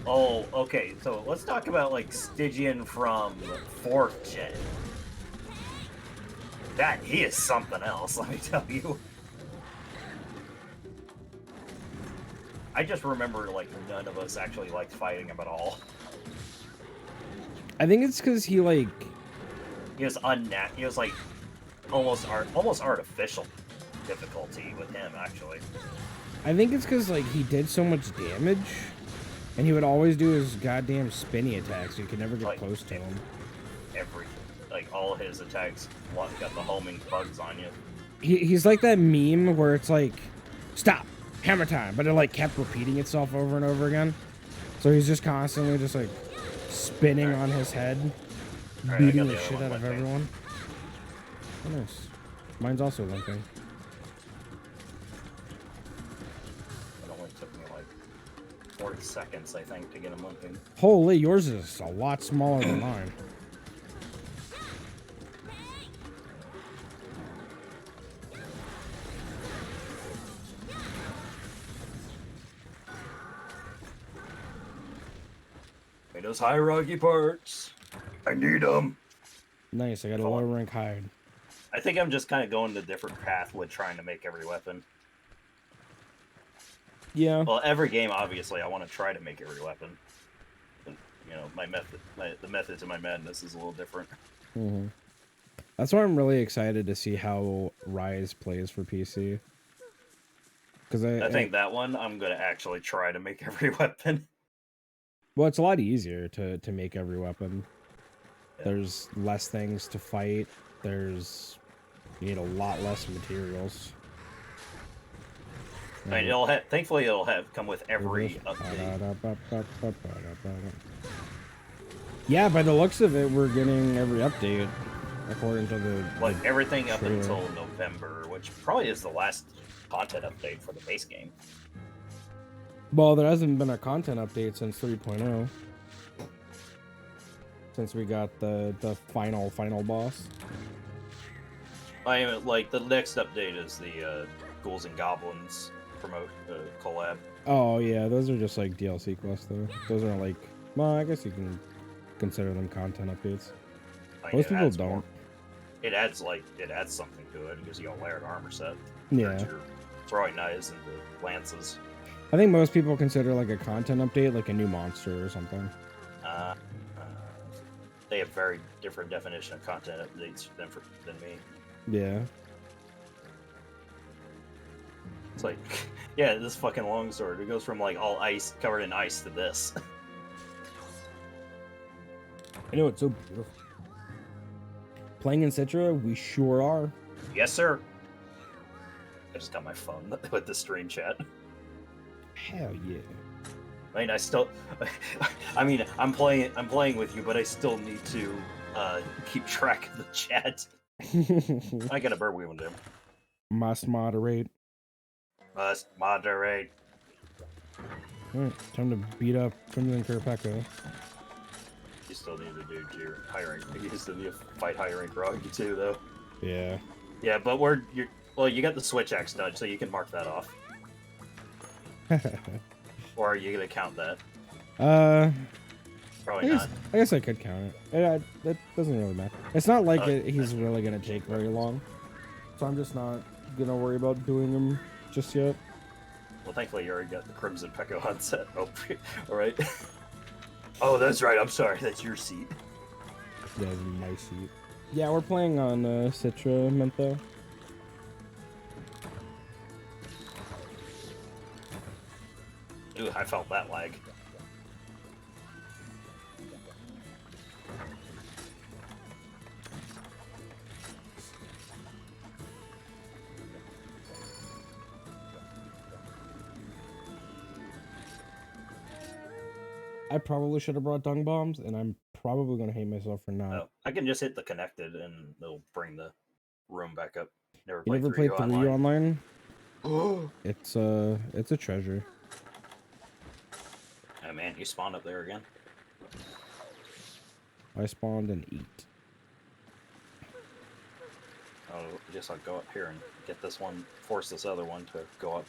Oh, okay. So let's talk about like Stygian from 4th gen. He is something else. Let me tell you. I just remember like none of us actually liked fighting him at all. I think it's because he He was like almost artificial. difficulty with him, actually. I think it's because like he did so much damage, and he would always do his goddamn spinny attacks. So you could never get Like, close to him. Like, all his attacks got the homing bugs on you. He's like that meme where it's like, stop, hammer time, but it like kept repeating itself over and over again. So he's just constantly just like spinning on his head, Alright, I beating got the the other shit one out of with me. everyone. Oh, nice. Mine's also limping. It only took me like 40 seconds, I think, to get him limping. Holy, yours is a lot smaller than mine. Hey, those hierarchy parts. I need them. Nice, I got a low rank hide. I think I'm just kind of going a different path with trying to make every weapon. Yeah. Well, every game, obviously, I want to try to make every weapon. And, you know, the method to my madness is a little different. Mm-hmm. That's why I'm really excited to see how Rise plays for PC. Because I think that one, I'm going to actually try to make every weapon. well, it's a lot easier to make every weapon. Yeah. There's less things to fight. You need a lot less materials. I mean, thankfully it'll come with every update. Yeah, by the looks of it, we're getting every update according to the Like everything up trailer. until November, which probably is the last content update for the base game. Well, there hasn't been a content update since 3.0. Since we got the final boss. I mean, like the next update is the Ghouls and Goblins collab. Oh yeah, those are just like DLC quests though. Those aren't like, well, I guess you can consider them content updates. I mean, Most it people adds don't. more- It adds something to it because you got a layered armor set. Yeah. Your throwing knives and the lances. I think most people consider like a content update like a new monster or something. They have very different definition of content updates than me. Yeah. It's like, yeah, this fucking longsword. It goes from like all ice, covered in ice, to this. I know, it's so beautiful. Playing in Citra, we sure are. Yes, sir. I just got my phone with the stream chat. Hell yeah. I mean, I'm playing with you, but I still need to keep track of the chat. I got a bird weaving him. Must moderate. Must moderate. Alright, time to beat up Crimson Kurapeka. You still need to do your high rank. You still need to fight high rank Rogi too, though. Yeah. Yeah, but you got the switch axe dodge, so you can mark that off. Or are you gonna count that? Probably not. I guess I could count it. That doesn't really matter. It's not like he's really gonna take very long, so I'm just not gonna worry about doing him just yet. Well, thankfully you already got the Crimson Pekko on set. Oh, alright. Oh, that's right. I'm sorry. That's your seat. Yeah, my seat. Yeah, we're playing on Citra Mentho. Ooh, I felt that lag. I probably should have brought dung bombs, and I'm probably gonna hate myself for not. Oh, I can just hit the connected and it'll bring the room back up. You never played 3 online? Oh It's a treasure. man, you spawned up there again. I spawned an 8. Oh, I guess I'll go up here and get this one, force this other one to go up.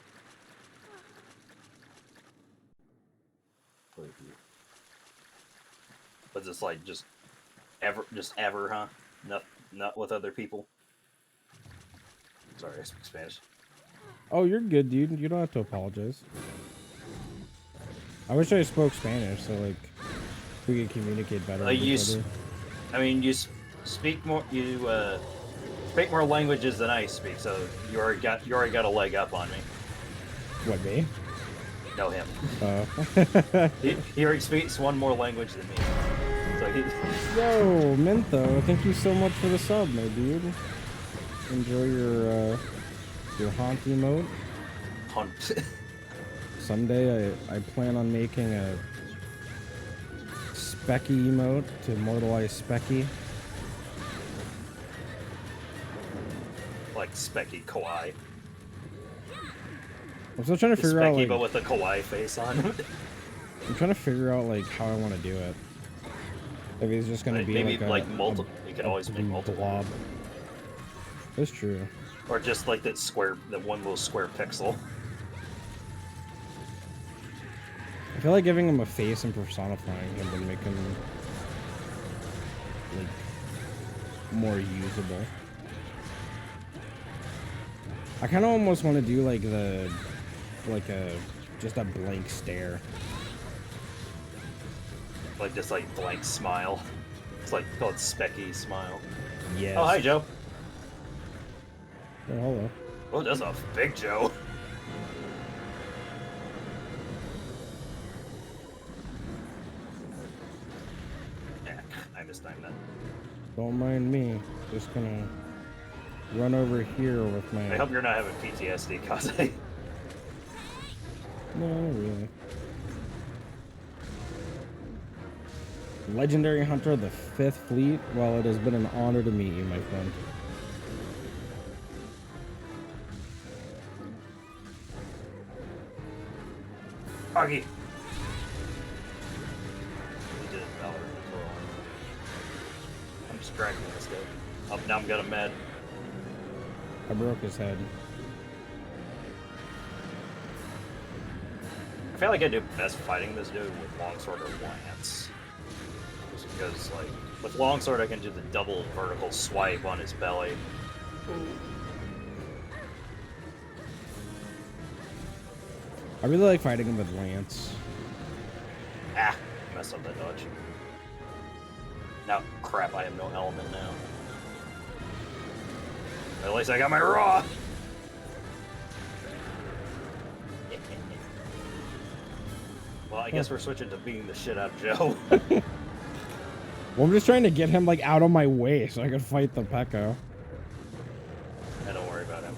But it's like just ever, huh? Not with other people. Sorry, I speak Spanish. Oh, you're good, dude. You don't have to apologize. I wish I spoke Spanish, so like we could communicate better. With each other. I mean, you speak more. You speak more languages than I speak, so you already got a leg up on me. What, me? No, him. Oh. He already speaks one more language than me. So he. Yo, Mintho, thank you so much for the sub, my dude. Enjoy your haunt emote. Hunt. Someday I plan on making a Specky emote to immortalize Specky. Like Specky Kawaii. I'm still trying to figure out, Specky, like, but with a Kawaii face on. I'm trying to figure out, like, how I want to do it. If he's just gonna be Maybe like a multiple. You could always make blue multiple. blob. That's true. Or just like that one little square pixel. I feel like giving him a face and personifying him would make him like more usable. I kind of almost want to do like just a blank stare. Like just like blank smile. It's like called Specky smile. Yes. Oh, hi, Joe. Oh, hello. Oh, that's a big Joe. Yeah, I mistimed that. Don't mind me. Just gonna run over here with my. I hope you're not having PTSD, Kaze. No, not really. Legendary Hunter of the 5th Fleet. Well, it has been an honor to meet you, my friend. Augie. He did Valor control. I'm just dragging this guy. Oh, now I'm got him mad. I broke his head. I feel like I do best fighting this dude with longsword or lance. Just because, like, with longsword I can do the double vertical swipe on his belly. I really like fighting him with Lance. Ah, messed up that dodge. Now, crap, I have no element now. At least I got my raw! Well, I guess we're switching to beating the shit out of Joe. Well, I'm just trying to get him like out of my way so I can fight the Pekko. Yeah, don't worry about him.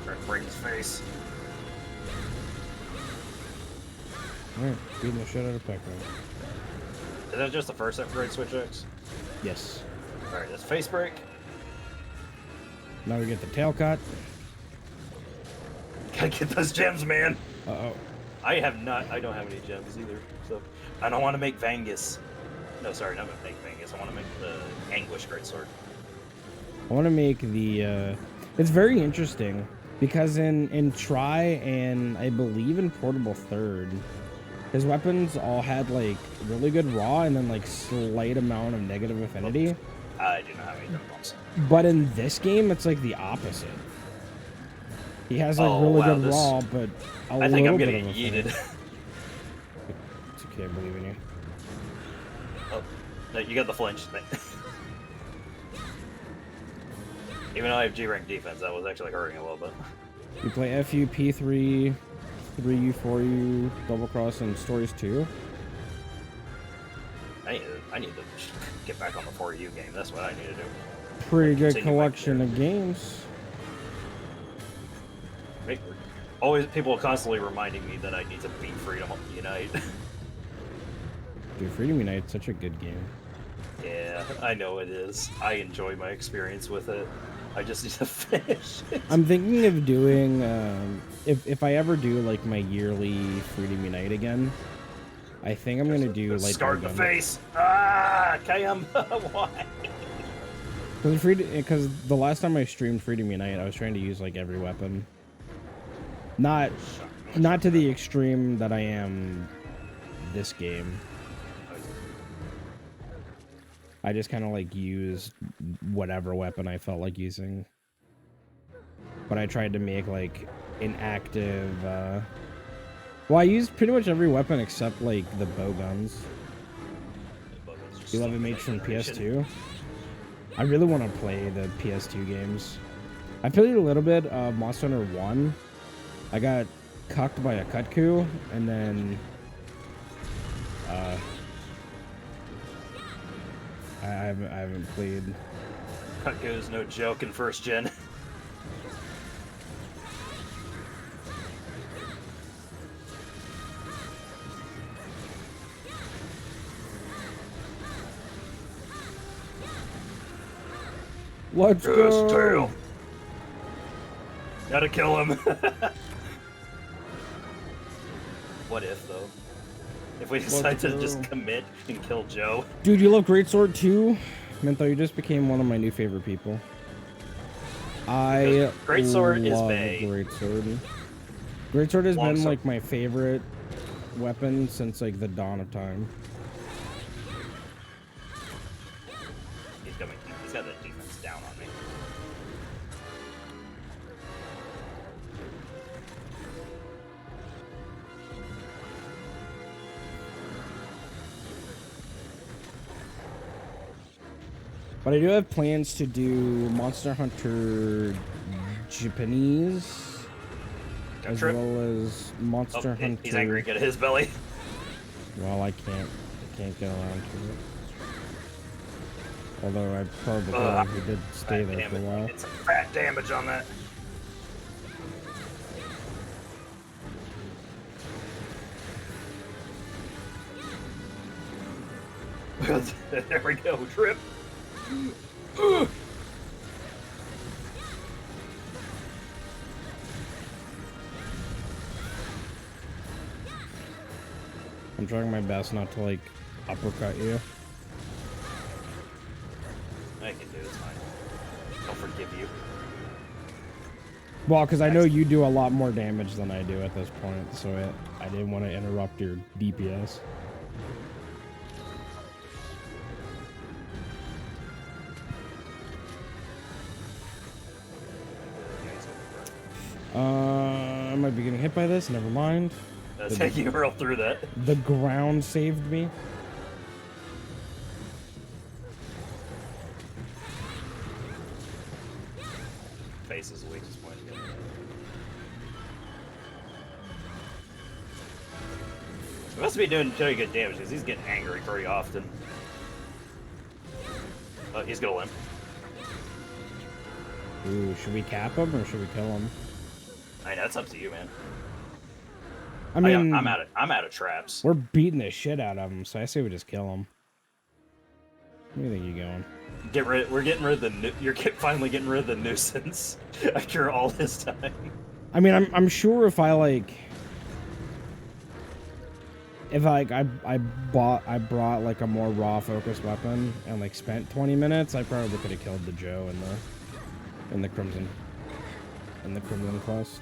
Try to break his face. Alright, beating the shit out of Pekko. Is that just the first upgrade Switch X? Yes. Alright, that's face break. Now we get the tail cut. Gotta get those gems, man. Uh-oh. I don't have any gems either, so I don't want to make Vangus. No, sorry, not make Vangus. I want to make the Anguish Greatsword. I want to make the, it's very interesting because in Try and I believe in Portable Third, his weapons all had like really good raw and then like slight amount of negative affinity. I do not have any dumbbells. But in this game, it's like the opposite. He has like really good raw, but I think I'm getting yeeted. It's okay, I believe in you. Oh, no, you got the flinch thing. Even though I have G-rank defense, that was actually hurting a little bit. You play FU, P3, 3U, 4U, Double Cross, and Stories 2. I need to get back on the 4U game. That's what I need to do. Pretty good collection of games. Always, people are constantly reminding me that I need to beat Freedom Unite. Dude, Freedom Unite's such a good game. Yeah, I know it is. I enjoy my experience with it. I just need to finish it. I'm thinking of doing, if I ever do like my yearly Freedom Unite again, I think I'm gonna do like start in the face. Ah, Cam, why? Because the last time I streamed Freedom Unite, I was trying to use like every weapon. Not to the extreme that I am this game. I just kind of like used whatever weapon I felt like using. but I tried to make like an active. Well, I used pretty much every weapon except like the bow guns. But it's just 11 something mage that from generation. PS2. I really want to play the PS2 games. I played a little bit of Monster Hunter 1. I got cucked by a Kutku, and then I haven't played. Cutco's no joke in first gen. Let's Yes, go! tail. Gotta kill him. What if though? If we decide to just go. commit and kill Joe? Dude, you love Greatsword too? Mentho, you just became one of my new favorite people. I Greatsword is love bae. Greatsword. Greatsword has been Longsword. like my favorite weapon since like the dawn of time. He's coming. He's got the defense down on me. But I do have plans to do Monster Hunter Japanese, as Trip. well as Monster Oh, Hunter. he's angry. Get his belly. Well, I can't get around to it. Although I probably Ugh. he did stay Fat there for a damage. while. It's a fat damage on that. There we go. Trip. I'm trying my best not to like uppercut you. I can do it. It's fine. I'll forgive you. Well, because I know you do a lot more damage than I do at this point, so I didn't want to interrupt your DPS. I might be getting hit by this. Never mind. That's how you roll through that. The ground saved me. Face is the weakest point. He must be doing very good damage because he's getting angry very often. Oh, he's gonna limp. Ooh, should we cap him or should we kill him? I know, that's up to you, man. I mean, I'm out of traps. we're beating the shit out of him, so I say we just kill him. Where do you think you going? We're getting rid of the. You're finally getting rid of the nuisance after all this time. I mean, I'm sure if I like, if I brought like a more raw focused weapon and like spent 20 minutes, I probably could have killed the Joe in the Crimson quest.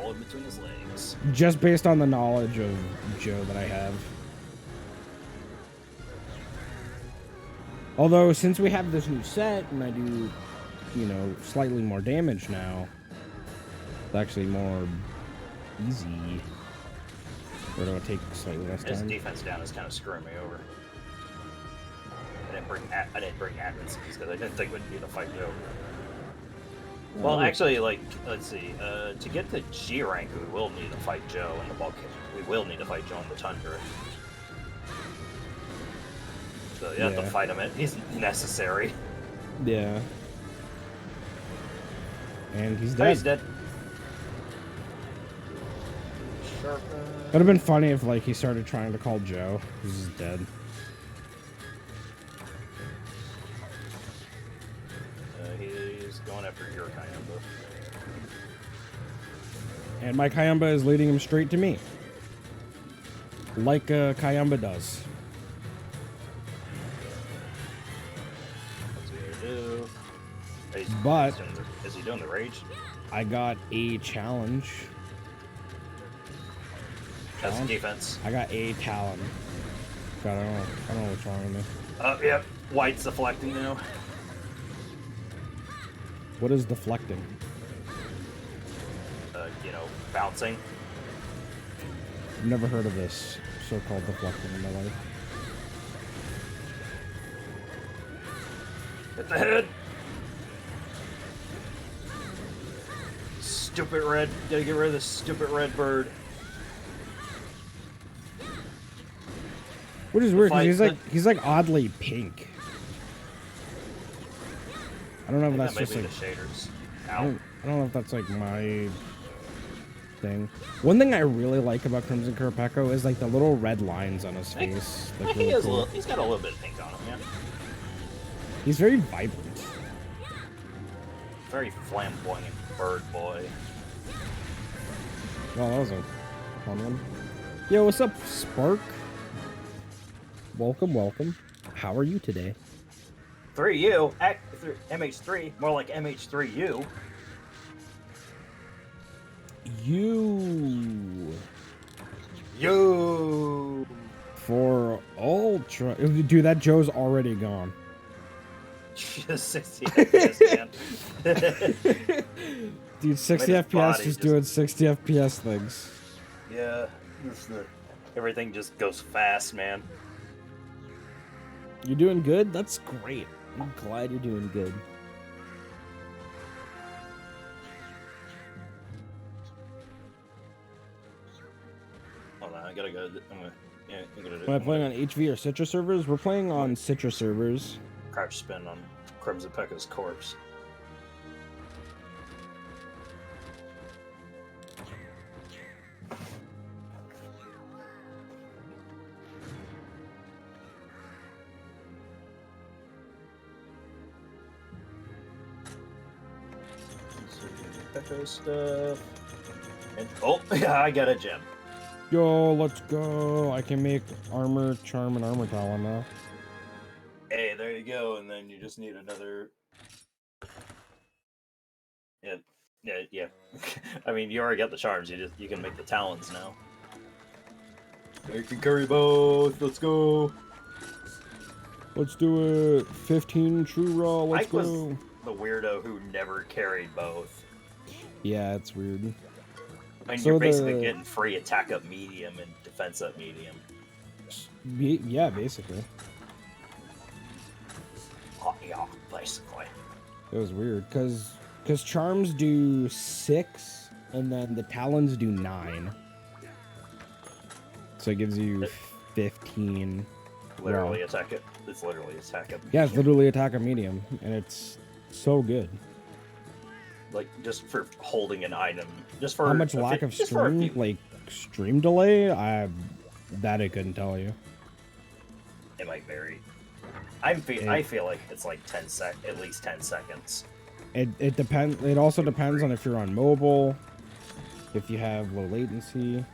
All in between his legs. Just based on the knowledge of Joe that I have. Although, since we have this new set, and I do, you know, slightly more damage now, it's actually more easy. Or do I take slightly less His time? defense down is kind of screwing me over. I didn't bring Advance because I didn't think we'd need to fight Joe. Well, Oh. actually, like, let's see. To get the G rank, we will need to fight Joe in the bulk. We will need to fight Joe in the Tundra. So you have to Yeah. fight him. He's necessary. Yeah. And he's Oh, dead. he's dead. Would have been funny if like he started trying to call Joe. He's just dead. He's going after your Kayamba. And my Kayamba is leading him straight to me. Like Kayamba does. What's he gonna do? But- Is he doing the rage? I got a challenge. That's Challenge? defense. I got a Talon. God, I don't know what's wrong with me. Yep. White's deflecting now. What is deflecting? you know, bouncing. I've never heard of this so-called deflecting in my life. Hit the head! Stupid red. Gotta get rid of this stupid red bird. Which is weird, because fight- he's like oddly pink. I don't know if That that's might just be like the shaders. I Ow. don't know if that's like my thing. One thing I really like about Crimson Kurapeko is like the little red lines on his face. Like, He really has a cool. little, he's got a little bit of pink on him, yeah. He's very vibrant. Very flamboyant bird boy. Well, that was a fun one. Yo, what's up, Spark? Welcome, welcome. How are you today? 3U, MH3, more like MH3U. You You. for Ultra. Dude, that Joe's already gone. Just 60 FPS, man. Dude, 60 Made his FPS body just just- doing 60 FPS things. Yeah, everything just goes fast, man. You're doing good? That's great. I'm glad you're doing good. Hold on, I gotta go. I'm gonna do. Am I playing on HV or Citra servers? We're playing on Citra servers. Crouch spin on Crimson Pekka's corpse. Pekka stuff. And, oh, yeah, I got a gem. Yo, let's go. I can make armor, charm, and armor talent now. Hey, there you go. And then you just need another. Yeah. I mean, you already got the charms. You can make the talons now. You can carry both. Let's go. Let's do it. 15 true raw. Let's Ike was go. the weirdo who never carried both. Yeah, it's weird. I mean, So you're basically the- getting free attack up medium and defense up medium. Yeah, basically. Oh, yeah, basically. It was weird because charms do 6 and then the talons do 9. So it gives you 15. Literally Raw. attack it. It's literally attack up. Yeah, it's literally attack a medium, and it's so good. Like just for holding an item. Just for How much a lack few- of just for a stream, few- like stream delay? I couldn't tell you. It might vary. I feel like it's like at least 10 seconds. It depends. It also depends on if you're on mobile, if you have low latency.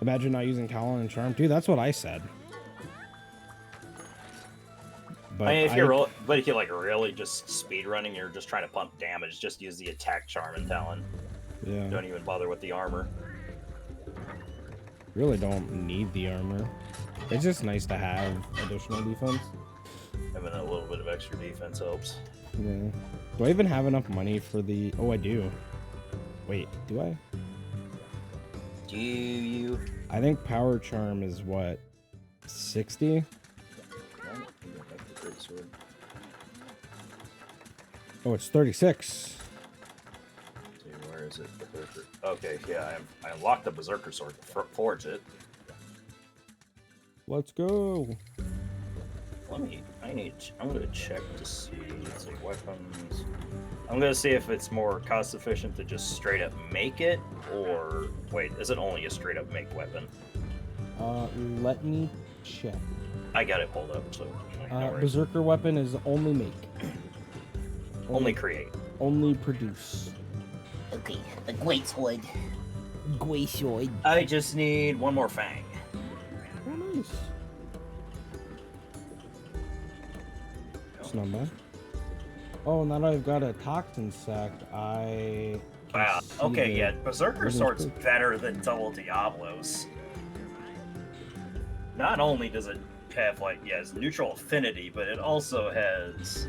Imagine not using Talon and Charm, dude. That's what I said. But I mean, if you're like really just speed running, you're just trying to pump damage. Just use the attack charm and talon. yeah, Don't even bother with the armor. really don't need the armor. It's just nice to have additional defense. Having a little bit of extra defense helps. Yeah. Do I even have enough money for the? Oh, I do. Wait, do I? Do you? I think Power Charm is what, 60? Oh, it's 36. Where is it? Okay, yeah, I unlocked the Berserker sword to forge it. Let's go. I'm gonna check to see. It's like weapons. I'm gonna see if it's more cost efficient to just straight up make it, or wait, is it only a straight up make weapon? Let me check. I got it pulled up, so no worries. Berserker weapon is only make. Only create. Only produce. Okay, a great sword. Great sword. I just need one more fang. Oh, nice. It's not bad. Oh, now that I've got a toxin sack, I. can Wow. see Okay, the- yeah, Berserker Rhythm's Sword's good. better than Double Diablos. Not only does it have it's neutral affinity, but it also has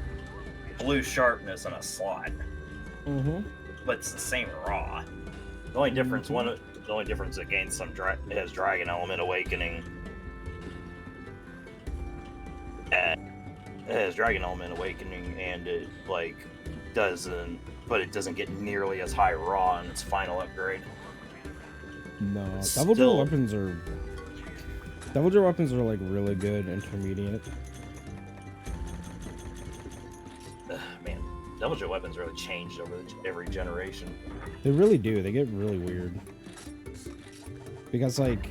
blue sharpness and a slot. Mm-hmm. But it's the same raw. The only difference, the only difference it gains it has Dragon Element Awakening. And it has Dragon Element Awakening, and it like doesn't, but it doesn't get nearly as high raw in its final upgrade. No, It's Devil still- Jewel weapons are like really good intermediate. Man, Devil Jewel weapons really changed over every generation. They really do. They get really weird. Because like,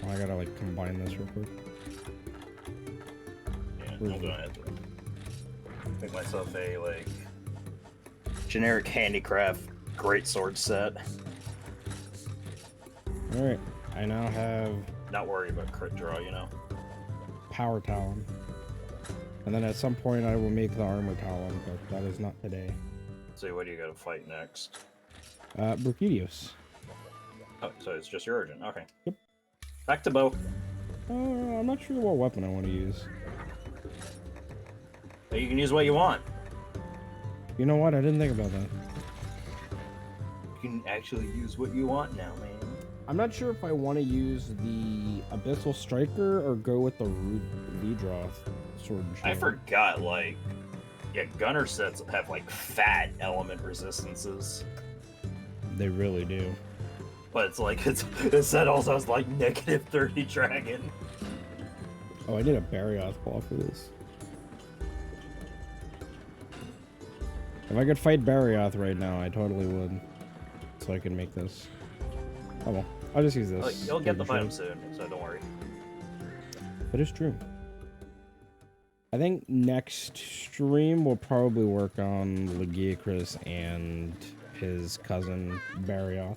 oh, I gotta like combine this real quick. Yeah, Where's I'm the- gonna have to make myself a like generic handicraft greatsword set. All right, I now have Not worry about crit draw, you know. Power Talon, and then at some point I will make the Armor Talon, but that is not today. So what do you gotta fight next? Bruchidios. Oh, so it's just your origin. Okay. Yep. Back to bow. I'm not sure what weapon I want to use. You can use what you want. You know what? I didn't think about that. You can actually use what you want now, man. I'm not sure if I want to use the Abyssal Striker or go with the Vidroth sword and shield. I forgot, like, yeah, gunner sets have like fat element resistances, They really do. but it's like the set also has like -30 dragon. Oh, I need a Barioth claw for this. If I could fight Barioth right now, I totally would. So I can make this. Oh well, I'll just use this. Like, you'll get the Sword fight and soon, so don't worry. That is true. I think next stream we'll probably work on Legiacris and his cousin Barioth.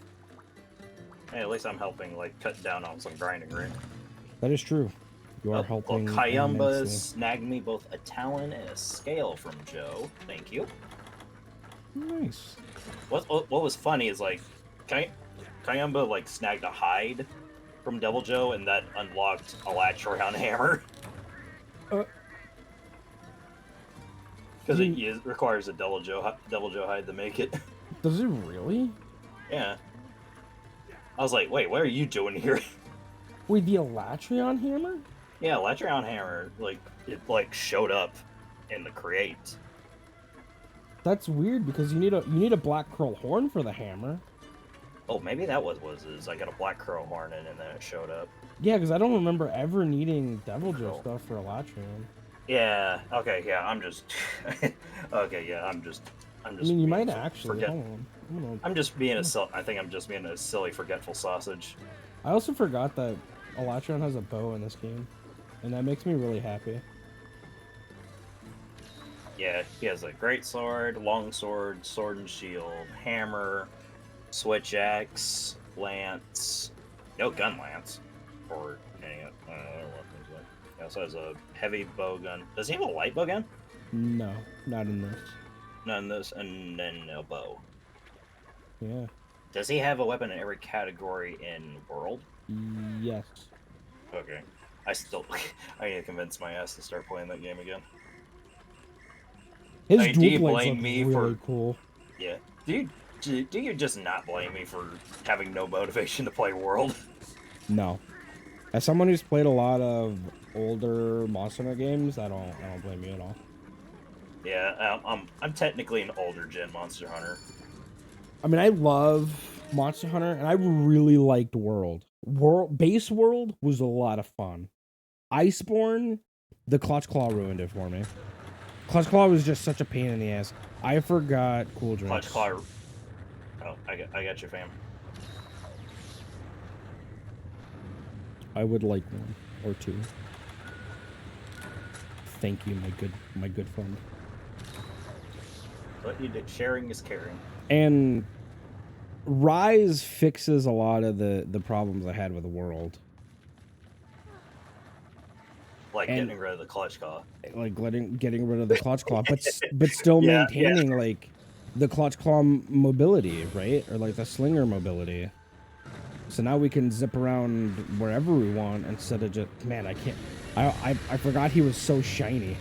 Hey, at least I'm helping, like, cut down on some grinding, right? That is true. You are Well, helping. Kayamba immensely. snagged me both a talon and a scale from Joe. Thank you. Nice. What was funny is, like, Kayamba, like, snagged a hide from Devil Joe, and that unlocked a Latchround hammer. Because it requires a Devil Joe hide to make it. Does it really? Yeah. I was like, wait, what are you doing here? Wait, the Elatrion hammer? Yeah, Latchround hammer, like, it, like, showed up in the create. That's weird because you need a black curl horn for the hammer. Oh, maybe that was it. I got a black curl horn in, and then it showed up. Yeah, because I don't remember ever needing Devil Joe Cool. stuff for Elatrion. Yeah. Okay. Yeah. I'm just. Okay. Yeah. I'm just. I mean, you being might actually. forget- Hold on. I'm just being I think I'm just being a silly, forgetful sausage. I also forgot that Elatrion has a bow in this game, and that makes me really happy. Yeah, he has a great sword, long sword, sword and shield, hammer, switch axe, lance, no gun lance, or any other weapons. But he also has a heavy bow gun. Does he have a light bow gun? No, not in this. None of this, and then a bow. Yeah. Does he have a weapon in every category in World? Yes. Okay. I need to convince my ass to start playing that game again. His I mean, do you dual blades blame look me really for- cool. Yeah. Do you just not blame me for having no motivation to play World? No. As someone who's played a lot of older Monster Hunter games, I don't blame you at all. Yeah, I'm technically an older gen Monster Hunter. I mean, I love Monster Hunter, and I really liked World. Base World was a lot of fun. Iceborne, the Clutch Claw ruined it for me. Clutch Claw was just such a pain in the ass. I forgot Cool Drinks. Clutch Claw. Oh, I got you, fam. I would like one or two. Thank you, my good friend. But you did. Sharing is caring. And Rise fixes a lot of the problems I had with the world. Like And- getting rid of the Clutch Claw. Like getting rid of the Clutch Claw, but still Yeah, maintaining like the Clutch Claw mobility, right? Or like the Slinger mobility. So now we can zip around wherever we want instead of just, man, I can't. I forgot he was so shiny.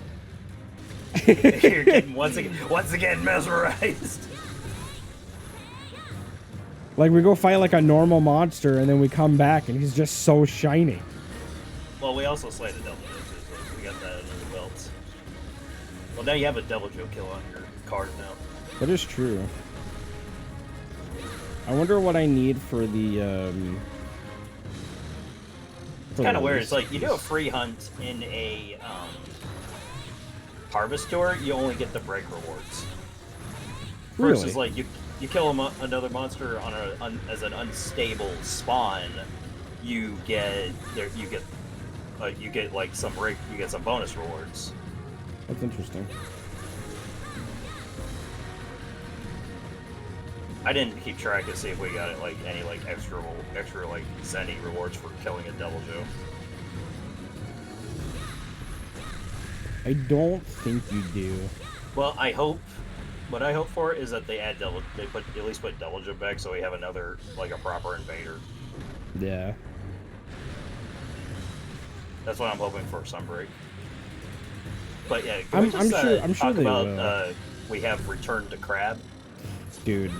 You're getting once again mesmerized. Like, we go fight like a normal monster, and then we come back, and he's just so shiny. Well, we also slayed a Devil Joe, too, so we got that under the belt. Well, now you have a Devil Joe kill on your card now. That is true. I wonder what I need for the, It's kind of weird. It's like, you do a free hunt in a, Harvest Tour, you only get the break rewards. Really? Versus, like, you kill another monster on as an unstable spawn, you get like some bonus rewards. That's interesting. I didn't keep track to see if we got it like any like extra like Zenny rewards for killing a Devil Joe. I don't think you do. Well, what I hope for is that they add at least put Devil Joe back so we have another like a proper invader. Yeah. That's what I'm hoping for Sunbreak. But yeah, I'm sure talk they about will. We have Return to Crab. Dude,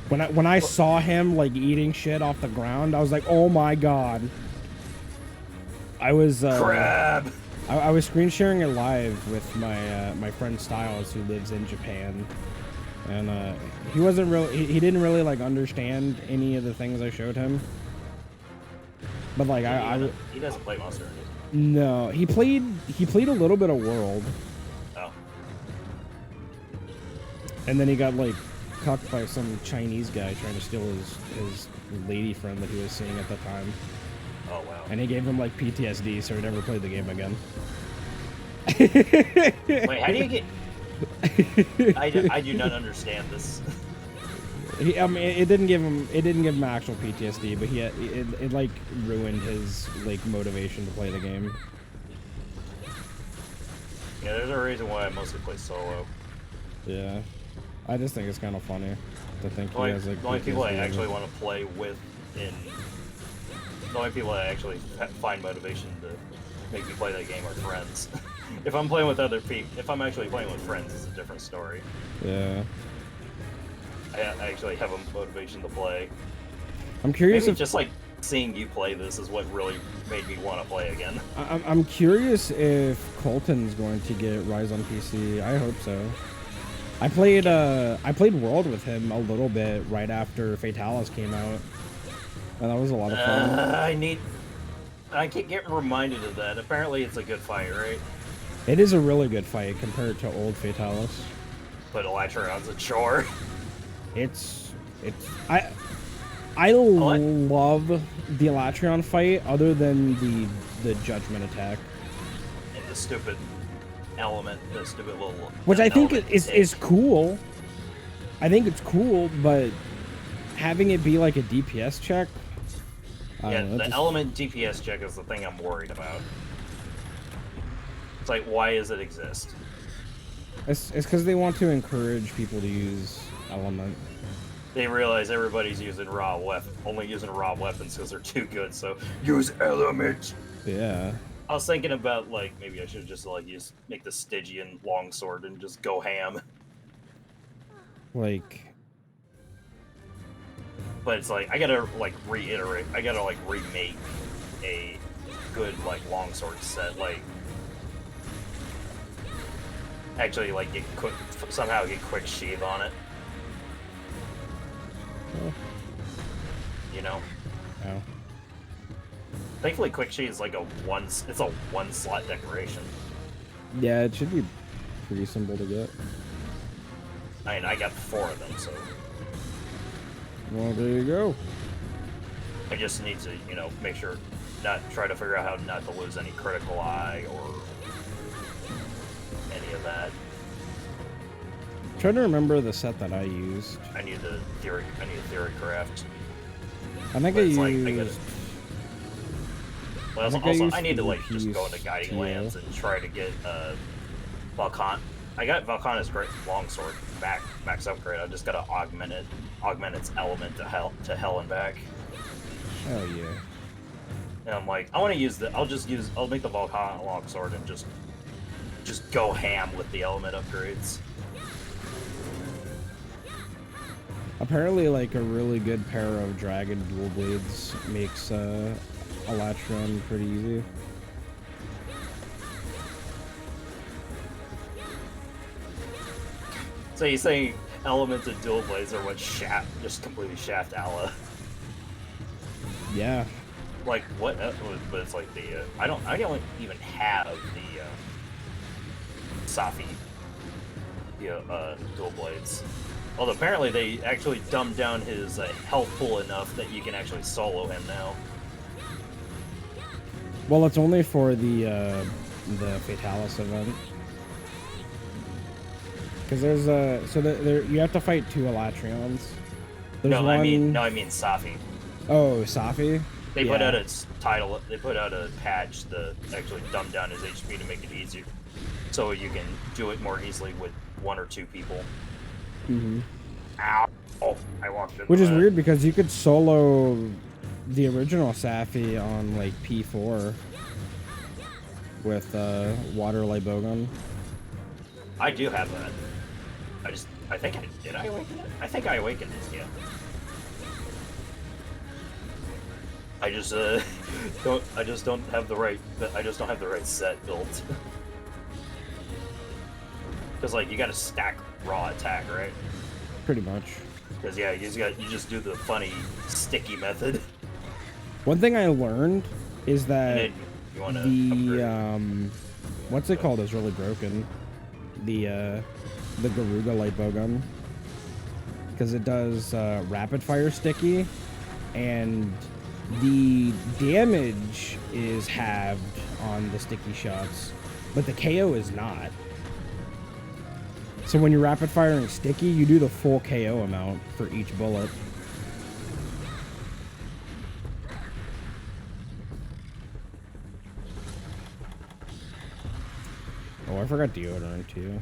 when I saw him like eating shit off the ground, I was like, oh my god. I was Crab. I was screen sharing it live with my my friend Styles, who lives in Japan, and he wasn't really he didn't really like understand any of the things I showed him. But like he doesn't play Monster Hunter. No, he played a little bit of World. Oh. And then he got like cucked by some Chinese guy trying to steal his lady friend that he was seeing at the time. Oh wow. And he gave him like PTSD, so he never played the game again. Wait, how do you get? I do not understand this. I mean, it didn't give him actual PTSD, but it like ruined his like motivation to play the game. Yeah, there's a reason why I mostly play solo. Yeah, I just think it's kind of funny to think he has like The only people I PTSD. actually want to play with the only people I actually find motivation to make me play that game are friends. If I'm playing with other people, if I'm actually playing with friends, it's a different story. Yeah. I actually have a motivation to play. I'm curious Maybe if just like seeing you play this is what really made me want to play again. I'm curious if Colton's going to get Rise on PC. I hope so. I played World with him a little bit right after Fatalis came out, and that was a lot of fun. I keep getting reminded of that. Apparently, it's a good fight, right? It is a really good fight compared to old Fatalis. But Elytraeon's a chore. I love the Elytraeon fight, other than the Judgment attack, And the stupid element, the stupid little. which I think element is cool. I think it's cool, but having it be like a DPS check. I Yeah, don't know, the just- element DPS check is the thing I'm worried about. It's like, why does it exist? It's because they want to encourage people to use element. They realize everybody's using only using raw weapons because they're too good. So use element. Yeah. I was thinking about like maybe I should just like make the Stygian longsword and just go ham. Like, But it's like I gotta like reiterate. I gotta like remake a good like longsword set. Like actually like somehow get quick sheath on it. oh, You know. no. Thankfully, quick sheath is like it's a one slot decoration. Yeah, it should be pretty simple to get. I mean, I got 4 of them, so Well, there you go. I just need to, make sure, try to figure out how not to lose any critical eye or any of that. I'm trying to remember the set that I used. I need a theory craft. I think But I it's like, used. Well, I think I also, used I need to the like just go into piece Guiding too. Lands and try to get Valkan. I got Valkana's great longsword max upgrade. I just gotta augment its element to hell and back. Oh yeah. And I'm like, I want to use I'll make the Valkana longsword and just go ham with the element upgrades. Apparently, like a really good pair of dragon dual blades makes Alatron pretty easy. So you're saying elements of dual blades are what just completely shaft Ala. Yeah. Like what? But it's like the I don't even have the Safi, dual blades. Although apparently they actually dumbed down his health pool enough that you can actually solo him now. Well, it's only for the Fatalis event. Because there's you have to fight 2 Alatrions. There's No, one... I mean Safi. Oh, Safi? They put out its title. They put out a patch to actually dumb down his HP to make it easier, so you can do it more easily with 1 or 2 people. Mm-hmm. Ow! Oh, I walked in. Which is weird because you could solo the original Safi on like P4 with Water Libogon. I do have that. I think did I awaken it? I think I awakened it. Yeah. I just don't have the right set built. Because like you got to stack raw attack, right? Pretty much. Because yeah, you just do the funny sticky method. One thing I learned is that you wanna the upgrade. what's it called is really broken. The Garuga light bowgun, because it does rapid fire sticky, and the damage is halved on the sticky shots, but the KO is not. So when you're rapid firing sticky, you do the full KO amount for each bullet. Oh, I forgot deodorant too.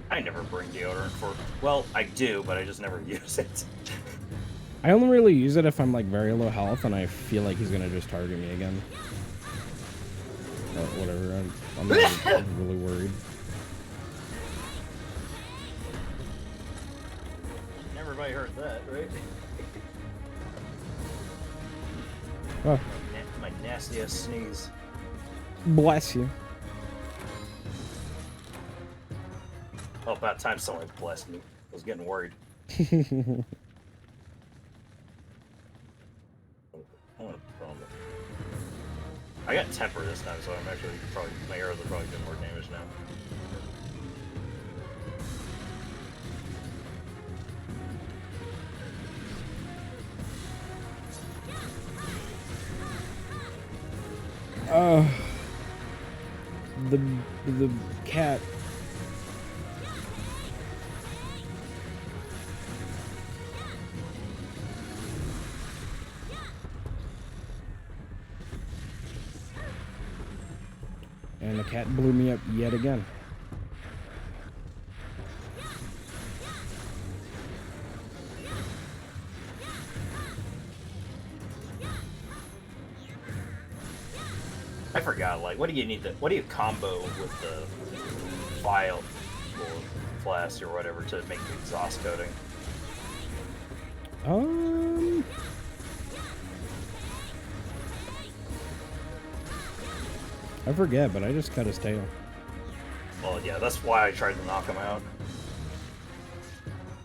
I never bring deodorant for. Well, I do, but I just never use it. I only really use it if I'm like very low health and I feel like he's gonna just target me again. Or whatever. I'm not really worried. Everybody heard that, right? Oh, My nasty ass sneeze. bless you. Oh, about time someone blessed me. I was getting worried. I got temper this time, so I'm actually probably my arrows are probably doing more damage now. The cat. And the cat blew me up yet again. I forgot, like, what do you combo with the file or flask or whatever to make the exhaust coating? I forget, but I just cut his tail. Well, yeah, that's why I tried to knock him out.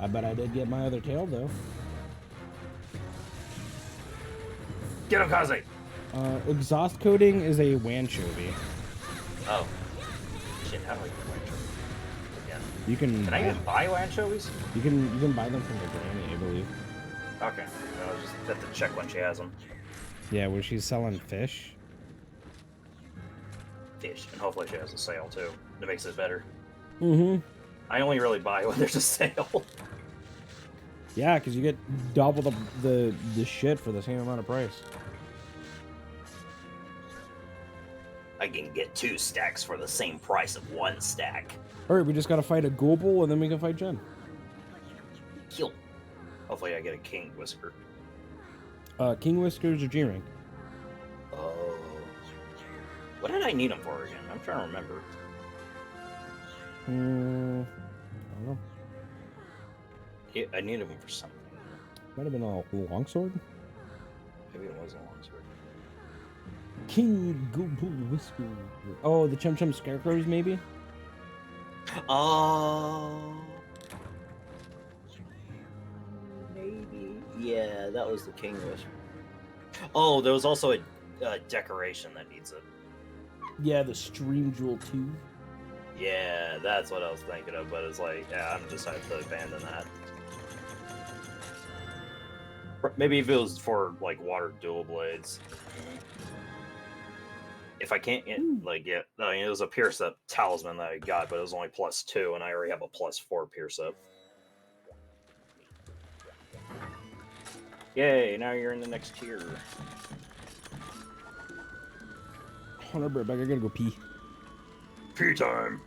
I bet I did get my other tail, though. Get him, Kaze! Exhaust coating is a Wanchovy. Oh. Shit, how do I get anchovies? Yeah. You can. Can I even buy anchovies? You can buy them from the granny, I believe. Okay. I'll just have to check when she has them. Yeah, where she's selling fish. Fish. And hopefully she has a sale, too. That makes it better. Mm-hmm. I only really buy when there's a sale. Yeah, because you get double the shit for the same amount of price. I can get 2 stacks for the same price of 1 stack. Alright, we just gotta fight a Gobel and then we can fight Jen. Kill. Hopefully I get a King Whisker. King Whiskers or G-Rank? Oh. What did I need them for again? I'm trying to remember. I don't know. I needed him for something. Might have been a longsword. Maybe it was a longsword. King Google Whisper. Oh, the Chum Chum Scarecrows, maybe? Oh. Maybe. Yeah, that was the King Whisper. Oh, there was also a decoration that needs it. Yeah, the Stream Jewel 2. Yeah, that's what I was thinking of, but it's like, yeah, I'm just have to abandon that. Maybe if it was for like water dual blades. If I can't get like I mean, it was a Pierce Up talisman that I got, but it was only +2, and I already have a +4 Pierce Up. Yay! Now you're in the next tier. Hold on, bro, back. I gotta go pee. Pee time.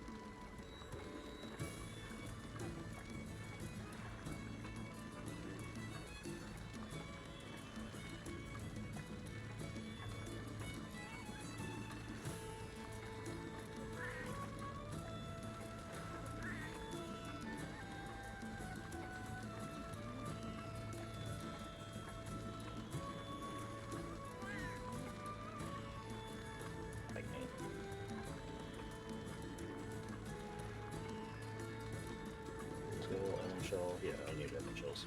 Yeah, I need Evan Chills.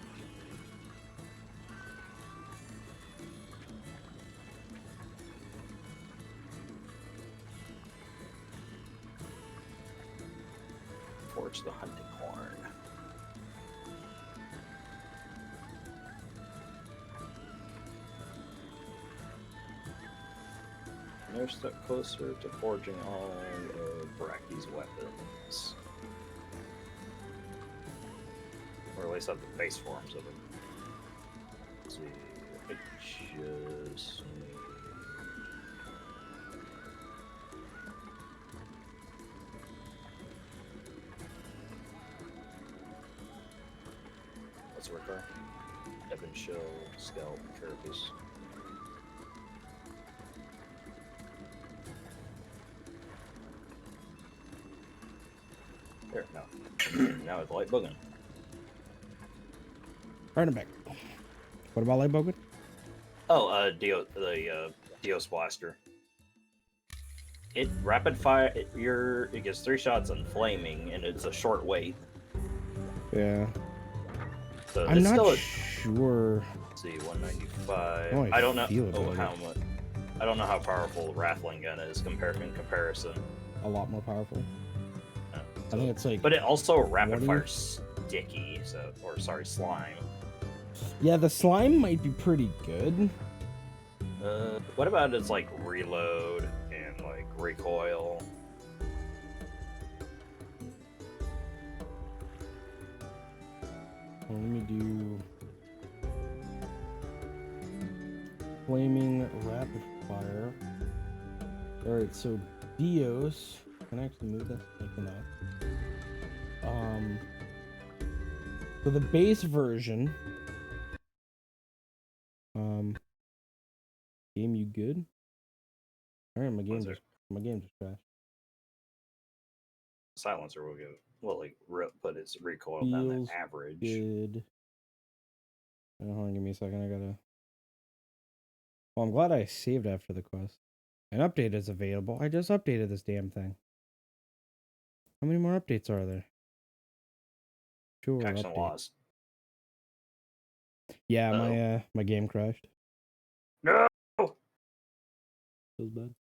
Forge the hunting horn. Another step closer to forging all of Bracky's weapons. Or at least have the base forms of it. Let's see, I just need... What's it require? Ebon Shell, Scalp, Carapace. There, no. Now it's light boogin. Turn it back. What about Light Bogan? Oh, Dios Blaster. It rapid fire. It gets 3 shots on flaming, and it's a short wait. Yeah. So I'm it's not still sure. let's see, 195. Oh, I don't know. feel it Oh, better. how much? I don't know how powerful Rattling Gun is in comparison. A lot more powerful. Uh, I think it's like. But it also rapid 20? fire sticky. So, or sorry, slime. Yeah, the slime might be pretty good. What about its like reload and like recoil? Let me do flaming rapid fire. All right, so Dios can I actually move this. I cannot. So the base version. Game, you good? All right, my game just crashed. Silencer will give put its recoil down Feels at average. good. Hold on, give me a second. I gotta. Well, I'm glad I saved after the quest. An update is available. I just updated this damn thing. How many more updates are there? Sure. Action Update. lost. Yeah, Uh-oh. my game crashed. No. Feels bad.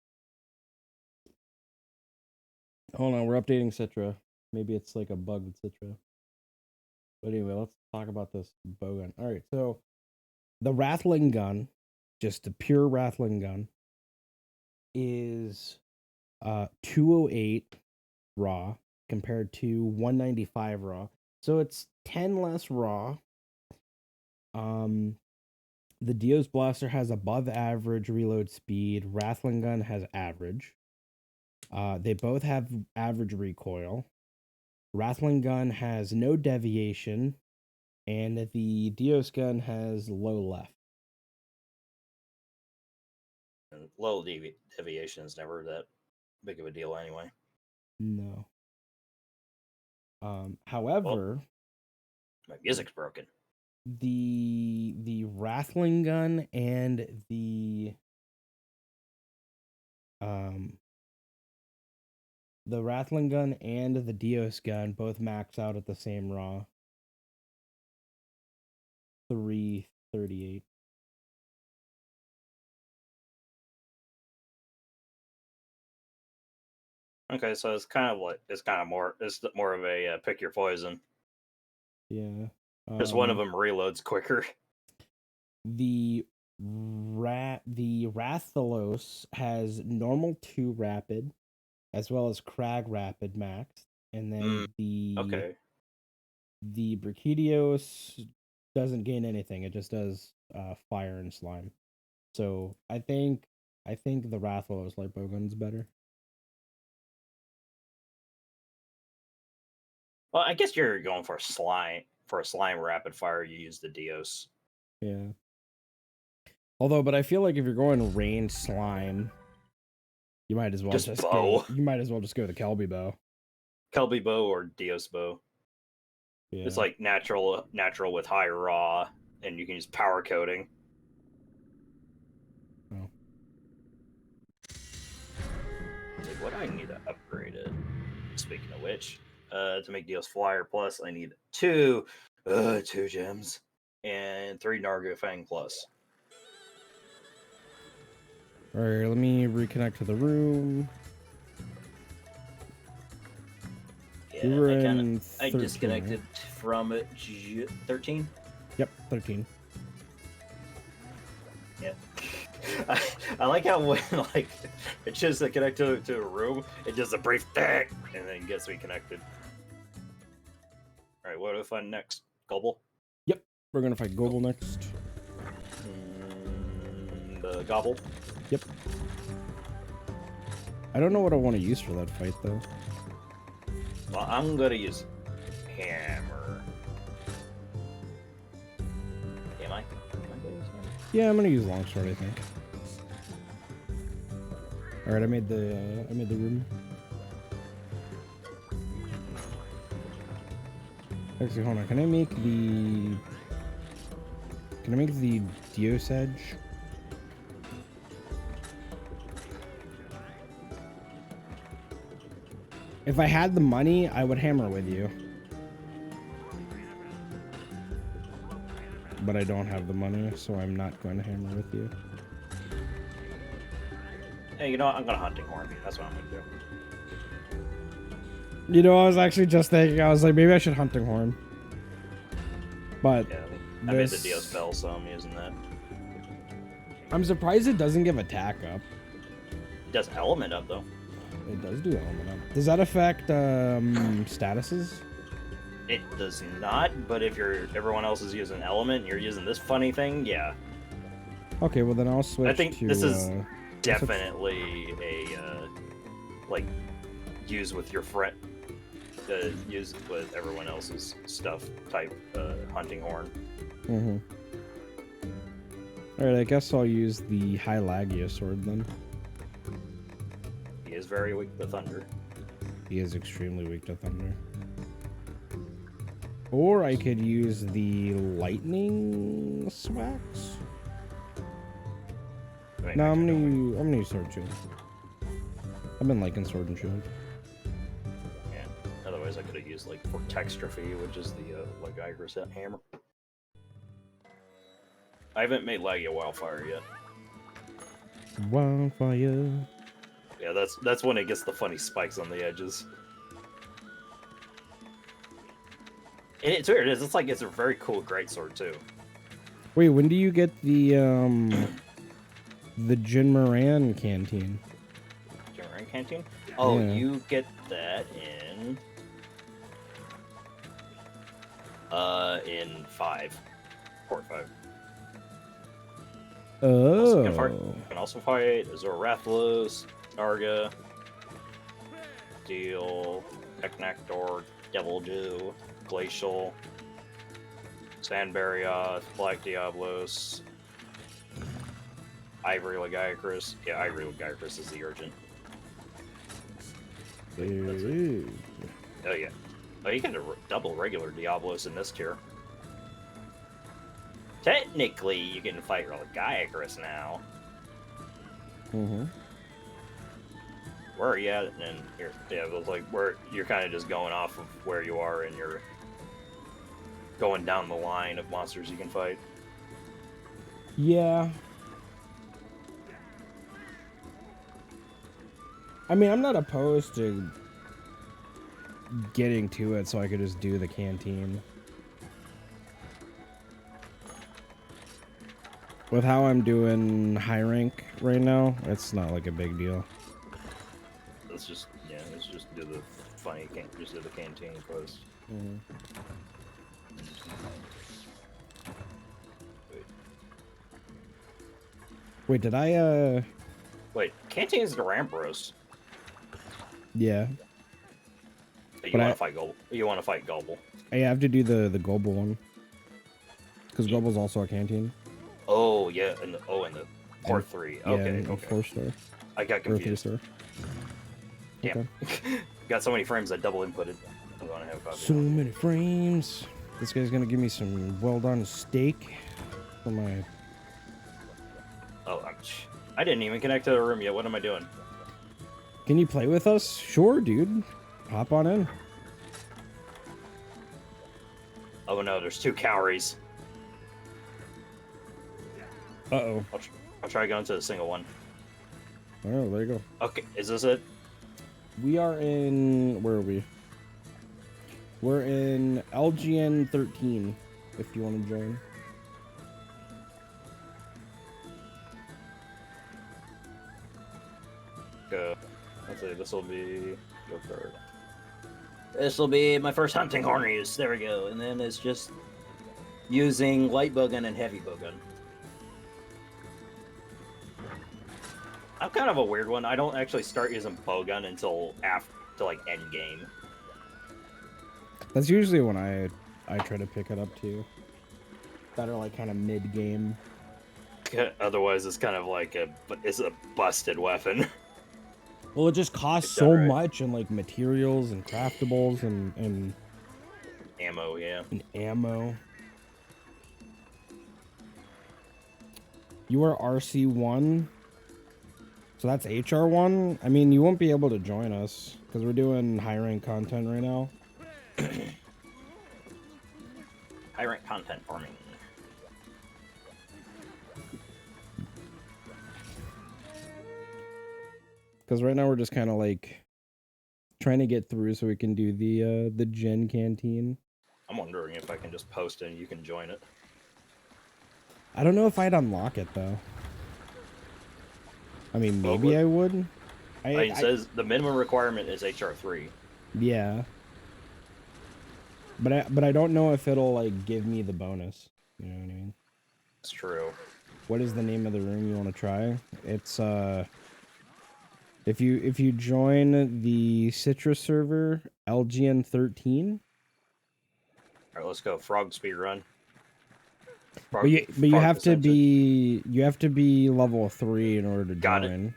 Hold on, we're updating Citra. Maybe it's like a bug with Citra. But anyway, let's talk about this bowgun. All right, so the Rattling Gun, just the pure Rattling Gun, is 208 raw compared to 195 raw. So it's 10 less raw. The Dios Blaster has above average reload speed. Rattling Gun has average. They both have average recoil. Rattling Gun has no deviation, and the Dios Gun has low left. And low deviation is never that big of a deal anyway. No. However, My music's broken. The Wrathling gun and the Wrathling gun and the Dios gun both max out at the same raw. 338. Okay, so it's kind of more of a pick your poison. Yeah. Just one of them reloads quicker. The Rathalos has normal 2 rapid, as well as Crag rapid max, and then Okay. the Brachydios doesn't gain anything. It just does fire and slime. So I think the Rathalos Lipogun's better. Well, I guess you're going for a slime rapid fire. You use the Dios. Yeah. Although, but I feel like if you're going range slime, you might as well Just just bow. go. You might as well just go the Kelby bow. Kelby bow or Dios bow. Yeah. It's like natural with high raw, and you can use power coating. Oh. Like, what do I need to upgrade it? Speaking of which, to make Dios Flyer Plus, I need 2 gems and 3 Nargo Fang Plus. All right, let me reconnect to the room. Yeah, We were I in I 13, disconnected right? from 13. Yep, 13. Yeah. I like how when like it just to connect to a room, it does a brief thing and then gets reconnected. All right, what do we find next? Gobble. Yep, we're gonna fight Gobble next. The Gobble. Yep. I don't know what I want to use for that fight though. Well, I'm gonna use Hammer. Am I? Gonna use Hammer? Yeah, I'm gonna use Longsword, I think. All right, I made the room. Actually, hold on. Can I make the Dios Edge? If I had the money, I would hammer with you. But I don't have the money, so I'm not going to hammer with you. Hey, you know what? I'm gonna Hunting Horn. That's what I'm gonna do. You know, I was actually just thinking, I was like, maybe I should Hunting Horn. But Yeah, I made the Dios Bell, so I'm using that. I'm surprised it doesn't give attack up. It does element up though. It does do element up. Does that affect statuses? It does not, but if everyone else is using element and you're using this funny thing, yeah. Okay, well then I'll switch. I think to, this is definitely a like use with your friend, use with everyone else's stuff type Hunting Horn. Mm-hmm. All right, I guess I'll use the Hylagia sword then. He is very weak to thunder. He is extremely weak to thunder. Or I could use the lightning swax. No, I'm gonna use sword and shield. I've been liking sword and shield. Yeah. Otherwise, I could have used like for Textrophy, which is the like Igris hammer. I haven't made Lagia Wildfire yet. Wildfire. Yeah, that's when it gets the funny spikes on the edges. And it's weird. It's like it's a very cool greatsword too. Wait, when do you get the Jin Moran canteen? Jin Moran canteen? Oh, Yeah. you get that in 5. Port 5. Oh. You can also fight Azor Rathalos, Narga, Steel, Eknaktor, Devil Dew, Glacial, Sandbarioth, Black Diablos, Ivory Lagiacrus. Yeah, Ivory Lagiacrus is the urgent. Ooh. Oh yeah. Oh, you got a double regular Diablos in this tier. technically you can fight Gaiacrus now. Mm-hmm. Where are you at? And here, yeah, it was like where you're kind of just going off of where you are, and you're going down the line of monsters you can fight. Yeah. I mean, I'm not opposed to getting to it so I could just do the canteen. With how I'm doing high rank right now, it's not like a big deal. Let's just do the funny just do the canteen quest. Mm-hmm. Wait, did I, Wait, canteen is the Rampardos. yeah. You But want I- to fight Gobble? You want to fight Gobble? I have to do the Global one. Because Global's also a canteen. Oh yeah, and the Port 3. Yeah, Okay, and okay. 4-star. I got Or 3 confused. star. Damn. Okay. Got so many frames I double inputted. I want to have a copy. So many frames. This guy's gonna give me some well done steak for my. Oh, I didn't even connect to the room yet. What am I doing? Can you play with us? Sure, dude. Hop on in. Oh no, there's 2 calories. Uh-oh. I'll try going to the single one. Oh, there you go. Okay, is this it? We are in... Where are we? We're in LGN 13, if you want to join. Let's see, this will be... This will be my first hunting horn use. There we go. And then it's just using light bowgun and heavy bowgun. I'm kind of a weird one. I don't actually start using bowgun until after like end game. That's usually when I try to pick it up too. That are like kind of mid game. Otherwise, it's kind of like it's a busted weapon. Well, it just costs It's so alright. much in like materials and craftables and Ammo, yeah. ammo. You are RC1, so that's HR1. I mean, you won't be able to join us because we're doing high rank content right now. High rank content farming. Because right now we're just kind of like trying to get through so we can do the gen canteen. I'm wondering if I can just post it and you can join it. I don't know if I'd unlock it though. I mean, Well, maybe what- I would. It says the minimum requirement is HR3. Yeah. But I don't know if it'll like give me the bonus. You know what I mean? It's true. What is the name of the room you want to try? It's if you join the Citrus server LGN 13. All right, let's go. Frog speed run. But you have to be level 3 in order to Got it. join.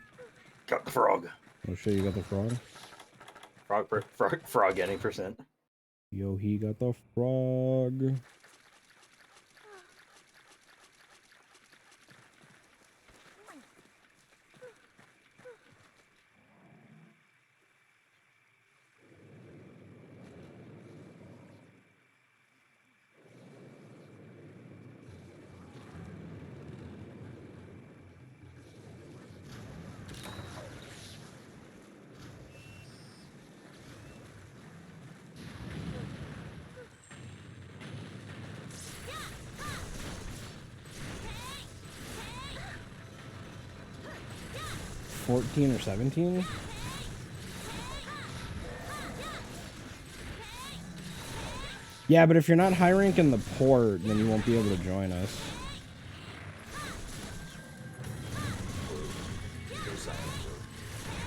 Got the frog. I'll show you got the frog. Frog getting percent. Yo, he got the frog. $14 or $17? Yeah, but if you're not high rank in the port, then you won't be able to join us.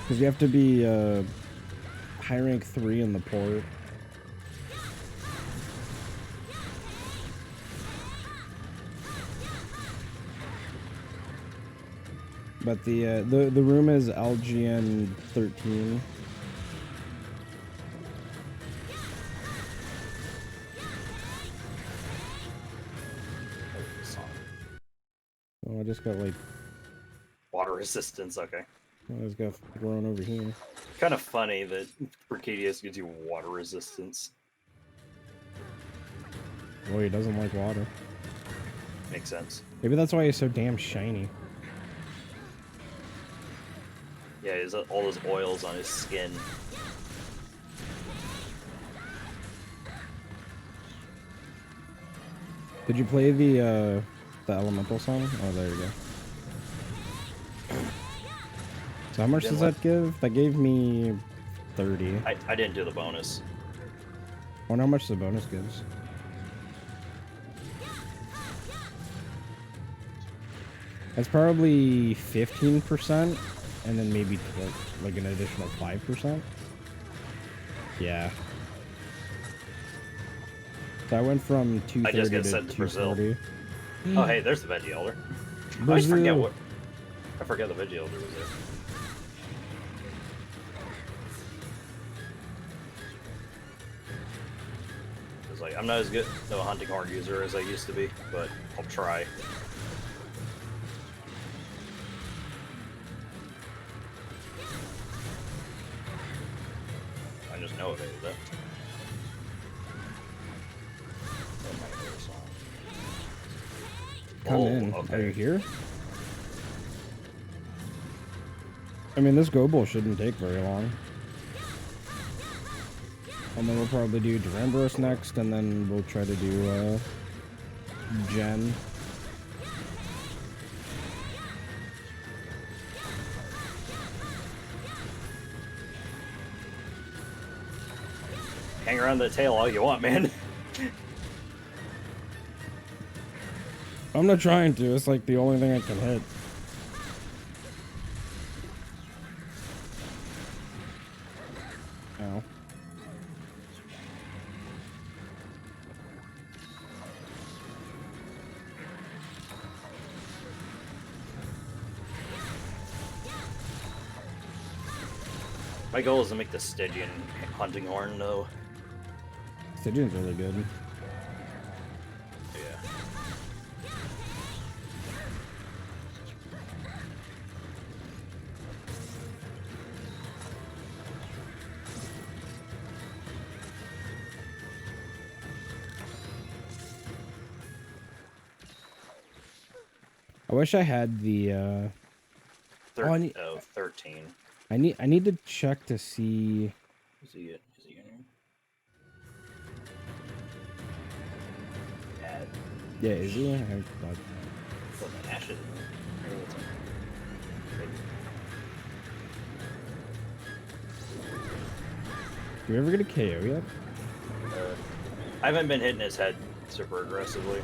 Because you have to be high rank 3 in the port. But the room is LGN 13. I just got like, Water resistance, okay. I just got thrown over here. Kind of funny that Bracadius gives you water resistance. Well, he doesn't like water. Makes sense. Maybe that's why he's so damn shiny. Yeah, he's all those oils on his skin. Did you play the elemental song? Oh, there you go. So how much does that give? That gave me 30. I didn't do the bonus. I wonder how much the bonus gives. That's probably 15%, and then maybe like an additional 5%. Yeah. So I went from 230 I just got to sent to Brazil. 240. Oh, hey, there's the Veggie Elder. I always forget what. I forget the Veggie Elder was there. It's like I'm not as good of a hunting horn user as I used to be, but I'll try. I just know it is that. Come Oh, in. okay. Are you here? I mean, this go bowl shouldn't take very long. And then we'll probably do Duramboros next, and then we'll try to do Gen. Hang around the tail all you want, man. I'm not trying to. It's like the only thing I can hit. Ow. My goal is to make the Stygian hunting horn, though. Stygian's really good. Yeah. I wish I had the I need- 13. I need to check to see. Is he in here? Yeah. Yeah, is he? I thought. Put my ashes in there. Maybe it's Do we ever get a KO yet? I haven't been hitting his head super aggressively.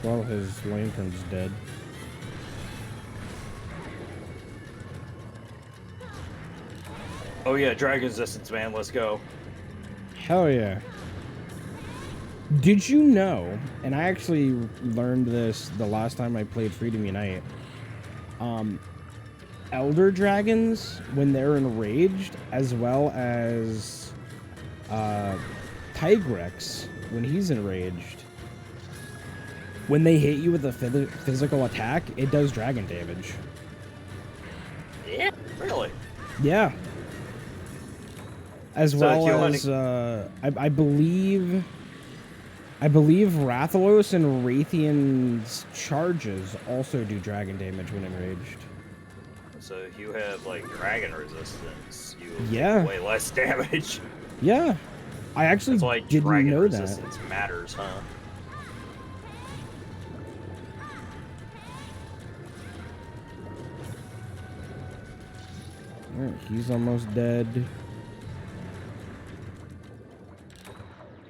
Well, his lantern's dead. Oh yeah, Dragon Resistance, man, let's go. Hell yeah. Did you know, and I actually learned this the last time I played Freedom Unite, Elder Dragons, when they're enraged, as well as Tigrex, when he's enraged, when they hit you with a physical attack, it does dragon damage. Yeah, really? Yeah. As So well if you as, I believe Rathalos and Raytheon's charges also do dragon damage when enraged. So if you have like dragon resistance, you Yeah. take way less damage. Yeah. I actually That's why didn't dragon know that. resistance matters, huh? Alright, he's almost dead.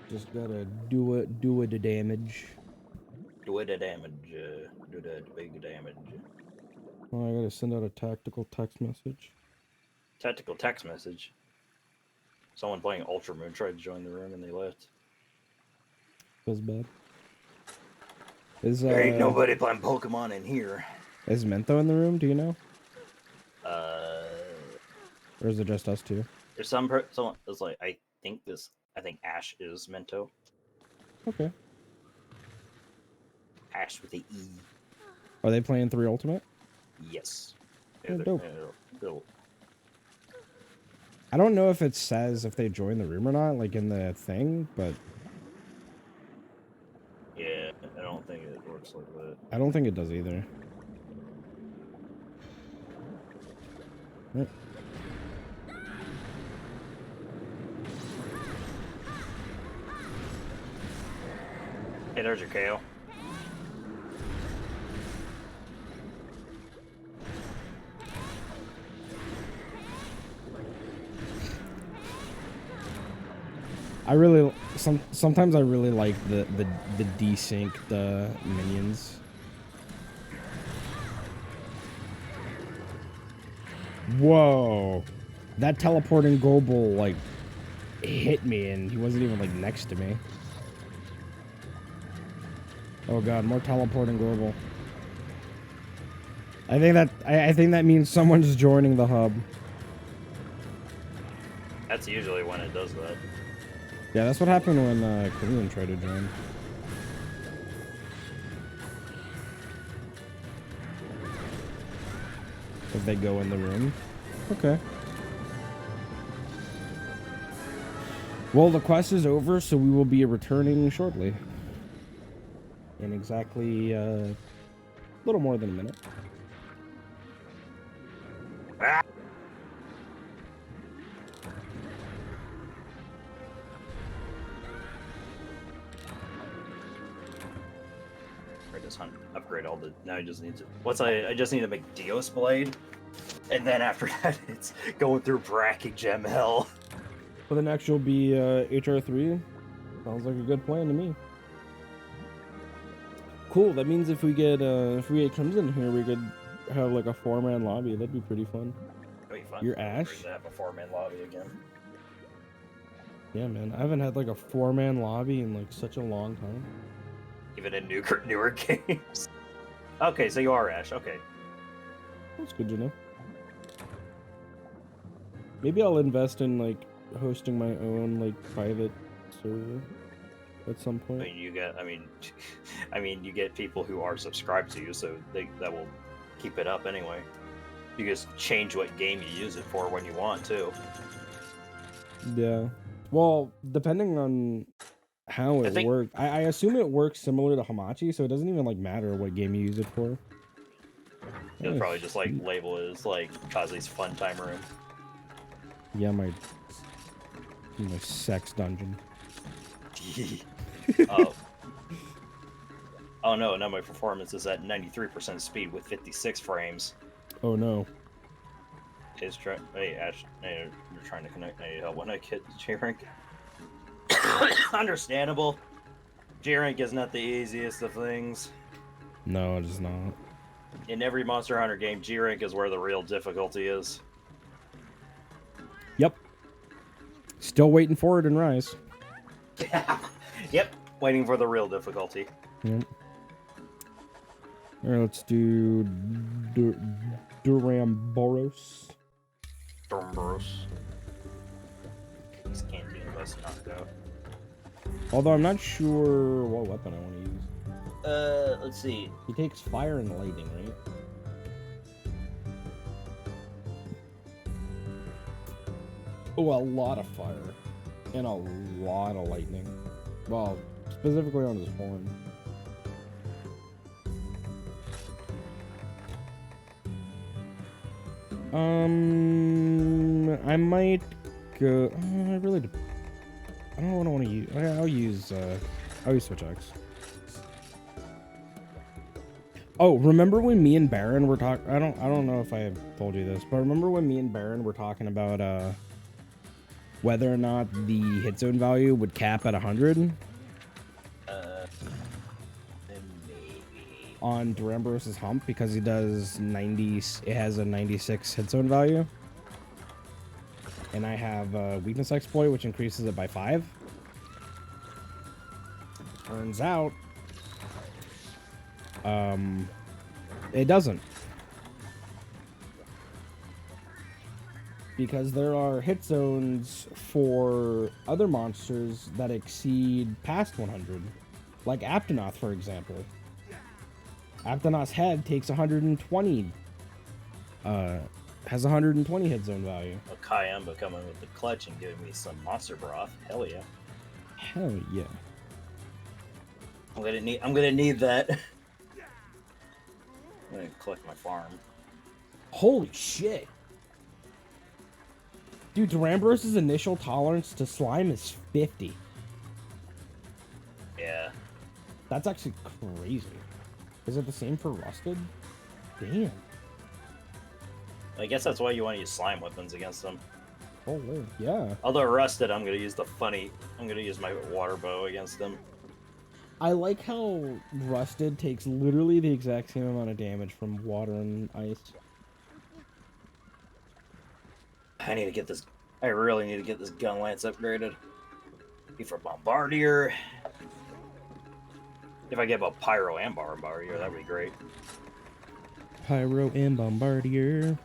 Just gotta do it the damage. Do the damage, do the big damage. Oh, I gotta send out a tactical text message. Tactical text message. Someone playing Ultra Moon tried to join the room and they left. Feels bad. Is There ain't nobody playing Pokemon in here. Is Mentho in the room? Do you know? Or is it just us two? There's someone that's like, I think Ash is Mento. Okay. Ash with a E. Are they playing 3 Ultimate? Yes. Oh, they're- dope. they're- I don't know if it says if they join the room or not, like in the thing, but yeah, I don't think it works like that. I don't think it does either. Yep. Hey, there's your KO. I really sometimes I really like the desynced minions. Whoa, that teleporting Goble like hit me and he wasn't even like next to me. Oh god, more teleporting Goble. I think that means someone's joining the hub. That's usually when it does that. Yeah, that's what happened when Korean tried to join. If they go in the room. Okay. Well, the quest is over, so we will be returning shortly. In exactly a little more than a minute. Ah! Just hunt, upgrade all the. Now I just need to. I just need to make Dios Blade, and then after that it's going through Bracking Gem Hell. So the next will be HR3. Sounds like a good plan to me. Cool. That means if we get Crimson here, we could have like a 4-man lobby. That'd be pretty fun. That'd be fun. You're Ash? To have a 4-man lobby again. Yeah, man. I haven't had like a 4-man lobby in like such a long time. Even in newer games. Okay, so you are Ash. Okay. That's good to know. Maybe I'll invest in like hosting my own like private server at some point. I mean, you get people who are subscribed to you, so that will keep it up anyway. You just change what game you use it for when you want to. Yeah. Well, depending on how it works, I assume it works similar to Hamachi, so it doesn't even like matter what game you use it for. You'll probably just like label it as like Kazi's fun time room. Yeah, my sex dungeon. Oh. Oh no, now my performance is at 93% speed with 56 frames. Oh no. Hey Ash, hey, you're trying to connect. I need help when I get J-Rank. Understandable. J-Rank is not the easiest of things. No, it is not. In every Monster Hunter game, G-Rank is where the real difficulty is. Yep. Still waiting for it in Rise. Yep, waiting for the real difficulty. Yep. Alright, let's do Duramboros. Duramboros. This canteen must not go. Although I'm not sure what weapon I want to use. Let's see. He takes fire and lightning, right? Oh, a lot of fire. And a lot of lightning. Well, specifically on his horn. I might go. I really. I don't know what I want to use. I'll use Switch X. Oh, remember when me and Baron were talking? I don't know if I have told you this, but remember when me and Baron were talking about whether or not the hit zone value would cap at 100? Maybe. On Duramboros' hump because he does 90. It has a 96 hit zone value, and I have a weakness exploit which increases it by 5. Turns out, it doesn't, because there are hit zones for other monsters that exceed past 100, like Aptonoth, for example. Aptonaut's head takes 120. Has 120 hit zone value. A Kayamba coming with the clutch and giving me some monster broth. Hell yeah. Hell yeah. I'm gonna need that. I'm gonna collect my farm. Holy shit. Dude, Durambros's initial tolerance to slime is 50. Yeah. That's actually crazy. Is it the same for Rusted? Damn. I guess that's why you want to use slime weapons against them. Holy, yeah. Although Rusted, I'm gonna use my water bow against them. I like how Rusted takes literally the exact same amount of damage from water and ice. I really need to get this gun lance upgraded. Be for Bombardier. If I get a Pyro and Bombardier, that would be great. Pyro and Bombardier.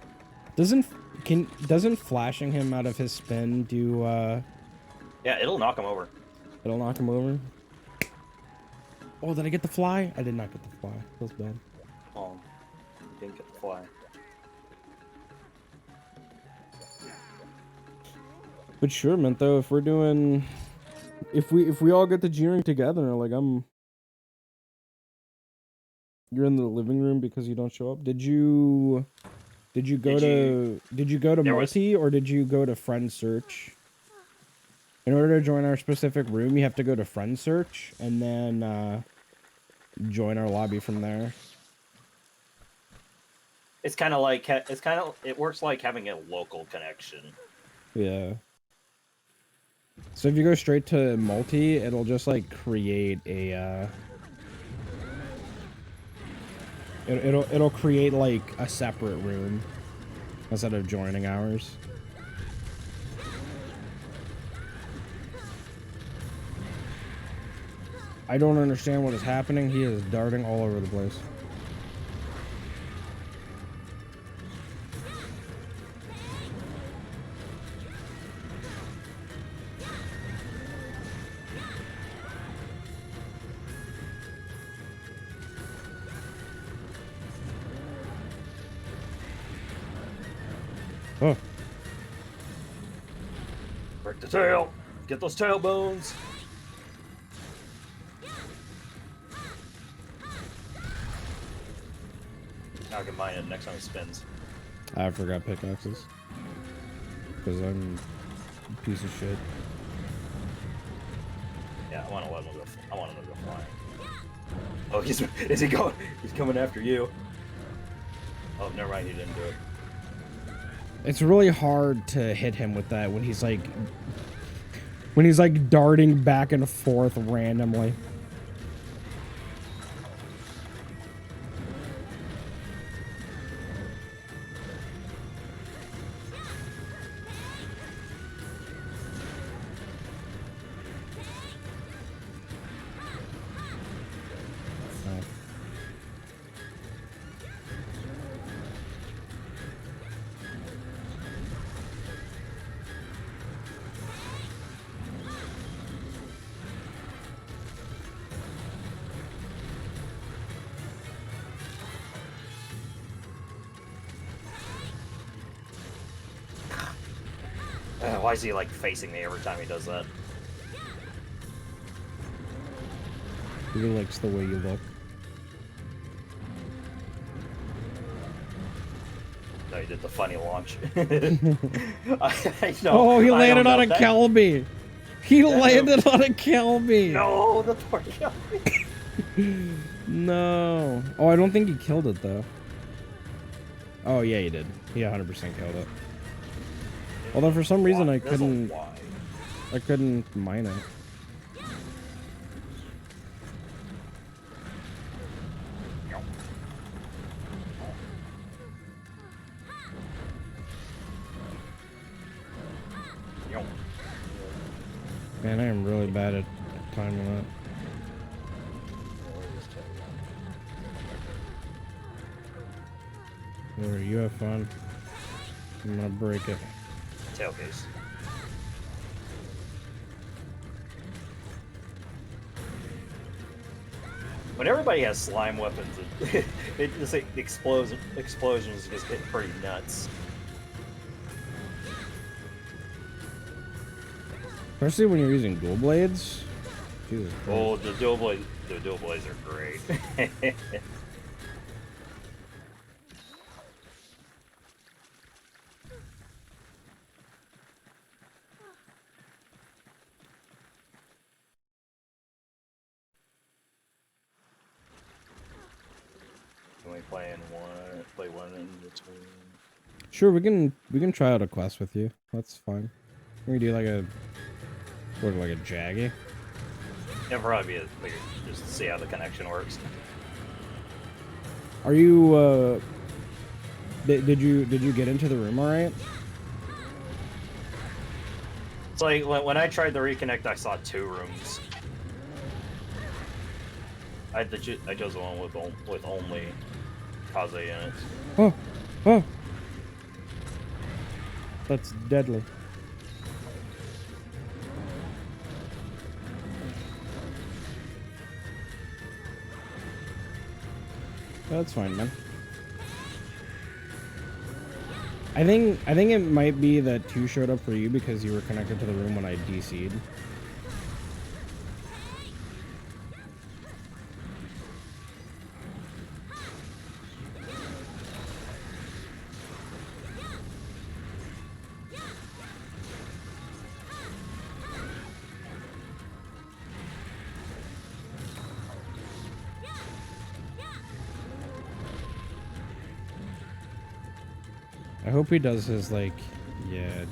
Doesn't flashing him out of his spin do Yeah, it'll knock him over. it'll knock him over? Oh, did I get the fly? I did not get the fly. Feels bad. Oh, didn't get the fly. But sure, Minto, if we're doing if we all get the G-Ring together, like you're in the living room because you don't show up. Did you go to multi or did you go to friend search? In order to join our specific room, you have to go to friend search and then join our lobby from there. It works like having a local connection. Yeah. So if you go straight to multi, it'll just like create a it'll create like a separate room instead of joining ours. I don't understand what is happening. He is darting all over the place. Oh. Break the tail! Get those tailbones! Now I can mine it next time it spins. I forgot pickaxes. Because I'm a piece of shit. Yeah, I want to let him go. I want him to go flying. Oh, is he going? He's coming after you. Oh, never mind. He didn't do it. It's really hard to hit him with that when he's like darting back and forth randomly. Why is he like facing me every time he does that? He likes the way you look. No, he did the funny launch. I know, Oh, he landed on a Kelby. He landed on a Kelby. No, the poor Kelby. No. Oh, I don't think he killed it though. Oh yeah, he did. He 100% killed it. Although for some reason I couldn't mine it. Man, I am really bad at timing that. Or you have fun. I'm gonna break it. Tailcase. When everybody has slime weapons, it just like, explosions just get pretty nuts. Especially when you're using dual blades. Jesus Christ. Oh, the dual blades are great. Can we play one in between? Sure, we can try out a quest with you. That's fine. We can do like a like a jaggy. It'll probably be like just to see how the connection works. Are you did you get into the room all right? It's like when I tried to reconnect, I saw 2 rooms. I chose the one with only Kaze in it. Oh, oh, that's deadly. That's fine, man. I think it might be that 2 showed up for you because you were connected to the room when I DC'd. I hope he does his, like, yeah.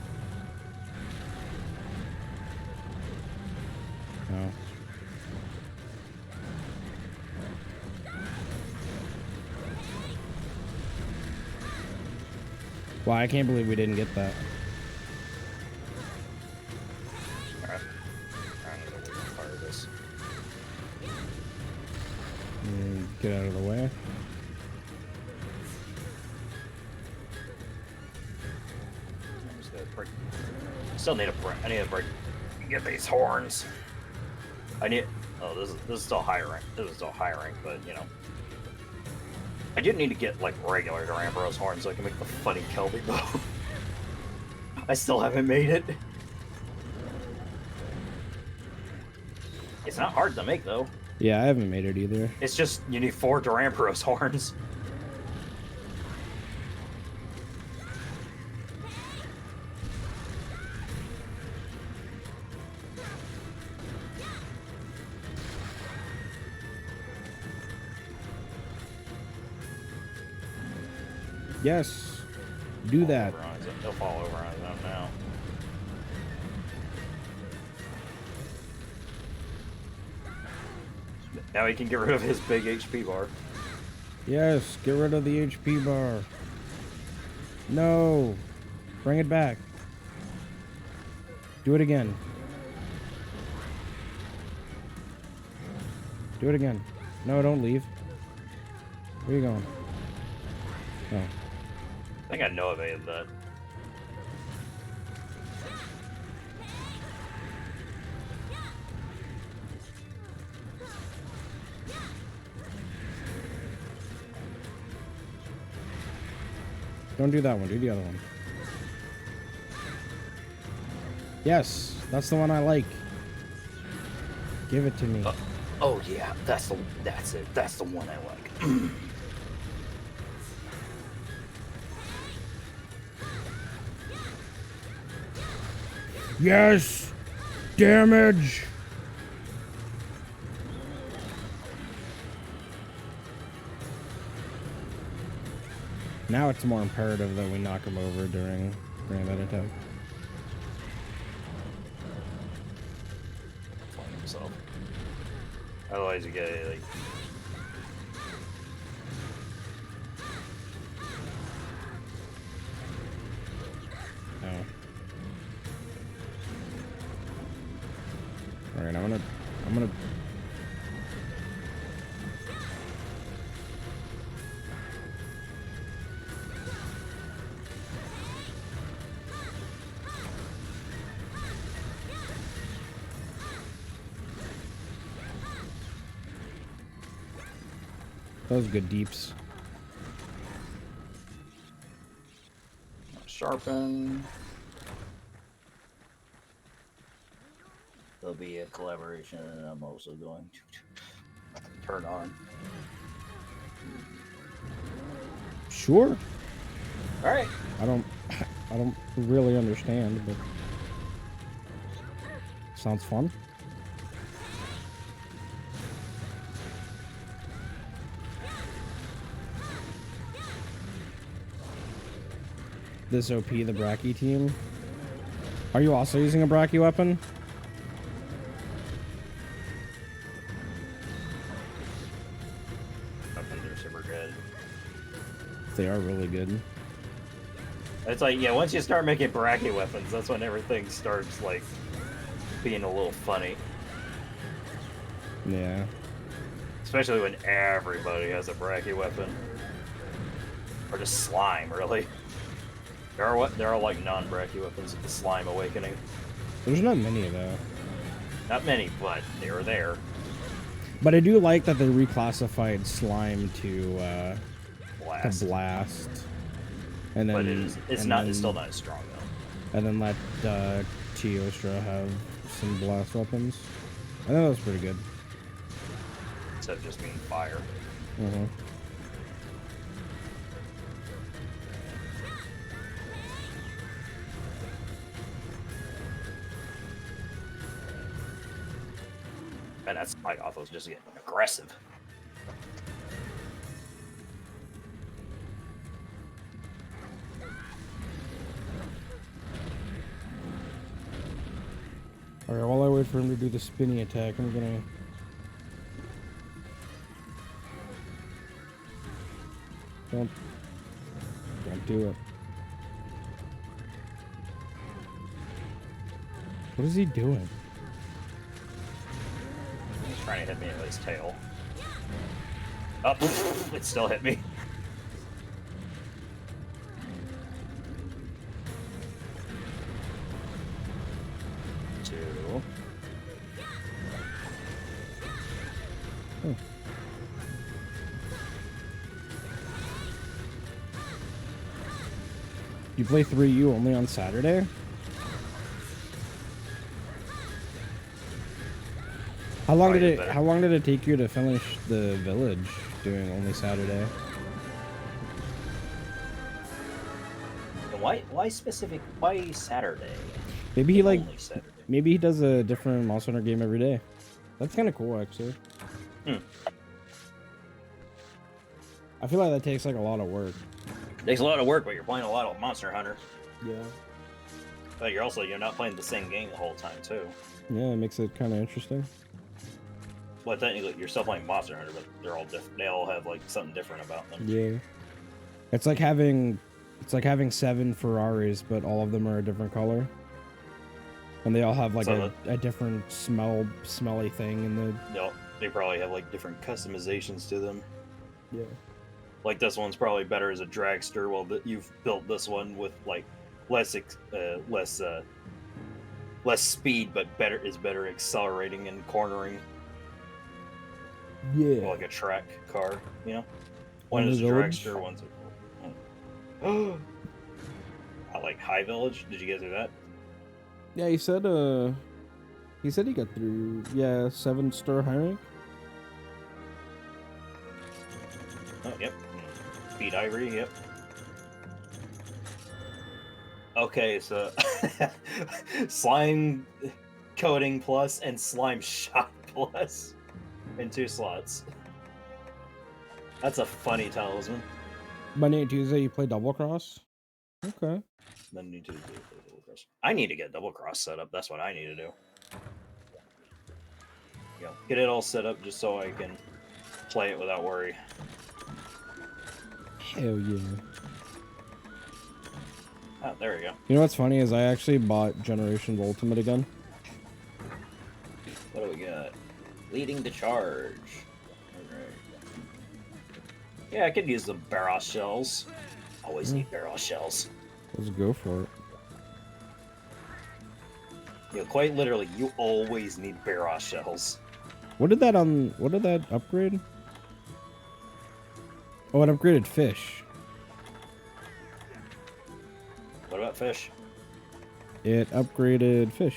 No. Wow, I can't believe we didn't get that. Alright. I need to wait part of this. Get out of the way. Still need a break. I need a break. Get these horns. I need. Oh, this is still high rank. This is still high rank, but you know, I do need to get like regular Duramboros horns so I can make the funny Kelby bow. I still haven't made it. It's not hard to make though. Yeah, I haven't made it either. It's just you need 4 Duramboros horns. Yes, do that. He'll fall over on his own now. Now he can get rid of his big HP bar. Yes, get rid of the HP bar. No, bring it back. Do it again. Do it again. No, don't leave. Where are you going? Oh. I think I know evaded that. Don't do that one. Do the other one. Yes, that's the one I like. Give it to me. Oh yeah, that's it. That's the one I like. Yes! Damage! Now it's more imperative that we knock him over during that attack. Find himself. Otherwise you get like Oh. Alright, I'm gonna Those good deeps. Sharpen. There'll be a collaboration, and I'm also going to turn on. Sure. All right. I don't really understand, but sounds fun. This OP, the Bracky team. Are you also using a Bracky weapon? Weapons are super good. They are really good. It's like, yeah, once you start making Bracky weapons, that's when everything starts, like, being a little funny. Yeah. Especially when everybody has a Bracky weapon. Or just slime, really. There are like non-Bracky weapons with the Slime Awakening. There's not many though. Not many, but they're there. But I do like that they reclassified slime to blast. And then, But it's still not as strong though. And then let Teostra have some blast weapons. I think that was pretty good. Instead of just being fire. Mm-hmm. And that's my Gothos just getting aggressive. Alright, while I wait for him to do the spinny attack, I'm gonna... Don't do it. What is he doing? He's trying to hit me with his tail. Oh, it still hit me. Two. Oh. You play 3U only on Saturday? How long did it take you to finish the village doing only Saturday? Why Saturday? Maybe he like Only Saturday. maybe he does a different Monster Hunter game every day. That's kind of cool actually. I feel like that takes like a lot of work. It takes a lot of work, but you're playing a lot of Monster Hunter. Yeah. But you're not playing the same game the whole time too. Yeah, it makes it kind of interesting. Well, technically, you're still playing Monster Hunter, but they're all different. They all have like something different about them. Yeah. It's like having 7 Ferraris, but all of them are a different color. And they all have like a different smelly thing in the... They probably have like different customizations to them. Yeah. Like this one's probably better as a dragster, while you've built this one with like less speed, but better accelerating and cornering. Yeah. Like a track car, you know? One is a dragster, one's a... I like High Village. Did you guys do that? Yeah, he said he got through 7-star high rank. Oh, yep. Beat Ivory, yep. Okay, so slime coating plus and slime shot plus in 2 slots. That's a funny talisman. Monday and Tuesday you play Double Cross? Okay. Then need to do double cross. I need to get double cross set up. That's what I need to do. Get it all set up just so I can play it without worry. Hell yeah. Oh, there we go. You know what's funny is I actually bought Generations Ultimate again. What do we got? Leading the charge. Alright. Yeah, I could use the Barrow shells. Always need Barrow shells. Let's go for it. Quite literally, you always need Barrow shells. What did that upgrade? Oh, it upgraded fish. What about fish? It upgraded fish.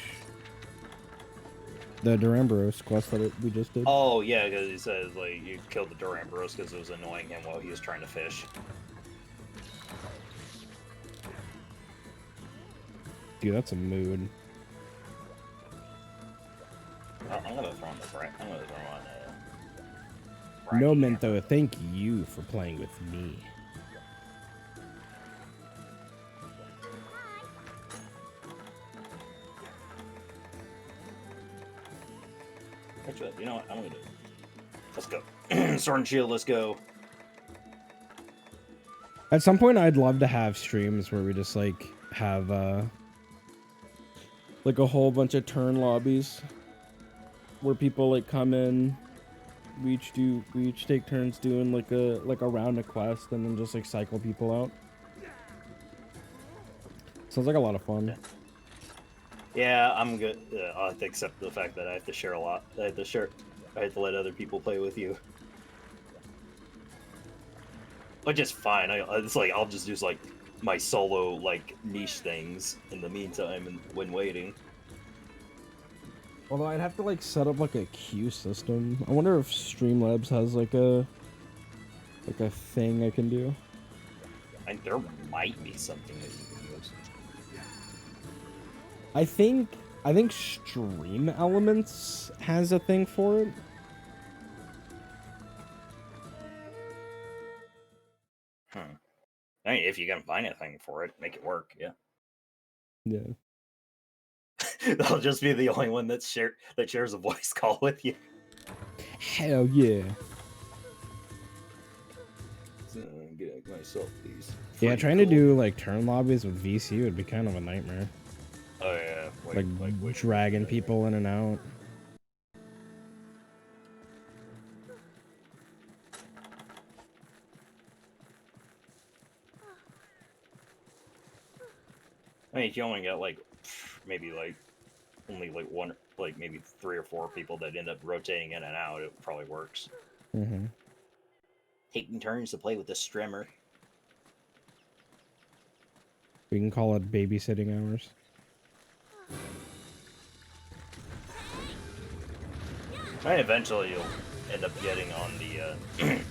The Duramboros quest that we just did. Oh yeah, because he says like you killed the Duramboros because it was annoying him while he was trying to fish. Dude, that's a mood. I'm gonna throw on the bracket. I'm gonna throw on. No, bracket. Mentho, thank you for playing with me. Actually, you know what? I'm gonna do it. Let's go. Sword and Shield, let's go. At some point, I'd love to have streams where we just like have like a whole bunch of turn lobbies where people like come in. We each take turns doing like a round of quest and then just like cycle people out. Sounds like a lot of fun. Yeah, I'm good. I'll have to accept the fact that I have to share a lot. I have to let other people play with you. Which is fine. It's like I'll just do like my solo like niche things in the meantime and when waiting. Although I'd have to like set up like a queue system. I wonder if Streamlabs has like a thing I can do. And there might be something that you can use. I think Stream Elements has a thing for it. I mean, if you can find a thing for it, make it work. Yeah. Yeah. I'll just be the only one that shares a voice call with you. Hell yeah. Get myself these. Yeah, trying to do like turn lobbies with VC would be kind of a nightmare. Oh yeah, Like dragging people in and out. I mean, if you only got like maybe like only like one, like maybe 3 or 4 people that end up rotating in and out, it probably works. Mm-hmm. Taking turns to play with the strimmer. We can call it babysitting hours. And eventually you'll end up getting on the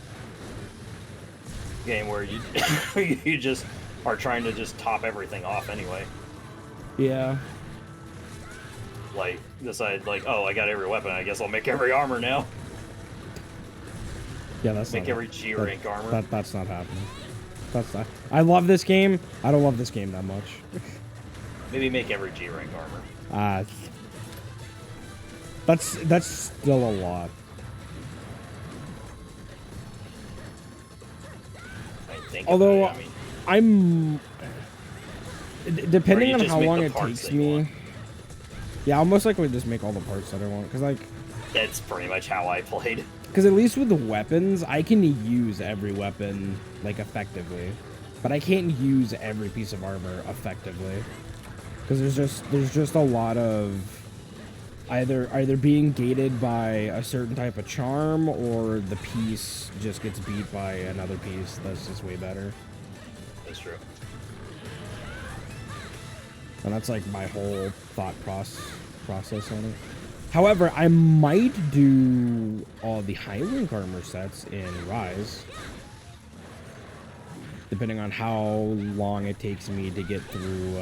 game where you you just are trying to just top everything off anyway. Yeah. Like decide like, oh, I got every weapon. I guess I'll make every armor now. Yeah, that's Make not every G rank armor. That's not happening. That's not. I love this game. I don't love this game that much. Maybe make every G rank armor. That's still a lot. I think. Although I mean, depending Or you on just how make long the it parts takes that you me. want. Yeah, I'll most likely just make all the parts that I want, cause like, that's pretty much how I played. cause at least with the weapons, I can use every weapon like effectively, but I can't use every piece of armor effectively, cause there's just a lot of either being gated by a certain type of charm, or the piece just gets beat by another piece that's just way better. That's true. And that's like my whole thought process on it. However, I might do all the high rank armor sets in Rise, depending on how long it takes me to get through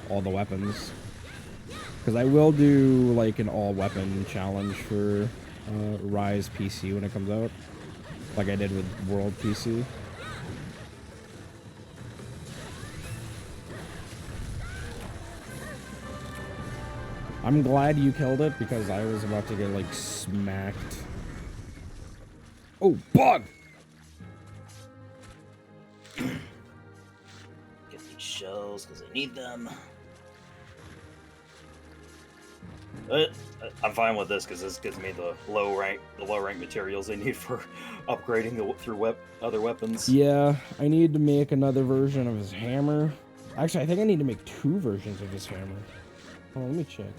all the weapons. Because I will do like an all weapon challenge for Rise PC when it comes out, like I did with World PC. I'm glad you killed it, because I was about to get, like, smacked. Oh, bug! Get these shells because I need them. I'm fine with this because this gives me the low rank materials I need for upgrading through other weapons. Yeah, I need to make another version of his hammer. Actually, I think I need to make 2 versions of his hammer. Oh, let me check.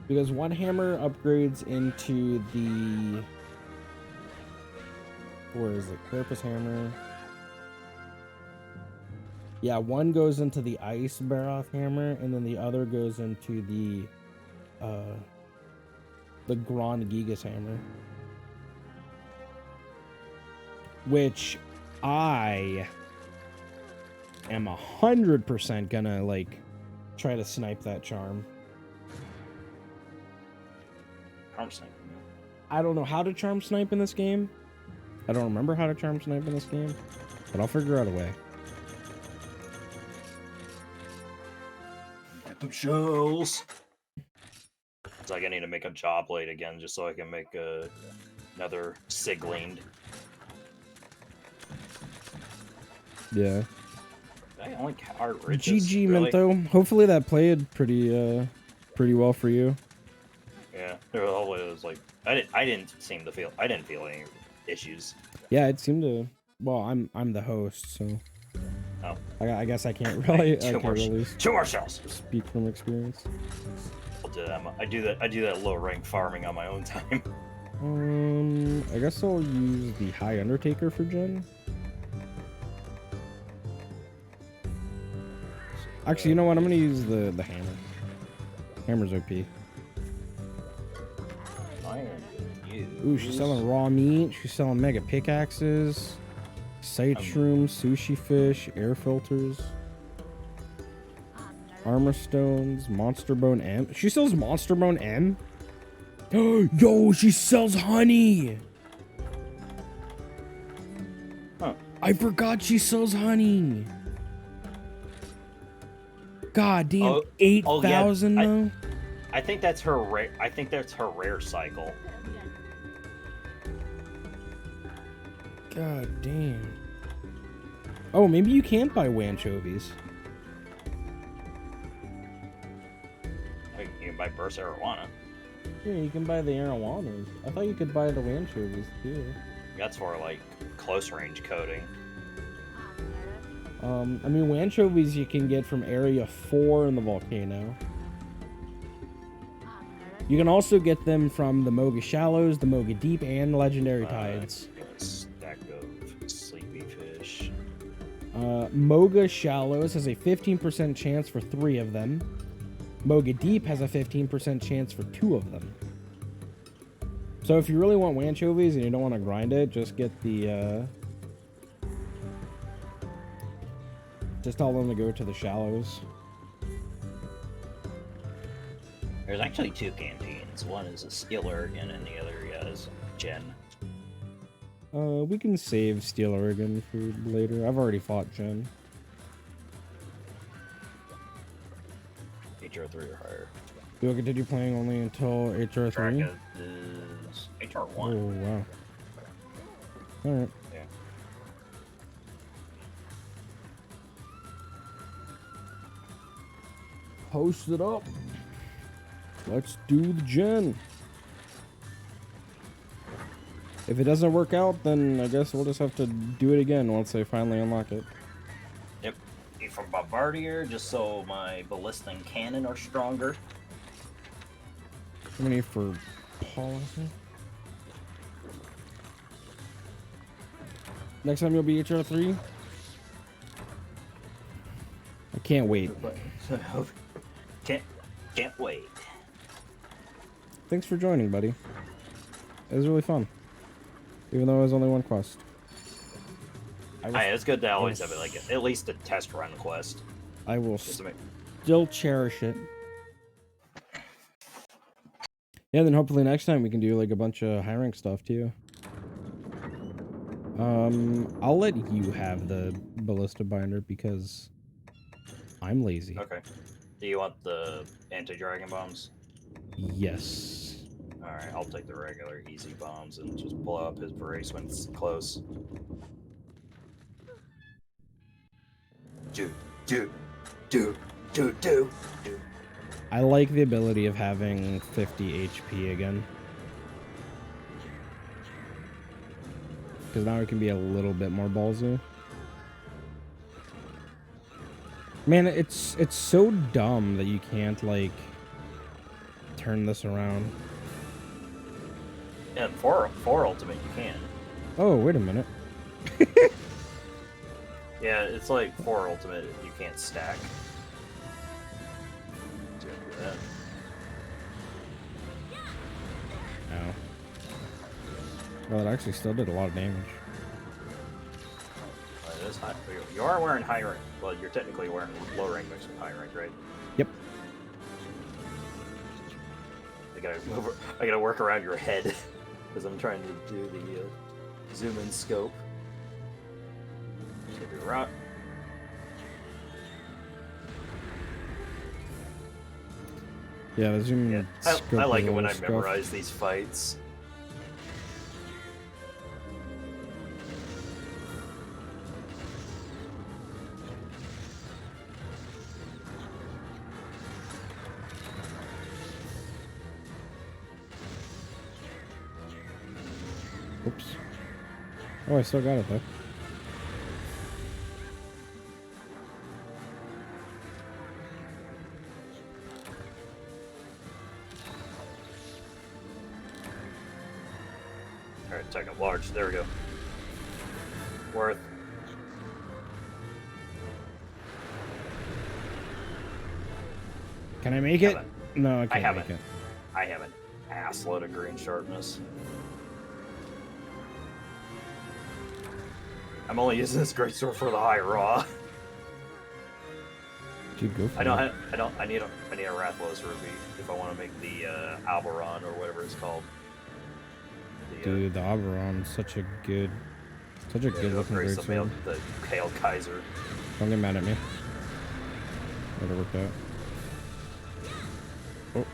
Because one hammer upgrades into the Where is it? Carapace hammer. Yeah, one goes into the ice Baroth hammer, and then the other goes into the Grand Gigas hammer. Which I am 100% gonna, like, try to snipe that charm. Charm sniping. I don't know how to charm snipe in this game. I don't remember how to charm snipe in this game, but I'll figure out a way. Some shells. It's like I need to make a jaw blade again just so I can make another Siglinged. Yeah. I only card riches. GG, really? Mento. Hopefully that played pretty well for you. Yeah. Hopefully it was like I didn't feel any issues. Yeah, it seemed to. Well, I'm the host, so. Oh. I guess I can't really. Two more shells. Speak from experience. I'll do that. I do that low rank farming on my own time. I guess I'll use the High Undertaker for Jen. Actually, you know what? I'm gonna use the hammer. Hammer's OP. Ooh, she's selling raw meat. She's selling mega pickaxes, sight shrooms, sushi fish, air filters, armor stones, monster bone M. She sells monster bone M. Yo, she sells honey. Huh. I forgot she sells honey. God damn, Oh, 8,000 yeah, though. I think that's her rare. I think that's her rare cycle. God damn. Oh, maybe you can't buy anchovies. You can buy burst arowana. Yeah, you can buy the arowanas. I thought you could buy the anchovies too. That's for like close range coding. I mean, anchovies you can get from Area 4 in the volcano. You can also get them from the Moga Shallows, the Moga Deep, and Legendary Tides. Stack of sleepy fish. Moga Shallows has a 15% chance for 3 of them. Moga Deep has a 15% chance for 2 of them. So if you really want anchovies and you don't want to grind it, just get the just tell them to go to the shallows. There's actually 2 canteens. One is a Skill Oregon and the other is Jen. We can save Steel Oregon for later. I've already fought Jen. HR3 or higher. You'll continue playing only until HR3? Track is HR1. Oh, wow. Alright. Yeah. Post it up. Let's do the gen. If it doesn't work out, then I guess we'll just have to do it again once I finally unlock it. Yep. Need from Bombardier, just so my ballista and cannon are stronger. How many for policy? Next time you'll be HR3? I can't wait. Can't wait. Thanks for joining, buddy. It was really fun. Even though it was only one quest. It's good to always have it, like at least a test run quest. I will Just to make... still cherish it. Yeah, then hopefully next time we can do like a bunch of high rank stuff too. I'll let you have the ballista binder because I'm lazy. Okay. Do you want the anti-dragon bombs? Yes. Alright, I'll take the regular easy bombs and just blow up his brace when it's close. Do. I like the ability of having 50 HP again. Because now it can be a little bit more ballsy. Man, it's so dumb that you can't, like, turn this around. Yeah, for ultimate you can. Oh, wait a minute. Yeah, it's like 4 ultimate. You can't stack. Do that. Ow. Well, it actually still did a lot of damage. It is high. You are wearing high rank. Well, you're technically wearing low rank mixed with high rank, right? Yep. I gotta work around your head because I'm trying to do the zoom in scope. Should be rock. Yeah, the zoom. Yeah, scope I like is it a when I little scuffed. memorize these fights. Oops. Oh, I still got it though. Alright, take up large. There we go. Worth. Can I make it? Haven't. No, I can't haven't. make it. I have an ass load of green sharpness. I'm only using this greatsword for the high raw. Dude, go for I it. need a Rathlos ruby if I want to make the Alberon or whatever it's called. The, Dude, the Oberon's such a good looking upgrades the greatsword. the Kale Kaiser. Don't get mad at me. Would have worked out. Oh,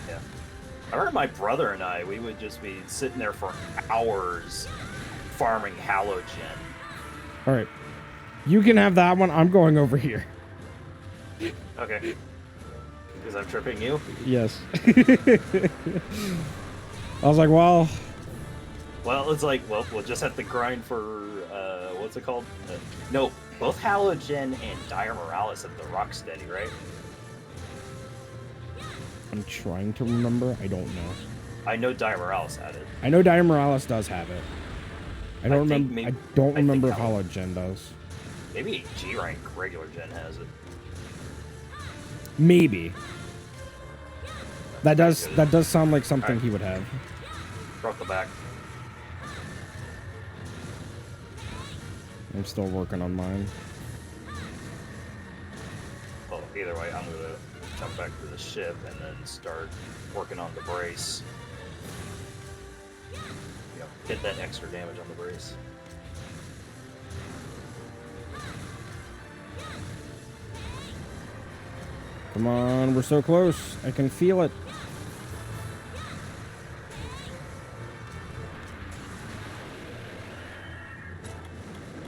Yeah. I remember my brother and I, we would just be sitting there for hours farming Halogen. all right. You can have that one. I'm going over here. Okay. Because I'm tripping you? Yes. I was like, well, Well, it's like, well, we'll just have to grind for, what's it called? No, both Halogen and Dire Morales have the Rocksteady, right? I'm trying to remember. I don't know. I know Dire Morales had it. I know Dire Morales does have it. I don't think remember. maybe- I don't I think remember if Halo- Halogen does. Maybe G rank regular gen has it. Maybe. That does sound like something Alright. he would have. Broke the back. I'm still working on mine. Well, either way, I'm gonna jump back to the ship and then start working on the brace. You know, get that extra damage on the brace. Come on, we're so close. I can feel it.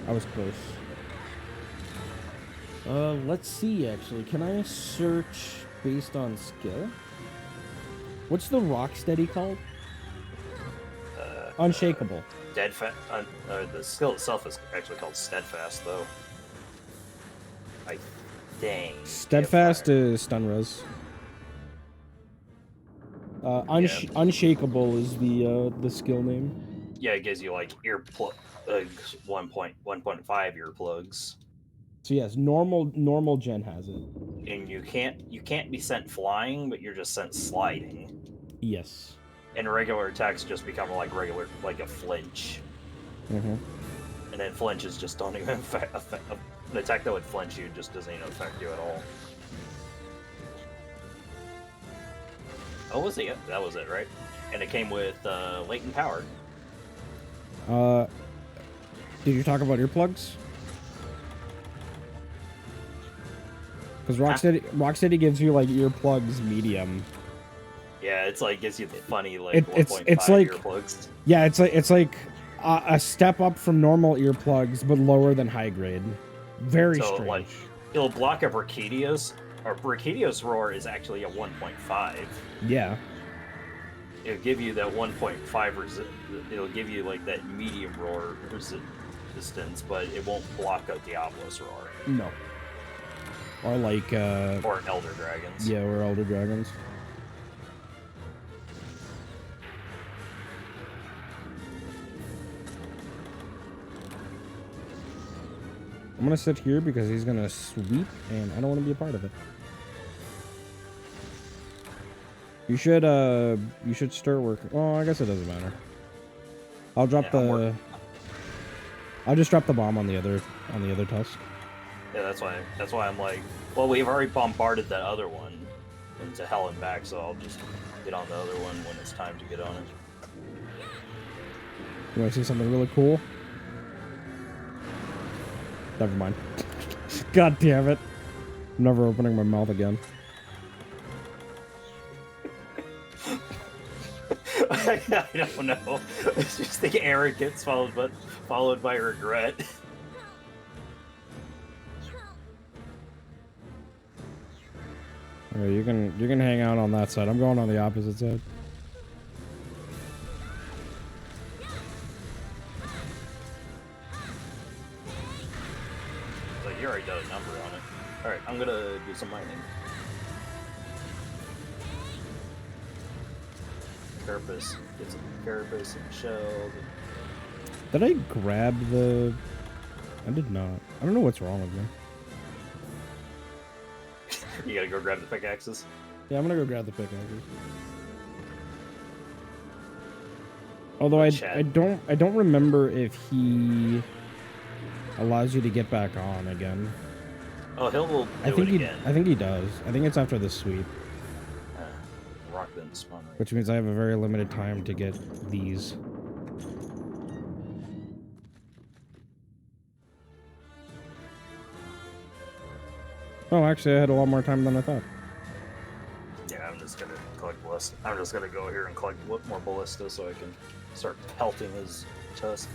I was close. Let's see, actually. Can I search based on skill? What's the Rocksteady called? Unshakable. The skill itself is actually called Steadfast, though. I think. Steadfast is stun res. Unshakable is the skill name. Yeah, it gives you like earplugs, 1.5 earplugs, So yes, normal gen has it. and you can't be sent flying, but you're just sent sliding. Yes. And regular attacks just become like a flinch, Mm-hmm. and then flinches just don't even affect an attack that would flinch you just doesn't even affect you at all. Oh, was it? That was it, right? And it came with latent power. Did you talk about earplugs? Because Rocksteady gives you like earplugs medium. Yeah, it's like gives you the funny like It's 1.5 like- earplugs. Yeah, it's like a step up from normal earplugs, but lower than high grade. Very So, strange. like, it'll block a Brachydios. Or Brachydios roar is actually a 1.5. Yeah. It'll give you that 1.5 it'll give you like that medium roar resistance, but it won't block a Diablos roar No. Or like or an Elder Dragons. yeah, or Elder Dragons. I'm gonna sit here because he's gonna sweep, and I don't want to be a part of it. You should start working. Oh, I guess it doesn't matter. I'll drop the. I'll just drop the bomb on the other tusk. Yeah, that's why I'm like, well, we've already bombarded that other one into hell and back, so I'll just get on the other one when it's time to get on it. You want to see something really cool? Never mind. God damn it! I'm never opening my mouth again. I don't know. It's just the arrogance followed by regret. Alright, you can hang out on that side. I'm going on the opposite side. Like you already got a number on it. All right, I'm gonna do some mining. Carapace, get some carapace and shell. Did I grab the... I did not. I don't know what's wrong with me. You gotta go grab the pickaxes. Yeah, I'm gonna go grab the pickaxes. Although I don't remember if he allows you to get back on again. Oh, he'll do I think it again. I think he does. I think it's after the sweep, Rock didn't spawn. Right. which means I have a very limited time to get these. Oh, actually, I had a lot more time than I thought. Yeah, I'm just gonna collect ballista. I'm just gonna go here and collect more ballista so I can start pelting his tusk.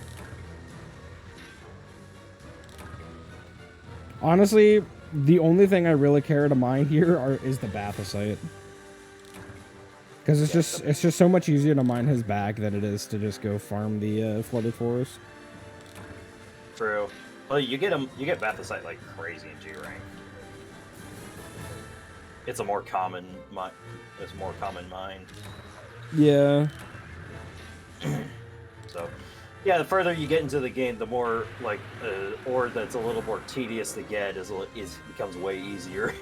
Honestly, the only thing I really care to mine here is the Bathosite. Because it's just so much easier to mine his back than it is to just go farm the flooded forest. True. Well, you get Bathosite like crazy in G rank. It's a more common mine. It's a more common mine. Yeah. So, yeah, the further you get into the game, the more like ore that's a little more tedious to get becomes way easier.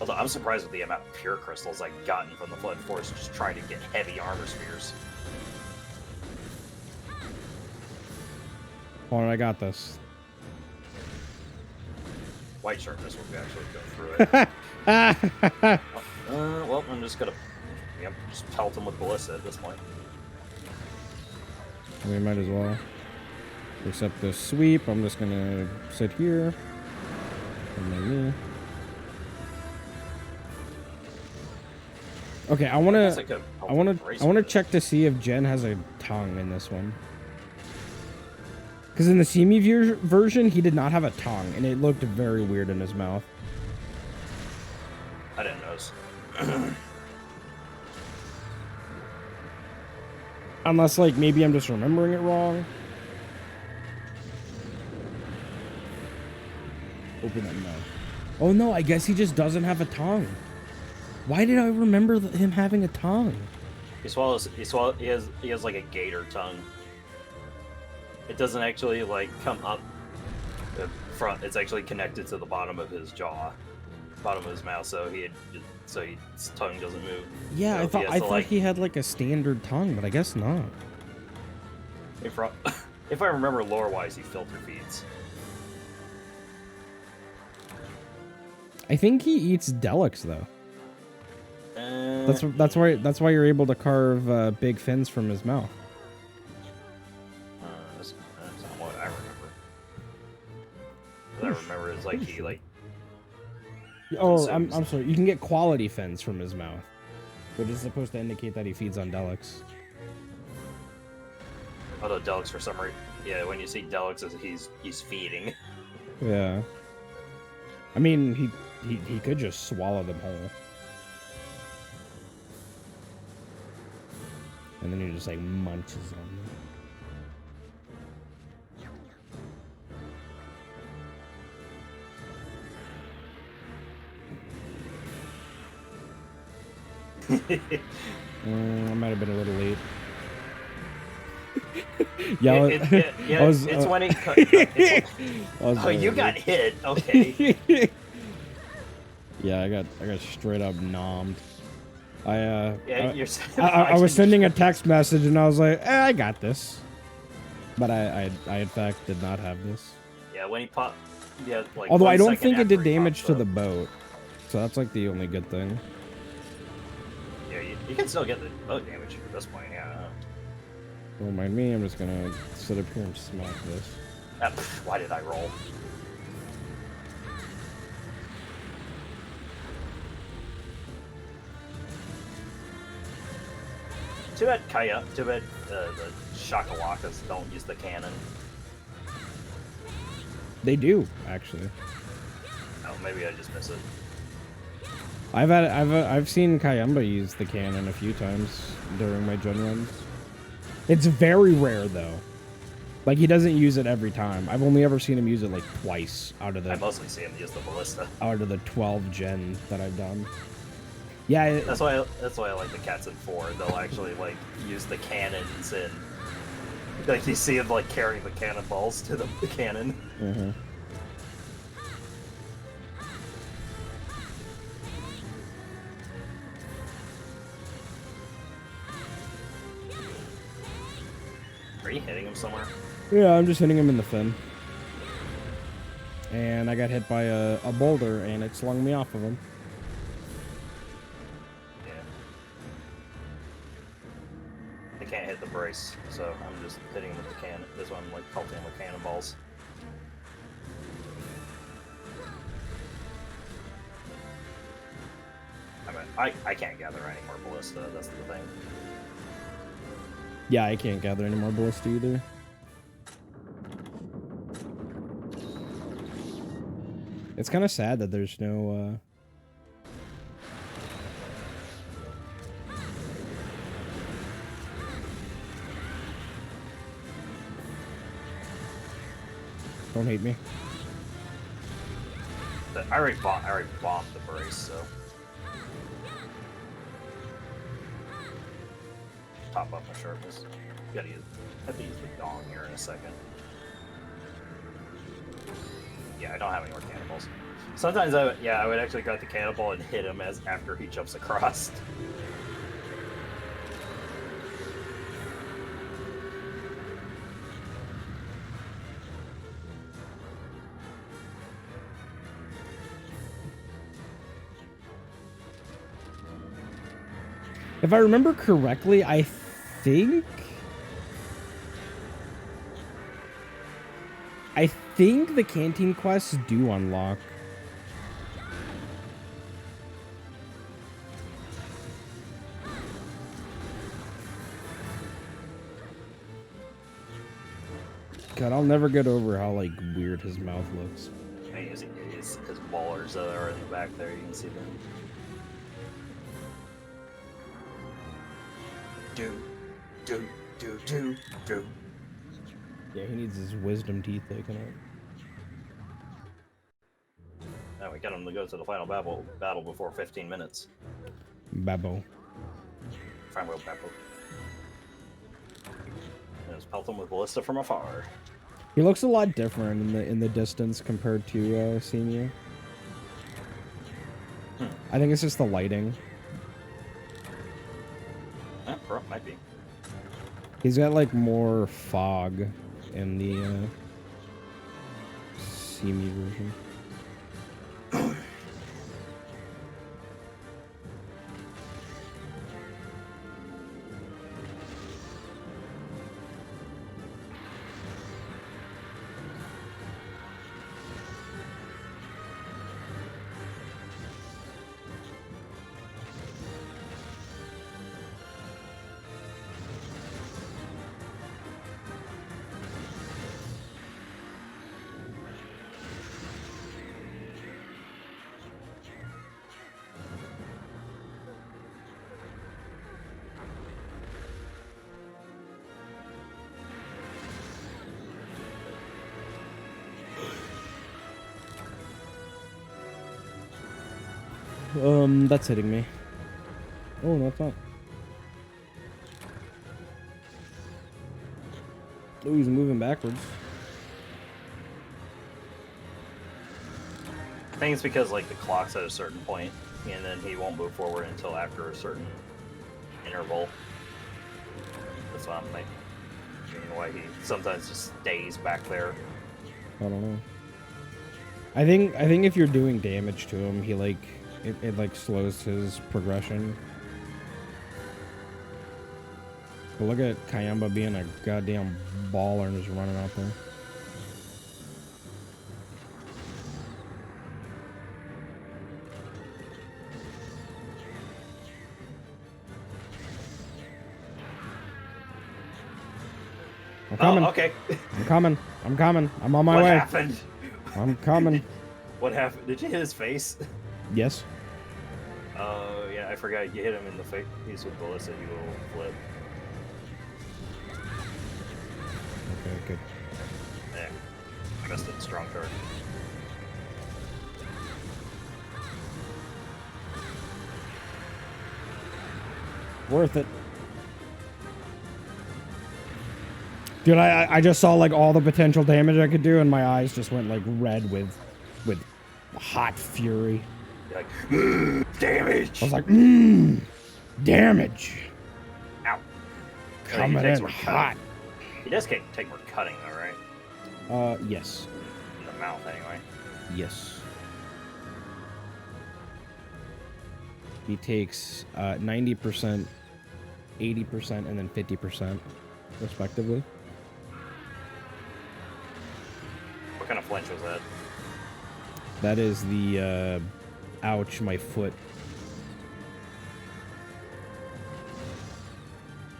Although I'm surprised with the amount of pure crystals I've gotten from the Flood Forest just trying to get heavy armor spheres. Hold on, I got this. White sharpness will actually go through it. Well, I'm just gonna, just pelt him with ballista at this point. We might as well. Except the sweep, I'm just gonna sit here. And then me. Okay, I wanna check to see if Jen has a tongue in this one. Because in the Simi version, he did not have a tongue, and it looked very weird in his mouth. I didn't notice. Unless, like, maybe I'm just remembering it wrong. Open that mouth. Oh no, I guess he just doesn't have a tongue. Why did I remember him having a tongue? He has like a gator tongue. It doesn't actually like come up the front. It's actually connected to the bottom of his jaw, bottom of his mouth. So his tongue doesn't move. Yeah, So I thought he had like a standard tongue, but I guess not. If I remember lore-wise, he filter feeds. I think he eats Deluxe though. That's why you're able to carve big fins from his mouth. That's not what I remember. What I remember is like he like. Oh, I'm sorry. You can get quality fins from his mouth, which is supposed to indicate that he feeds on Deluxe. Although Deluxe for some reason, yeah, when you see Deluxe, he's feeding. Yeah. I mean, he could just swallow them whole. And then he just like munches on them. I might have been a little late. Yeah, Yeah, I was, it's when it. I was Oh, you very got weak. hit. Okay. Yeah, I got straight up nommed. Yeah, I, you're. I was sending a text message and I was like, I got this. But I in fact did not have this. Yeah, when he popped. Yeah, like. Although I 1 don't second think it after did he damage pops to up. the boat. So that's like the only good thing. Yeah, you can still get the boat damage at this point. Yeah. Don't mind me, I'm just gonna sit up here and smack this. Why did I roll? Too bad the Shakalakas don't use the cannon. They do, actually. Oh, maybe I just miss it. I've seen Kayamba use the cannon a few times during my gen runs. It's very rare though. Like he doesn't use it every time. I've only ever seen him use it like twice out of I the mostly see him use the ballista. 12 gen that I've done. Yeah, That's why I like the cats in 4. They'll actually like use the cannons and like you see him like carrying the cannonballs to the cannon. mm-hmm. Are you hitting him somewhere? Yeah, I'm just hitting him in the fin. And I got hit by a boulder and it slung me off of him. Yeah. I can't hit the brace, so I'm just hitting him with the cannon. This one I'm like pelting him with cannonballs. I mean, I can't gather any more ballista, that's the thing. Yeah, I can't gather any more ballista either. It's kind of sad that there's no, Don't hate me. But I already bombed the brace, so. Top up my sharpness. Gotta use, have to use the gong here in a second. Yeah, I don't have any more cannonballs. Sometimes I would actually grab the cannonball and hit him after he jumps across. If I remember correctly, I think the canteen quests do unlock. God, I'll never get over how like weird his mouth looks. I mean, his ballers that are in the back there, you can see them. Do. Yeah, he needs his wisdom teeth taken out. Now we got him to go to the final battle before 15 minutes. Babbo. Final battle. And just pelt him with ballista from afar. He looks a lot different in the distance compared to Senior. I think it's just the lighting. Might be. He's got like more fog in the Semi version. That's hitting me. Oh, no, it's not. Oh, he's moving backwards. I think it's because like the clock's at a certain point, and then he won't move forward until after a certain interval. That's what I'm thinking. Why he sometimes just stays back there. I don't know. I think if you're doing damage to him, he like it like slows his progression. But look at Kayamba being a goddamn baller and just running out there. I'm coming. Oh, okay. I'm coming. I'm coming. I'm on my What way. happened? I'm coming. What happened? Did you hit his face? Yes. Oh, yeah, I forgot you hit him in the face with Ballista, you little flip. Okay, good. Yeah. I missed it. Strong card. Worth it. Dude, I just saw like all the potential damage I could do, and my eyes just went like red with hot fury. You're like, damage! I was like, damage. Ow. Coming He takes in more hot. cutting. He does take more cutting, though, right? Yes. In the mouth, anyway. Yes. He takes 90%, 80%, and then 50%, respectively. What kind of flinch was that? That is the, ouch, my foot.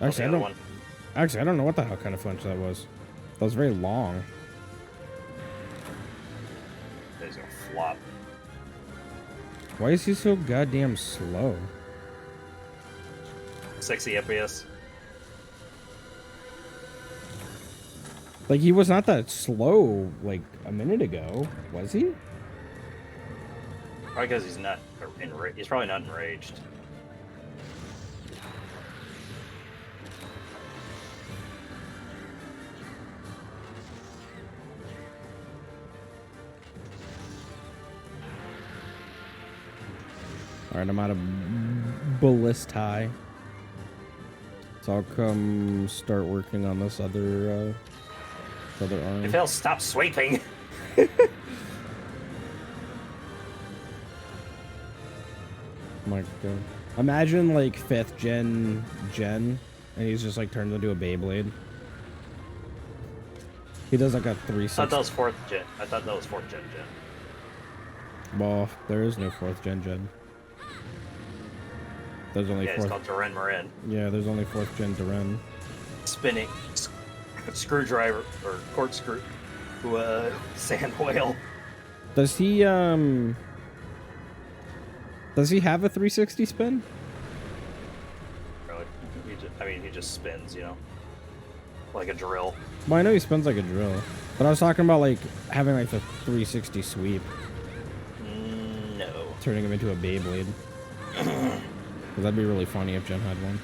Actually, I don't know what the hell kind of flinch that was. That was very long. He's gonna flop. Why is he so goddamn slow? 60 FPS. Like, he was not that slow, like, a minute ago, was he? Probably because he's not enraged. He's probably not enraged. Alright, I'm out of ballistae. So I'll come start working on this other arm. If he'll stop sweeping. My God. Imagine like 5th gen, and he's just like turned into a Beyblade. He does like a I thought 360. that was 4th gen. I thought that was 4th gen. Well, there is no 4th gen. There's only Yeah, it's 4th. called Duran Marin. Yeah, there's only 4th gen Duran. Spinning screwdriver or corkscrew sand whale. Does he have a 360 spin? Really? He just spins, you know, like a drill. Well, I know he spins like a drill, but I was talking about like having like the 360 sweep, No. turning him into a Beyblade. Cause that'd be really funny if Jen had one.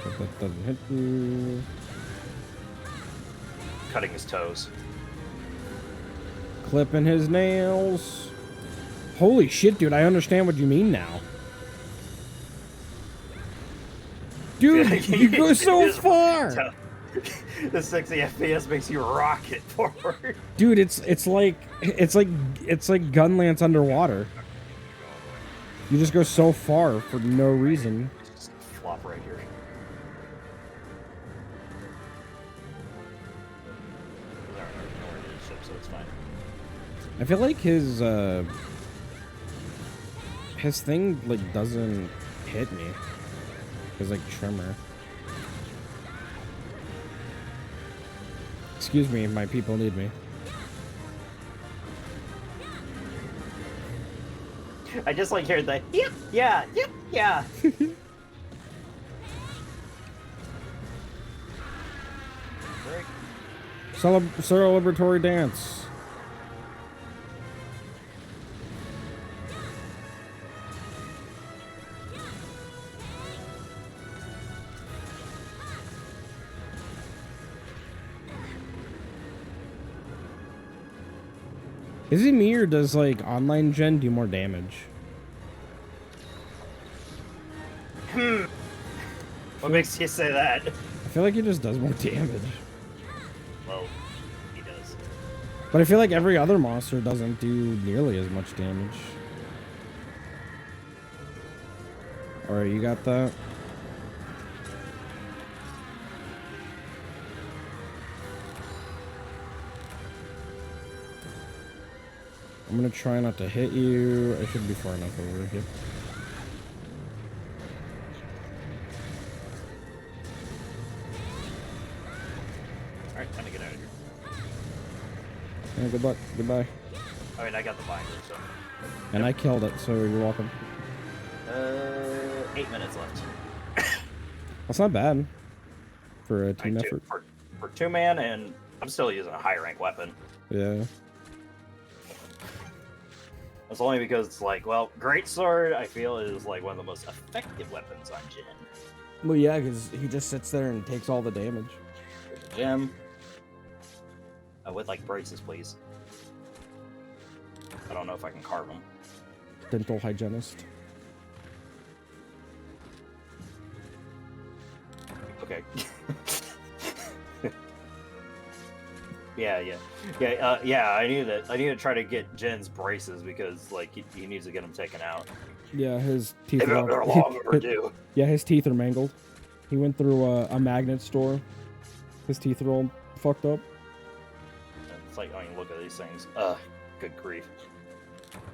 But that doesn't hit you. Cutting his toes. Clipping his nails. Holy shit, dude! I understand what you mean now. Dude, you go so far. The 60 FPS makes you rocket forward. Dude, it's like Gunlance underwater. You just go so far for no reason. Just flop right here. There are nowhere near the ship, so it's fine. I feel like his thing like doesn't hit me. His like trimmer. Excuse me, my people need me. I just like hearing the yep, yeah, yep, yeah. Celebratory dance. Is it me or does like online gen do more damage? What makes you say that? I feel like it just does more damage. Well, he does. But I feel like every other monster doesn't do nearly as much damage. Alright, you got that? I'm gonna try not to hit you. I should be far enough over here. Alright, time to get out of here. Yeah, good luck. Goodbye. I mean, I got the binder, so. And I killed it, so you're welcome. 8 minutes left. That's not bad for a team Alright, effort. For 2-man, and I'm still using a high rank weapon. Yeah. That's only because it's like, well, Greatsword, I feel, is like one of the most effective weapons on Jin. Well, yeah, because he just sits there and takes all the damage. Gem. I would like braces, please. I don't know if I can carve them. Dental hygienist. Okay. Yeah. I knew that. I need to try to get Jen's braces because, like, he needs to get them taken out. Yeah, his teeth They're are long overdue. yeah, his teeth are mangled. He went through a magnet store. His teeth are all fucked up. It's like, I mean, look at these things. Good grief.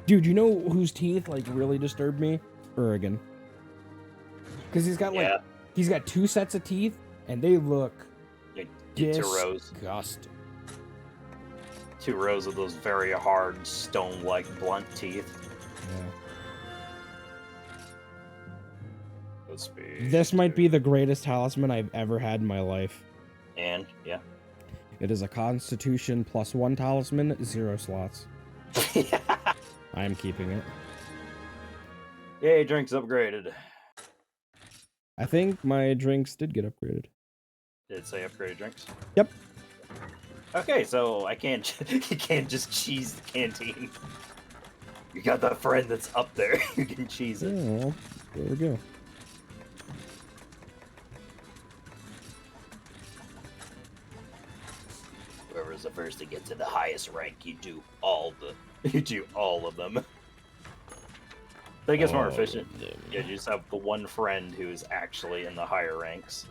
Dude, you know whose teeth like really disturbed me? Urigen. Because he's got like Yeah. he's got 2 sets of teeth and they look Like, get 2 rows. disgusting. 2 rows of those very hard, stone-like, blunt teeth. Yeah. Let's be... This might be the greatest talisman I've ever had in my life. And, yeah. It is a Constitution +1 talisman, 0 slots. I am keeping it. Yay, drinks upgraded. I think my drinks did get upgraded. Did it say upgraded drinks? Yep. Okay, so I can't. You can't just cheese the canteen. You got that friend that's up there. You can cheese Yeah, it. well, there we go. Whoever's the first to get to the highest rank, you do all of them. I think it's more efficient. Yeah, you just have the one friend who's actually in the higher ranks.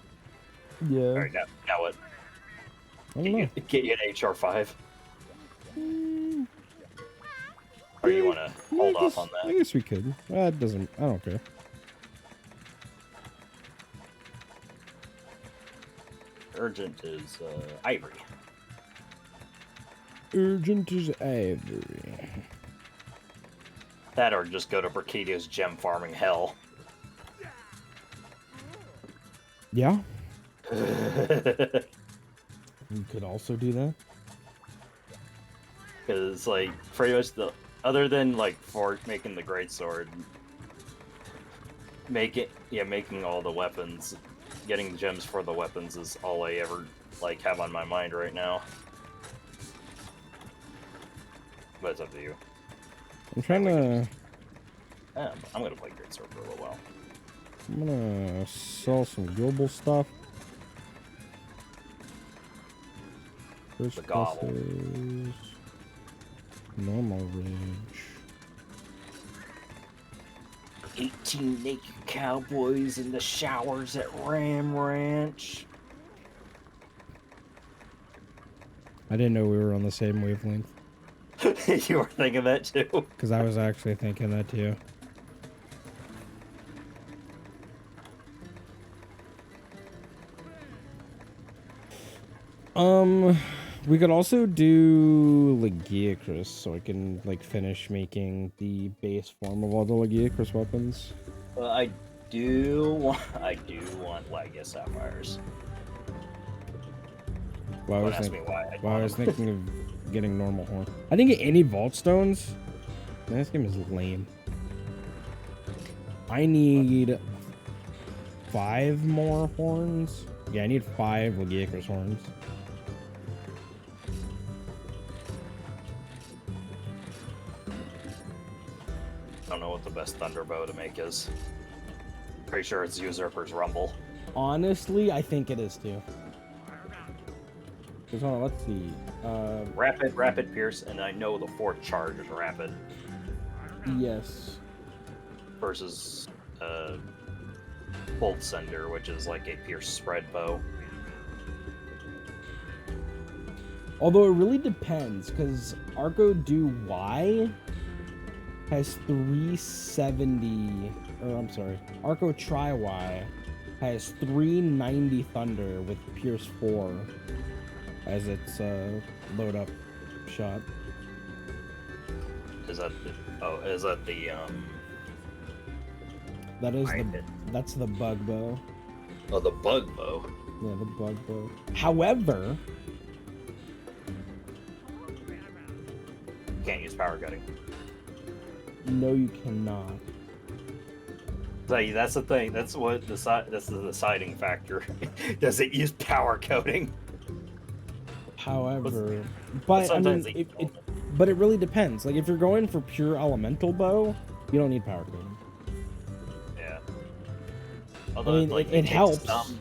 Yeah. All right, now what? I don't know. Get you an HR5. Or you want to hold off on I that? guess we could. It doesn't. I don't care. Urgent is Ivory. Urgent is Ivory. That or just go to Brachydia's gem farming hell. Yeah. You could also do that. Because, like, pretty much other than, like, for making the greatsword, making all the weapons, getting gems for the weapons is all I ever, like, have on my mind right now. But it's up to you. I'm trying to. I'm gonna play greatsword for a little while. I'm gonna sell some global stuff. First The gobble. is normal range. 18 naked cowboys in the showers at Ram Ranch. I didn't know we were on the same wavelength. You were thinking that too? Because I was actually thinking that too. We could also do Legiacrus, so I can like finish making the base form of all the Legiacrus weapons. Well, I do want Legia Sapphires. Well, Don't ask me why. I was thinking of getting normal horn. I didn't get any vault stones. Man, this game is lame. I need 5 more horns. Yeah, I need 5 Legiacrus horns. don't know what the best Thunderbow to make is. Pretty sure it's Usurper's Rumble. Honestly, I think it is too. 'Cause, hold on, let's see. Rapid Pierce, and I know the fourth charge is Rapid Yes. versus Bolt Sender, which is like a Pierce spread bow. Although it really depends, because Arco Do Y has 370, or I'm sorry, Arco Try Y has 390 Thunder with Pierce 4 as its load up shot. Is that the That is Right. that's the Bug Bow. Oh, the Bug Bow. Yeah, the Bug Bow. However, Can't use power cutting. no, you cannot. So that's the thing. That's what that's the deciding factor. Does it use power coding? However, but I mean, sometimes they but it really depends. Like if you're going for pure elemental bow, you don't need power coding. Yeah. I Although mean, like it takes helps. some,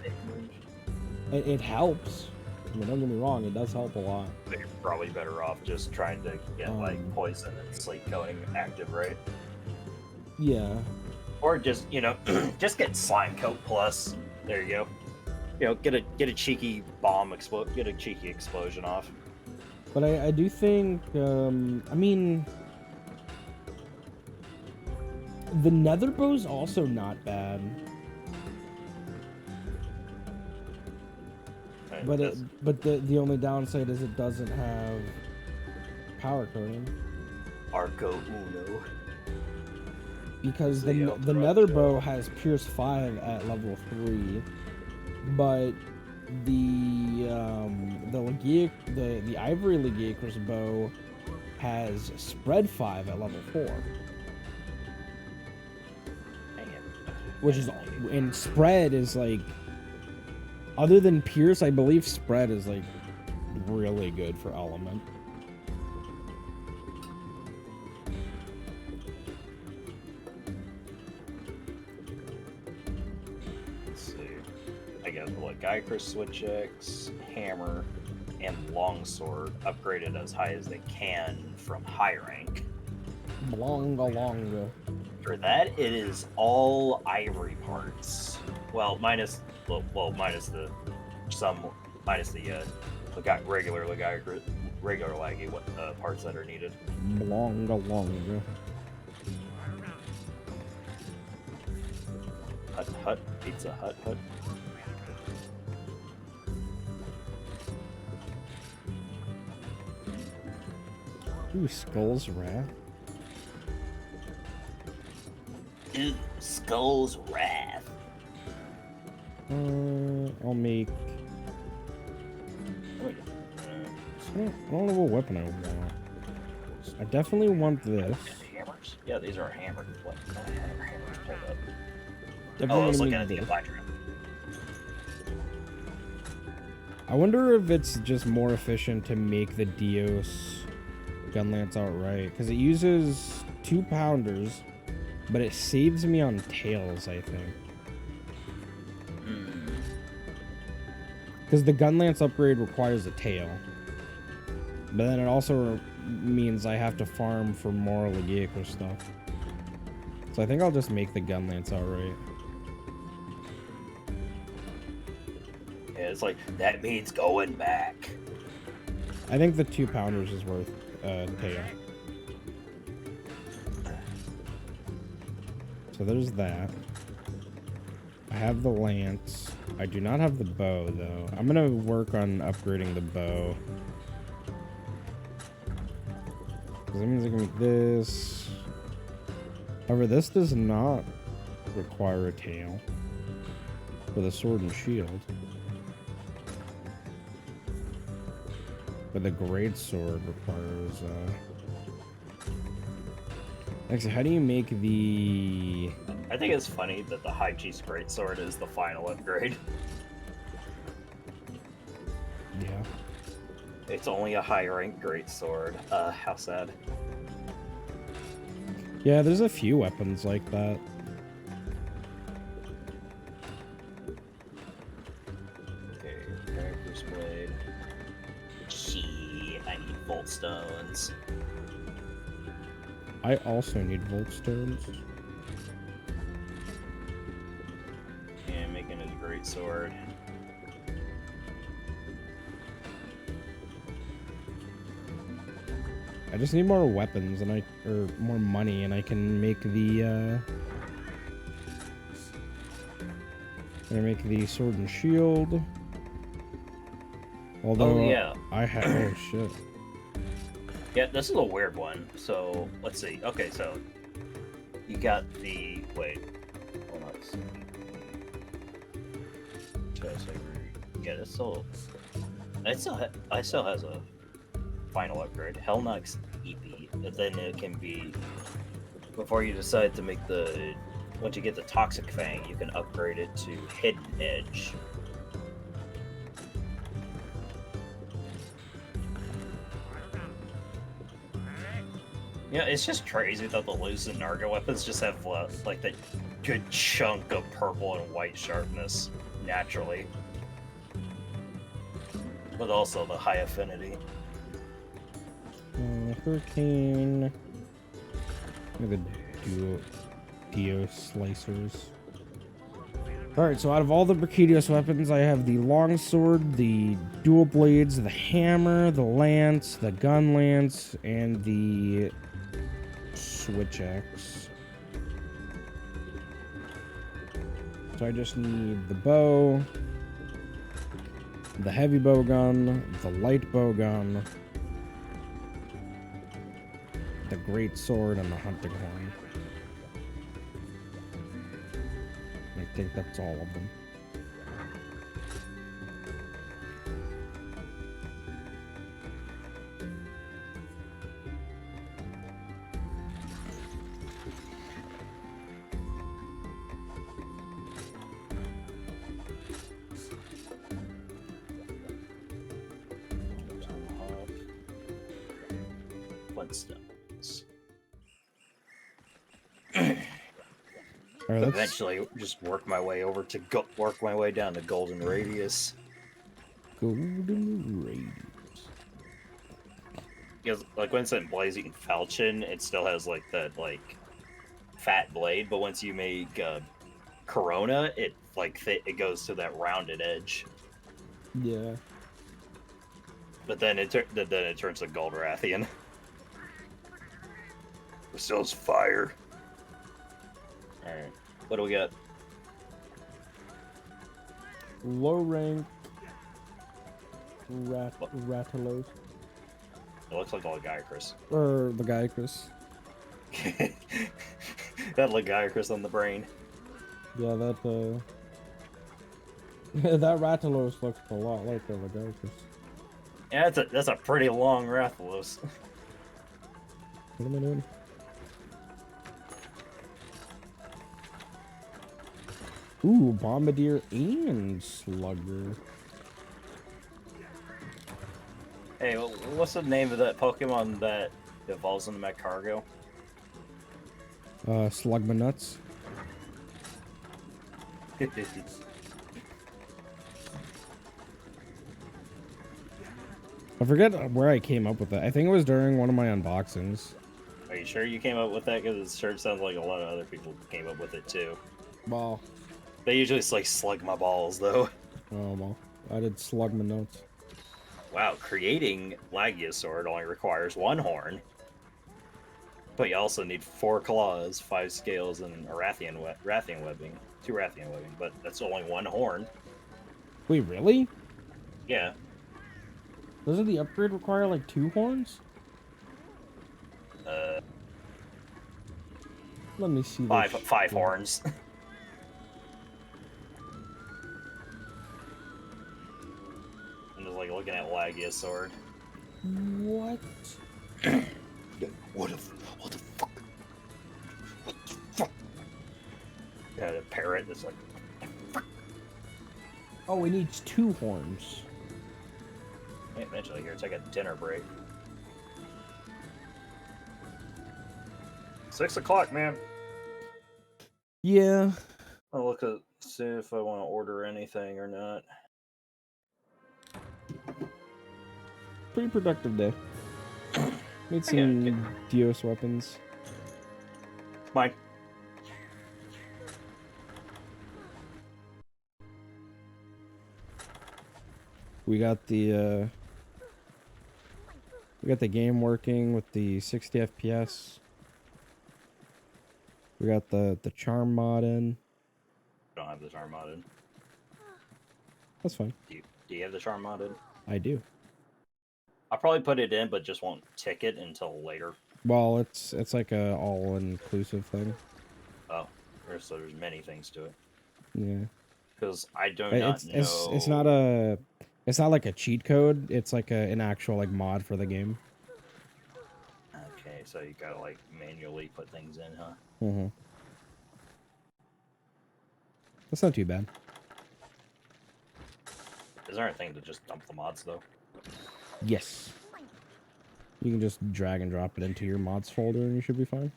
It helps. I mean, don't get me wrong, it does help a lot. you're probably better off just trying to get like poison and sleep coding active, right? Yeah. Or just just get slime coat plus. There you go. Get a cheeky bomb get a cheeky explosion off. But I do think, I mean, the nether bow's also not bad. And But that's- the only downside is it doesn't have power coding. Arco Uno. Because So the yeah, the right, nether yeah. bow has Pierce 5 at level 3, but the Ivory Legiacor's bow has Spread 5 at level 4, Dang it. which is, and Spread is like, other than Pierce, I believe Spread is like really good for element. Let's see. I got the Legiacrus Switch X, Hammer, and Longsword upgraded as high as they can from high rank. Longa. For that, it is all ivory parts. Well, minus the regular laggy parts that are needed. Longa. Hut, Pizza Hut. Ooh, Skull's Wrath. Skull's Wrath. I'll make. I don't know what weapon I want. I definitely want this. Hammers? Yeah, these are hammers. What? Hammers pulled up. Definitely I was gonna looking make at the this. apply trap. I wonder if it's just more efficient to make the Dios gun lance outright, because it uses 2 pounders, but it saves me on tails, I think. Because the gun lance upgrade requires a tail, but then it also means I have to farm for more Legiacor stuff. So I think I'll just make the gun lance outright. Yeah, it's like, that means going back. I think the 2 pounders is worth tail. So there's that. I have the lance. I do not have the bow though. I'm gonna work on upgrading the bow. 'Cause that means I can make this. However, this does not require a tail for the sword and shield. But the great sword requires actually, how do you make the I think it's funny that the High Chief's Greatsword is the final upgrade. yeah. It's only a high rank Greatsword. How sad. Yeah, there's a few weapons like that. Okay, Character's Blade. Gee, I need Volt Stones. I also need Volt Stones. And making a great sword. I just need more weapons and or more money, and I can make the sword and shield. Although Oh yeah. I have oh shit. Yeah, this is a weird one. So let's see. Okay, so you got the wait. Hold on. Yeah, this still. I still has a final upgrade. Hellnox EP. And then it can be before you decide to make the. Once you get the Toxic Fang, you can upgrade it to Hidden Edge. Yeah, it's just crazy that the Lucent Narga weapons just have like that good chunk of purple and white sharpness naturally, but also the high affinity. Hurricane. Look at the Dio slicers. Alright, so out of all the Brachydios weapons, I have the longsword, the dual blades, the hammer, the lance, the gun lance, and the switch axe. So I just need the bow, the heavy bow gun, the light bow gun, the great sword, and the hunting horn. I think that's all of them. Flintstones. All right, let's Eventually, just work my way over to work my way down to Golden Radius. Golden Radius. Because like when it's in Blazing Falchion, it still has like that like fat blade, but once you make Corona, it it goes to that rounded edge. Yeah. But then it turns to Gold Rathian. It still has fire. All right, what do we got? Low rank Ratalos. It looks like the Lagiacrus. Or the Gaiacrus. That Lagiacrus on the brain. Yeah, that that Ratalos looks a lot like the Lagiacrus. Yeah, that's a pretty long Rathalos. What am I doing? Ooh, Bombardier and Slugger. Hey, what's the name of that Pokemon that evolves into Magcargo? Slugmanuts. I forget where I came up with that. I think it was during one of my unboxings. Are you sure you came up with that? Because it sure sounds like a lot of other people came up with it too. Well, They usually just like slug my balls though. oh well, I did Slugmanuts. Wow, creating Lagiosword only requires 1 horn. But you also need 4 claws, 5 scales, and a Rathian webbing. 2 Rathian webbing, but that's only 1 horn. Wait, really? Yeah. Doesn't the upgrade require like 2 horns? Let me see. Five this. horns. I'm just like looking at Lagiosword. What? What the fuck? What the fuck? Yeah, the parrot is like. Oh, it needs 2 horns. Hey, eventually, here, take a dinner break. 6 o'clock, man. Yeah. I'll look at see if I want to order anything or not. Pretty productive day. Made I get some Dios weapons. Mine. We got the game working with the 60 FPS. We got the charm mod in. Don't have the charm modded. That's fine. Do you have the charm modded? I do. I'll probably put it in, but just won't tick it until later. Well, it's like a all-inclusive thing. Oh, so there's many things to it. Yeah. Because I do not know. It's not like a cheat code. It's like an actual like mod for the game. Okay, so you gotta like manually put things in, huh? Mm-hmm. That's not too bad. Is there a thing to just dump the mods though? Yes. You can just drag and drop it into your mods folder and you should be fine.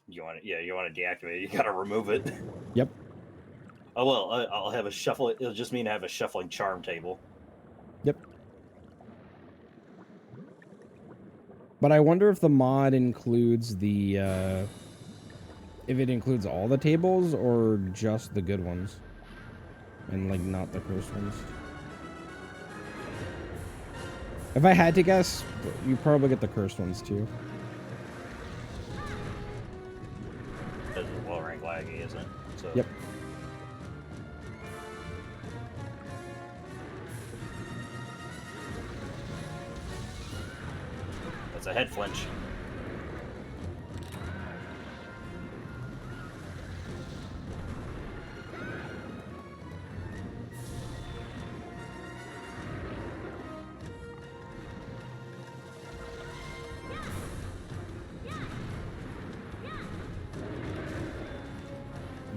You want it? Yeah, you want to deactivate it. You gotta remove it. Yep. Oh well, I'll have a shuffle. It'll just mean I have a shuffling charm table. Yep. But I wonder if the mod includes the, if it includes all the tables or just the good ones. And, like, not the cursed ones. If I had to guess, you probably get the cursed ones, too. Because it's low rank laggy, isn't it? So. Yep. That's a head flinch.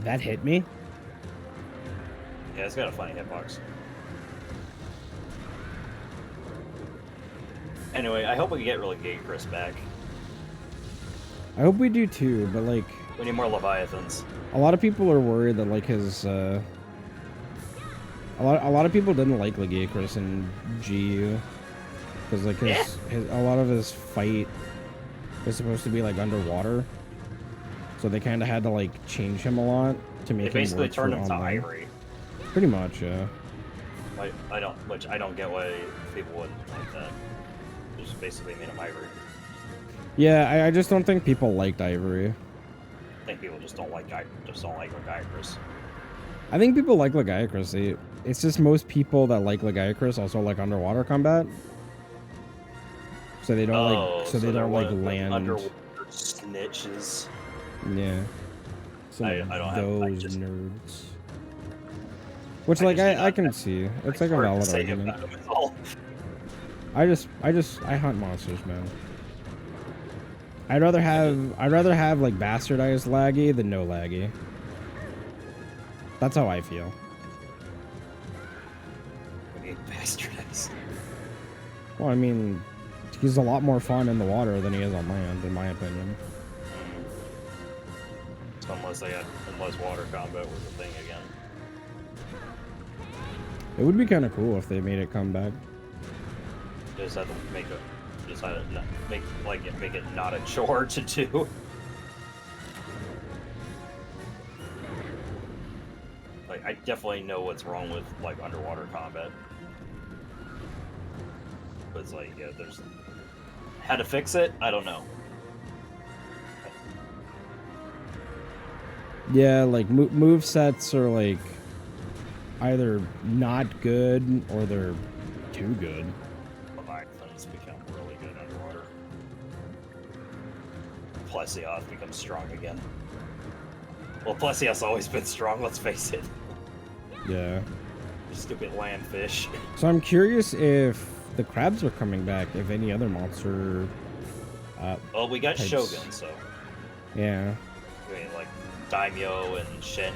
That hit me? Yeah, it's got a funny hitbox. Anyway, I hope we can get really gay Chris back. I hope we do too, but like... We need more Leviathans. A lot of people are worried that like his, a lot of people didn't like Legiacris in GU. Because like a lot of his fight is supposed to be like underwater. So they kind of had to like change him a lot to make They him basically work turned for him to online. Ivory. Pretty much, yeah. Which I don't get why people wouldn't like that. Just basically made him Ivory. Yeah, I just don't think people liked Ivory. I think people just don't like Legiacris. I think people like Legiacris. It's just most people that like Legiacris also like underwater combat. So they don't they don't like land. Underwater snitches. Yeah. Some I of don't those have- nerds. Which like I can see. It's like a valid argument. I hunt monsters, man. I'd rather have like bastardized laggy than no laggy. That's how I feel. I mean, bastardized. Well, I mean, he's a lot more fun in the water than he is on land, in my opinion. So unless water combat was a thing again. It would be kind of cool if they made it come back. Just have to make it not a chore to do. Like I definitely know what's wrong with like underwater combat. But it's like there's how to fix it, I don't know. Yeah, like move sets are like either not good or they're too good. Leviathans become really good underwater. Plesioth becomes strong again. Well, Plesioth's always been strong, let's face it. Yeah. Stupid land fish. So I'm curious if the crabs are coming back, if any other monster. Well, we got types. Shogun, so Yeah. I mean, like Daimyo and Shen.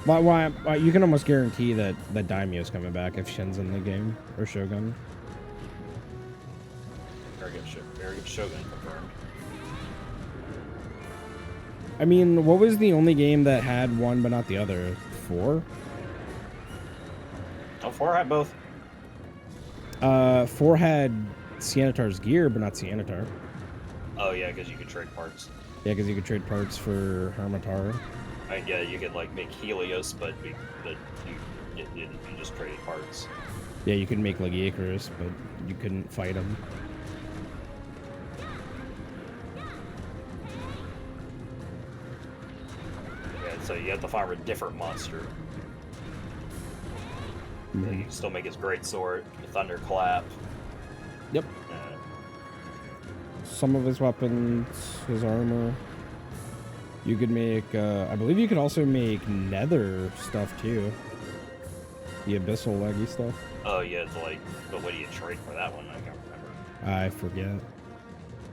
Why? You can almost guarantee that Daimyo's coming back if Shen's in the game or Shogun. Or Arrogant Shogun confirmed. I mean, what was the only game that had one but not the other? 4? Oh, 4 had both. 4 had Sianitar's gear, but not Sianitar. Oh yeah, because you could trade parts. Yeah, because you could trade parts for Hermitar. Yeah, you could like make Helios, but you just traded parts. Yeah, you could make like Icarus, but you couldn't fight him. Yeah, so you have to farm a different monster. You can still make his great sword, Thunderclap. Yep. Some of his weapons, his armor. You could make, I believe you could also make nether stuff too. The abyssal leggy stuff. Oh yeah, it's like, but what do you trade for that one? I can't remember. I forget.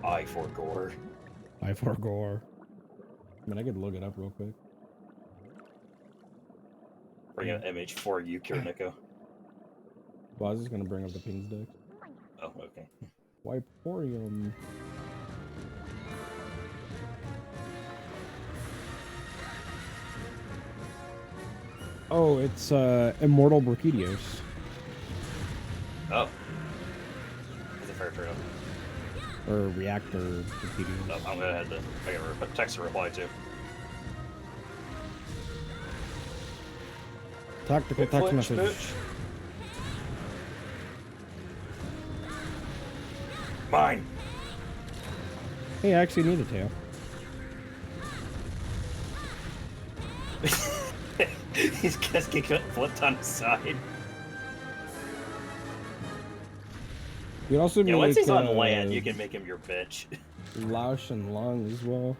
I for gore. I for gore. I mean, I could look it up real quick. Bring an image for you, Kirniko. Well, I was just gonna bring up the pings deck. Oh, okay. Wiporium. Oh, it's Immortal Brachiodios. Oh. That's a fair trade. Or Reactor Brachiodios. Oh, I'm gonna have to. I gotta text to reply to. Tactical Quick text flinch, message. bitch. Mine. Hey, I actually need a tail. He's just getting flipped on his side. You can also Yeah, make once he's on land, you can make him your bitch. Lausch and Lung as well.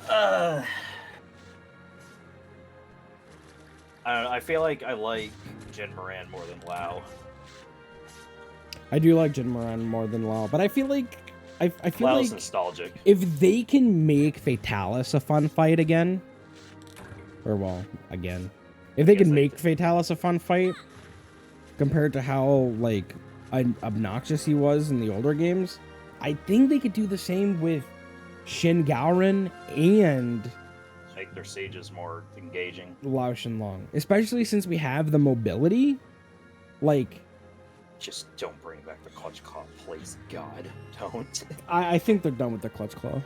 I don't know, I feel like I like Jin Moran more than Lao. I do like Jin Moran more than Lao, but I feel like I feel Lao's like nostalgic. if they can make Fatalis a fun fight again, or well, again, if they can make Fatalis a fun fight compared to how like obnoxious he was in the older games, I think they could do the same with Shin Gaoren and Make their sages more engaging. Lao Shenlong, especially since we have the mobility. Like, Just don't bring back the Clutch Claw, please, God. Don't. I think they're done with the Clutch Claw.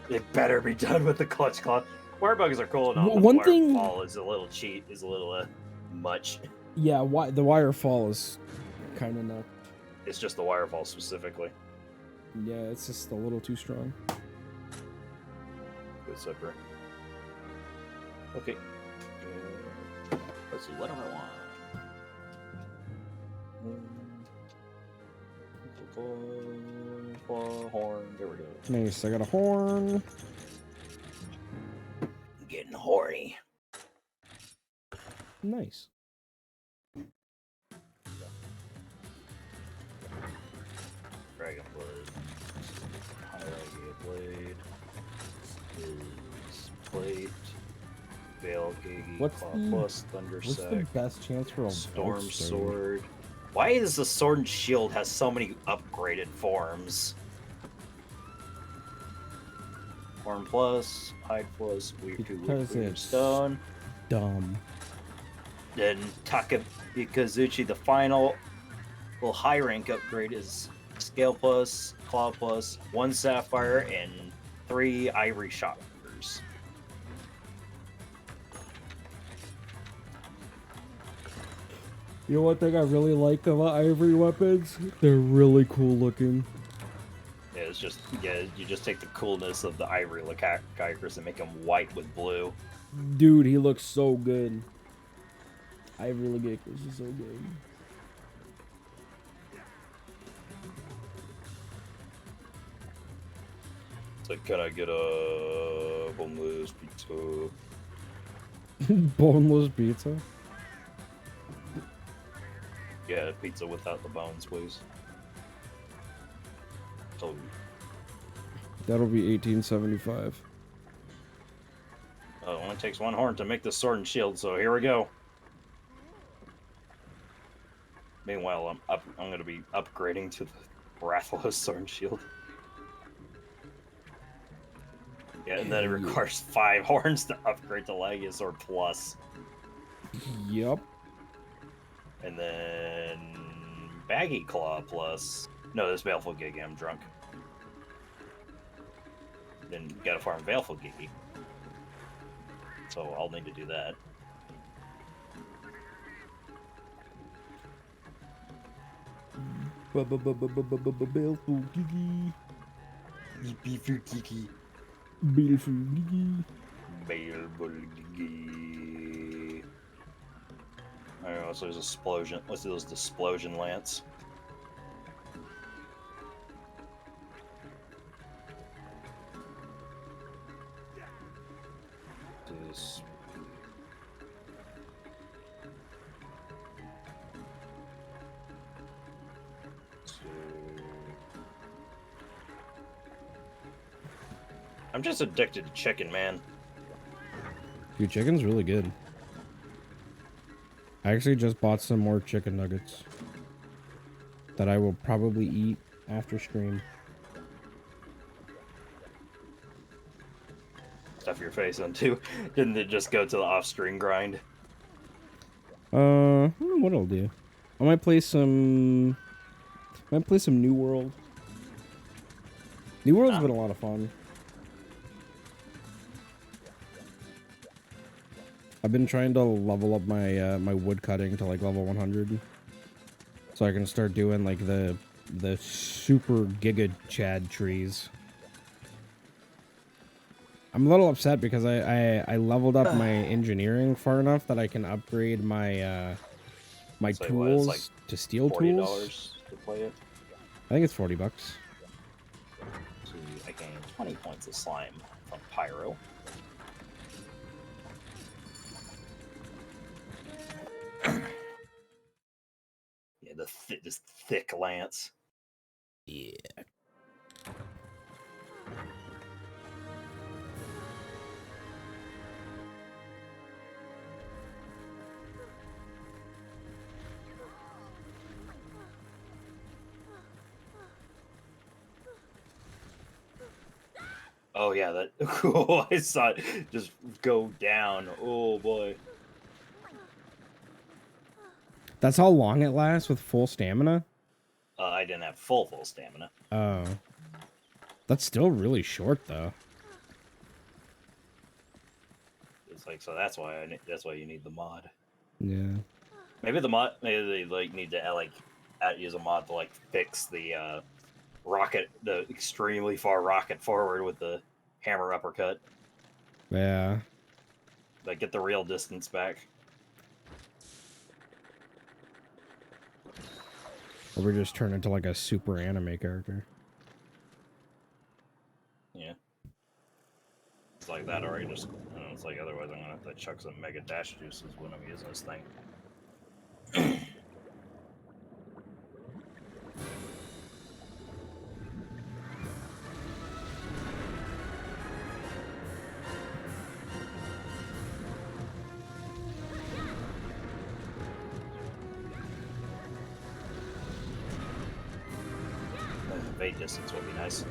It better be done with the Clutch Claw. Wire bugs are cool enough. One Wire thing- fall is a little cheat, is a little much. Yeah, the wire fall is kind of nuts. It's just the wire fall specifically. Yeah, it's just a little too strong. Good sucker. Okay. Let's see, what do I want? Horn. There we go. Nice, I got a horn. Getting horny. Nice. Dragon Blade. Highlight Blade. Is plate. Veil Gigi. What's Claw the- Plus. Thunder What's the Sack. best chance for a Storm Volk Sword. Why is the Sword and Shield has so many upgraded forms? Horn Plus, Hide Plus, Weird 2 Because Weird it's Stone. dumb. Then Takabikazuchi, the final high rank upgrade is Scale Plus, Claw Plus, 1 Sapphire, and 3 Ivory Shotgunners. You know what thing I really like about ivory weapons? They're really cool looking. Yeah, it's just, you just take the coolness of the Ivory Lycaicus and make them white with blue. Dude, he looks so good. Ivory Lycaicus is so good. So can I get a boneless pizza? Boneless pizza? Yeah, pizza without the bones, please. Oh, That'll be 1875. it only takes 1 horn to make the sword and shield, so here we go. Meanwhile, I'm going to be upgrading to Rathalos Thorn Shield. Yeah, and then it requires 5 horns to upgrade to Lagiasaur Plus. Yup. And then Baggy Claw Plus. No, this Baleful Gigi, I'm drunk. Then you gotta farm Baleful Gigi. So I'll need to do that. Baleful Gigi. Baleful Gigi. Baleful Gigi. Baleful Gigi. Alright, so there's Explosion. Let's do those Explosion Lance. This. I'm just addicted to chicken, man. Dude, chicken's really good. I actually just bought some more chicken nuggets that I will probably eat after stream. Stuff your face on too. Didn't it just go to the off-screen grind? I don't know what I'll do. I might play some. New World. New World's been a lot of fun. I've been trying to level up my my wood cutting to like level 100, so I can start doing like the super giga chad trees. I'm a little upset because I leveled up my engineering far enough that I can upgrade my my So tools what, it's like to steel $40 tools. to play it. I think it's $40. So I gained 20 points of slime from Pyro. Yeah, this thick lance. Yeah. Oh yeah, that cool. I saw it just go down. Oh boy. That's how long it lasts with full stamina? I didn't have full stamina. Oh. That's still really short though. It's like, so that's why that's why you need the mod. Yeah. Maybe they like need to use a mod to like fix the the extremely far rocket forward with the hammer uppercut. Yeah. Like get the real distance back. Or we just turn into like a super anime character. Yeah. It's like that, or I just, it's like otherwise I'm gonna have to chuck some Mega Dash juices when I'm using this thing. Evade distance would be nice.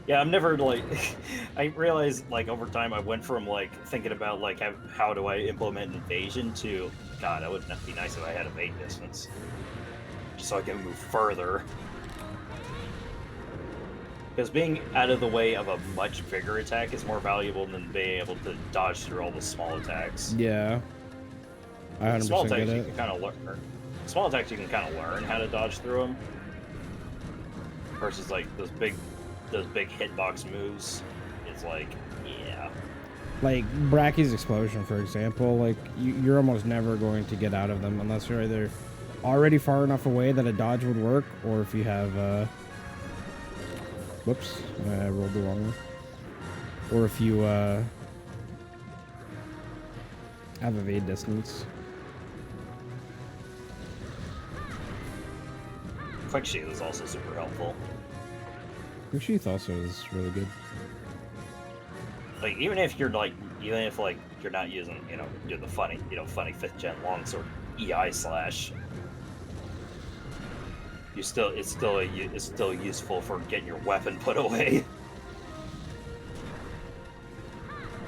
Yeah, I'm never like. I realized like over time I went from like thinking about like how do I implement invasion to God, that would be nice if I had evade distance, just so I can move further. Because being out of the way of a much bigger attack is more valuable than being able to dodge through all the small attacks. Yeah. I 100% Small get attacks you it. can kind of learn. Small attacks you can kind of learn how to dodge through them. Versus like those big hitbox moves. It's like, yeah. Like Brachy's explosion, for example, like you're almost never going to get out of them unless you're either already far enough away that a dodge would work, or if you have whoops, I rolled the wrong one. Or if you have evade distance. Quick Shield is also super helpful. Quick Sheath also is really good. Like, even if you're like even if like you're not using, do the funny 5th gen longsword EI slash, it's still useful for getting your weapon put away.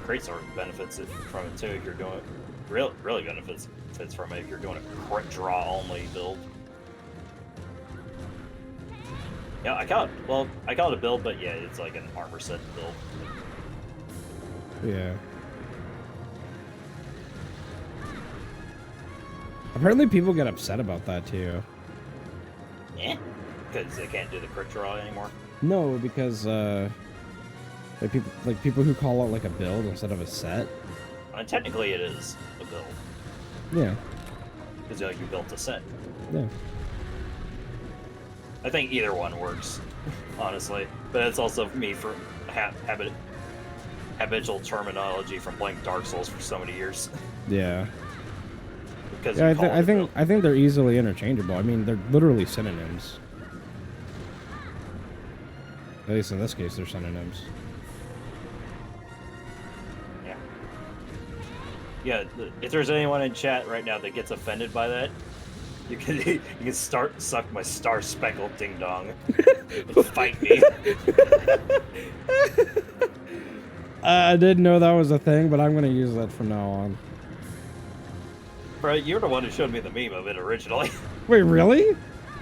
Greatsword benefits from it too if you're doing really benefits from it if you're doing a crit draw only build. Yeah, I call it a build, but yeah, it's like an armor set build. Yeah. Apparently people get upset about that too. Yeah, because they can't do the crit draw anymore. No, because people who call it like a build instead of a set. Technically, it is a build Yeah. because you built a set. Yeah. I think either one works, honestly. But it's also me for habitual terminology from playing Dark Souls for so many years. Yeah. Because Yeah, you I think they're easily interchangeable. I mean, they're literally synonyms. At least in this case, they're synonyms. Yeah. Yeah. If there's anyone in chat right now that gets offended by that, you can suck my star speckled ding dong and fight me. I didn't know that was a thing, but I'm gonna use that from now on. Bro, you're the one who showed me the meme of it originally. Wait, really?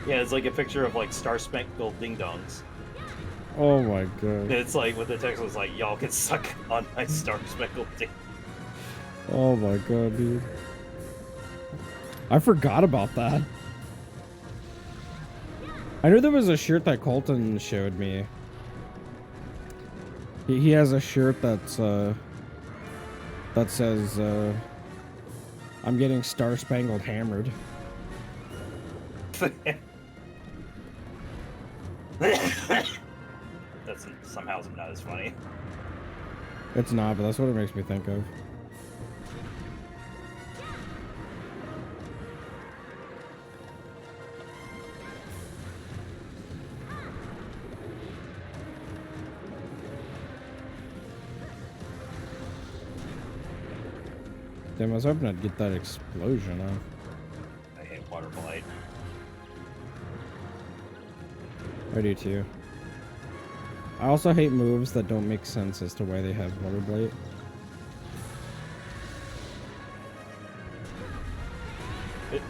Yeah, it's like a picture of like star speckled ding dongs. Oh my god. And it's like with the text was like, y'all can suck on my star speckled ding. Oh my god, dude. I forgot about that. I knew there was a shirt that Colton showed me. He has a shirt that's that says I'm getting Star Spangled Hammered. That's somehow not as funny. It's not, but that's what it makes me think of. Damn, I was hoping I'd get that explosion off. I hate water blight. I do too. I also hate moves that don't make sense as to why they have water blight.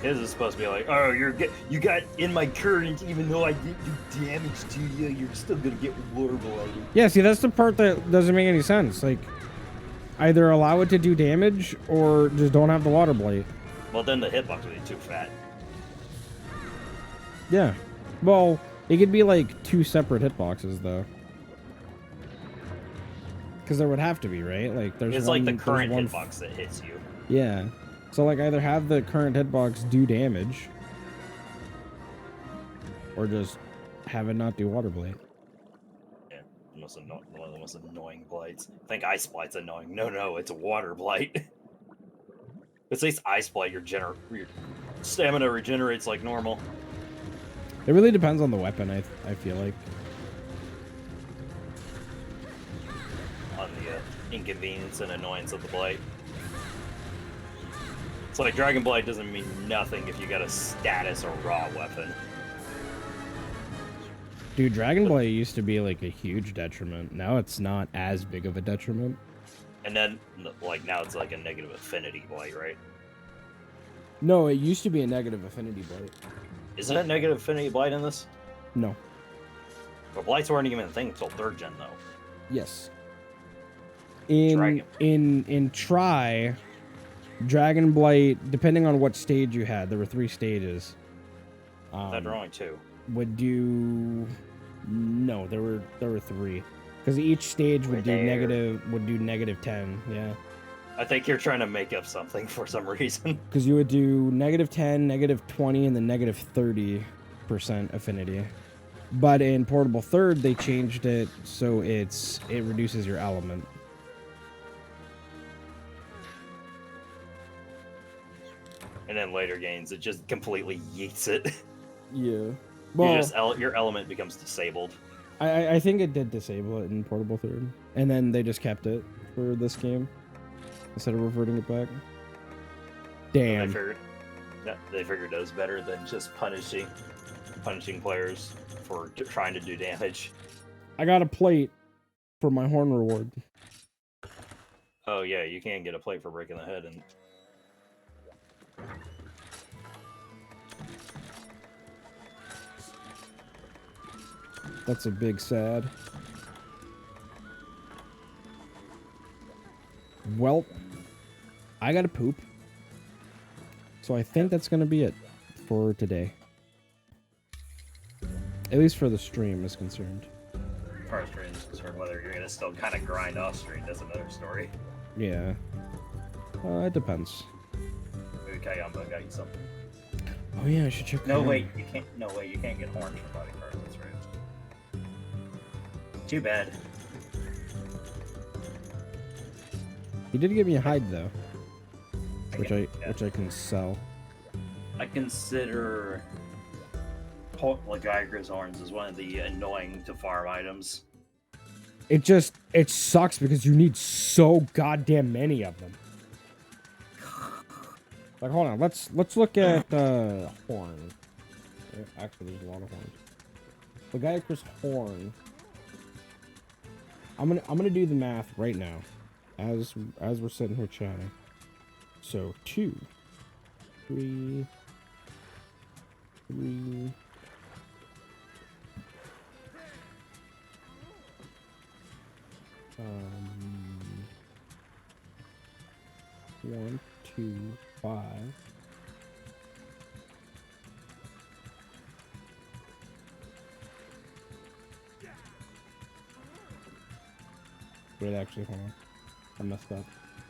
His is supposed to be like, oh, you got in my current, even though I didn't do damage to you, you're still gonna get water blighted. Yeah, see, that's the part that doesn't make any sense. Like, either allow it to do damage or just don't have the water blight. Well, then the hitbox would be too fat. Yeah. Well, it could be like two separate hitboxes though. Because there would have to be, right? Like, there's It's one, like the current one hitbox that hits you. Yeah. So, like, either have the current hitbox do damage, or just have it not do water blight. Yeah, one of the most annoying blights. I think Ice Blight's annoying. No, it's a water blight. At least Ice Blight, your stamina regenerates like normal. It really depends on the weapon, I feel like. On the inconvenience and annoyance of the blight. It's like Dragon Blight doesn't mean nothing if you got a status or raw weapon. Dude, Dragon Blight used to be like a huge detriment. Now it's not as big of a detriment. And then, like, now it's like a negative affinity blight, right? No, it used to be a negative affinity blight. Isn't that negative affinity blight in this? No. But blights weren't even a thing until 3rd gen, though. Yes. In Tri, Dragon Blight, depending on what stage you had, there were 3 stages. There were only 2. Would do... No, there were 3. Because each stage would do negative 10, yeah. I think you're trying to make up something for some reason. Because you would do negative 10, negative 20, and then negative 30% affinity. But in Portable 3rd, they changed it so it reduces your element. And then later games, it just completely yeets it. Yeah. Well, your element becomes disabled. I think it did disable it in Portable 3rd. And then they just kept it for this game. instead of reverting it back. They Damn. figured it was better than just punishing players for trying to do damage. I got a plate for my horn reward. Oh yeah, you can get a plate for breaking the head, and That's a big sad. Well, I gotta poop. So I think that's gonna be it for today. At least for the stream is concerned. as far as stream is concerned, whether you're gonna still kind of grind off stream, that's another story. Yeah. It depends. Maybe Kayamba got you something. Oh yeah, I should check. No that wait, out. you can't. No way, you can't get horns from body cards. That's right. Too bad. He did give me a hide though, which Yeah. I can sell. I consider Lagigra's horns as one of the annoying to farm items. It sucks because you need so goddamn many of them. Like, hold on, let's look at horn. Actually, there's a lot of horns. Lagigra's horn. I'm gonna do the math right now, as we're sitting here chatting. So 2, 3, 3. One, 2, 5. Wait, actually, hold on. I messed up.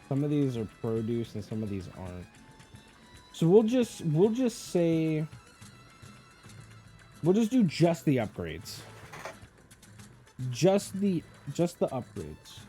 Some of these are produce and some of these aren't. So we'll just say we'll just do just the upgrades. Just the upgrades.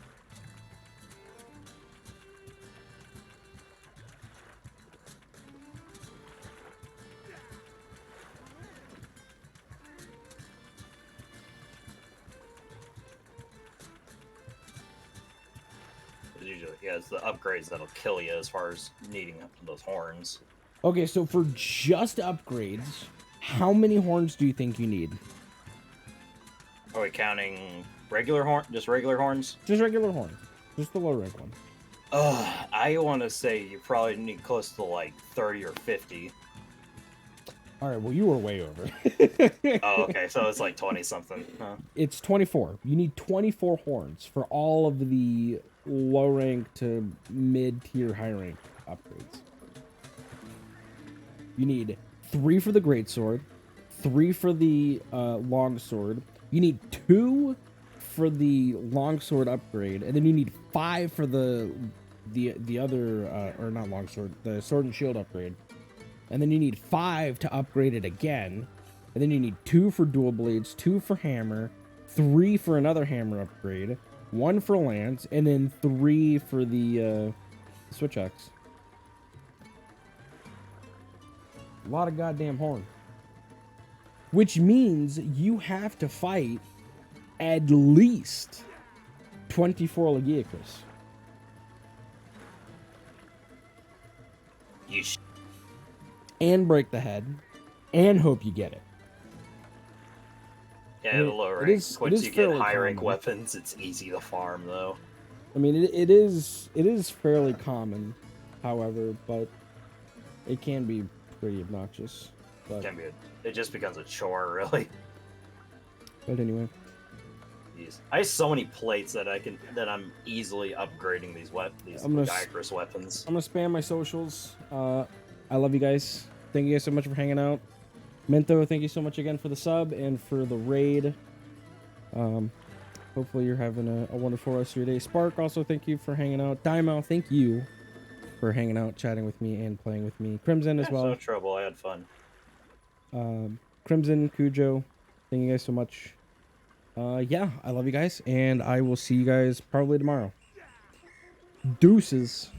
Usually, yeah, it's the upgrades that'll kill you as far as needing those horns. Okay, so for just upgrades, how many horns do you think you need? Are we counting regular horn? Just regular horns? Just regular horns. Just the low rank one. I want to say you probably need close to like 30 or 50. Alright, well you were way over. Oh, okay, so it's like 20 something. Huh? It's 24. You need 24 horns for all of the low rank to mid tier high rank upgrades. You need 3 for the greatsword, 3 for the longsword. You need 2 for the longsword upgrade, and then you need 5 for the other or not longsword, the sword and shield upgrade. And then you need 5 to upgrade it again. And then you need 2 for dual blades, 2 for hammer, 3 for another hammer upgrade, 1 for lance, and then 3 for the switch axe. A lot of goddamn horn. Which means you have to fight at least 24 Lagiacrus. You And break the head. And hope you get it. Yeah, I mean, the lower it rank. is- Once it is you get fairly high rank common. weapons, it's easy to farm though. I mean, it is fairly common, however, but it can be pretty obnoxious. But It just becomes a chore, really. anyway, Jeez. I have so many plates that I'm easily upgrading these I'm gonna Lagigra's weapons. I'm gonna spam my socials. I love you guys. Thank you guys so much for hanging out. Minto, thank you so much again for the sub and for the raid. Hopefully you're having a wonderful rest of your day. Spark, also thank you for hanging out. Daimao, thank you for hanging out, chatting with me, and playing with me. Crimson as No well. trouble. I had fun. Crimson, Cujo, thank you guys so much. Yeah, I love you guys, and I will see you guys probably tomorrow. Deuces.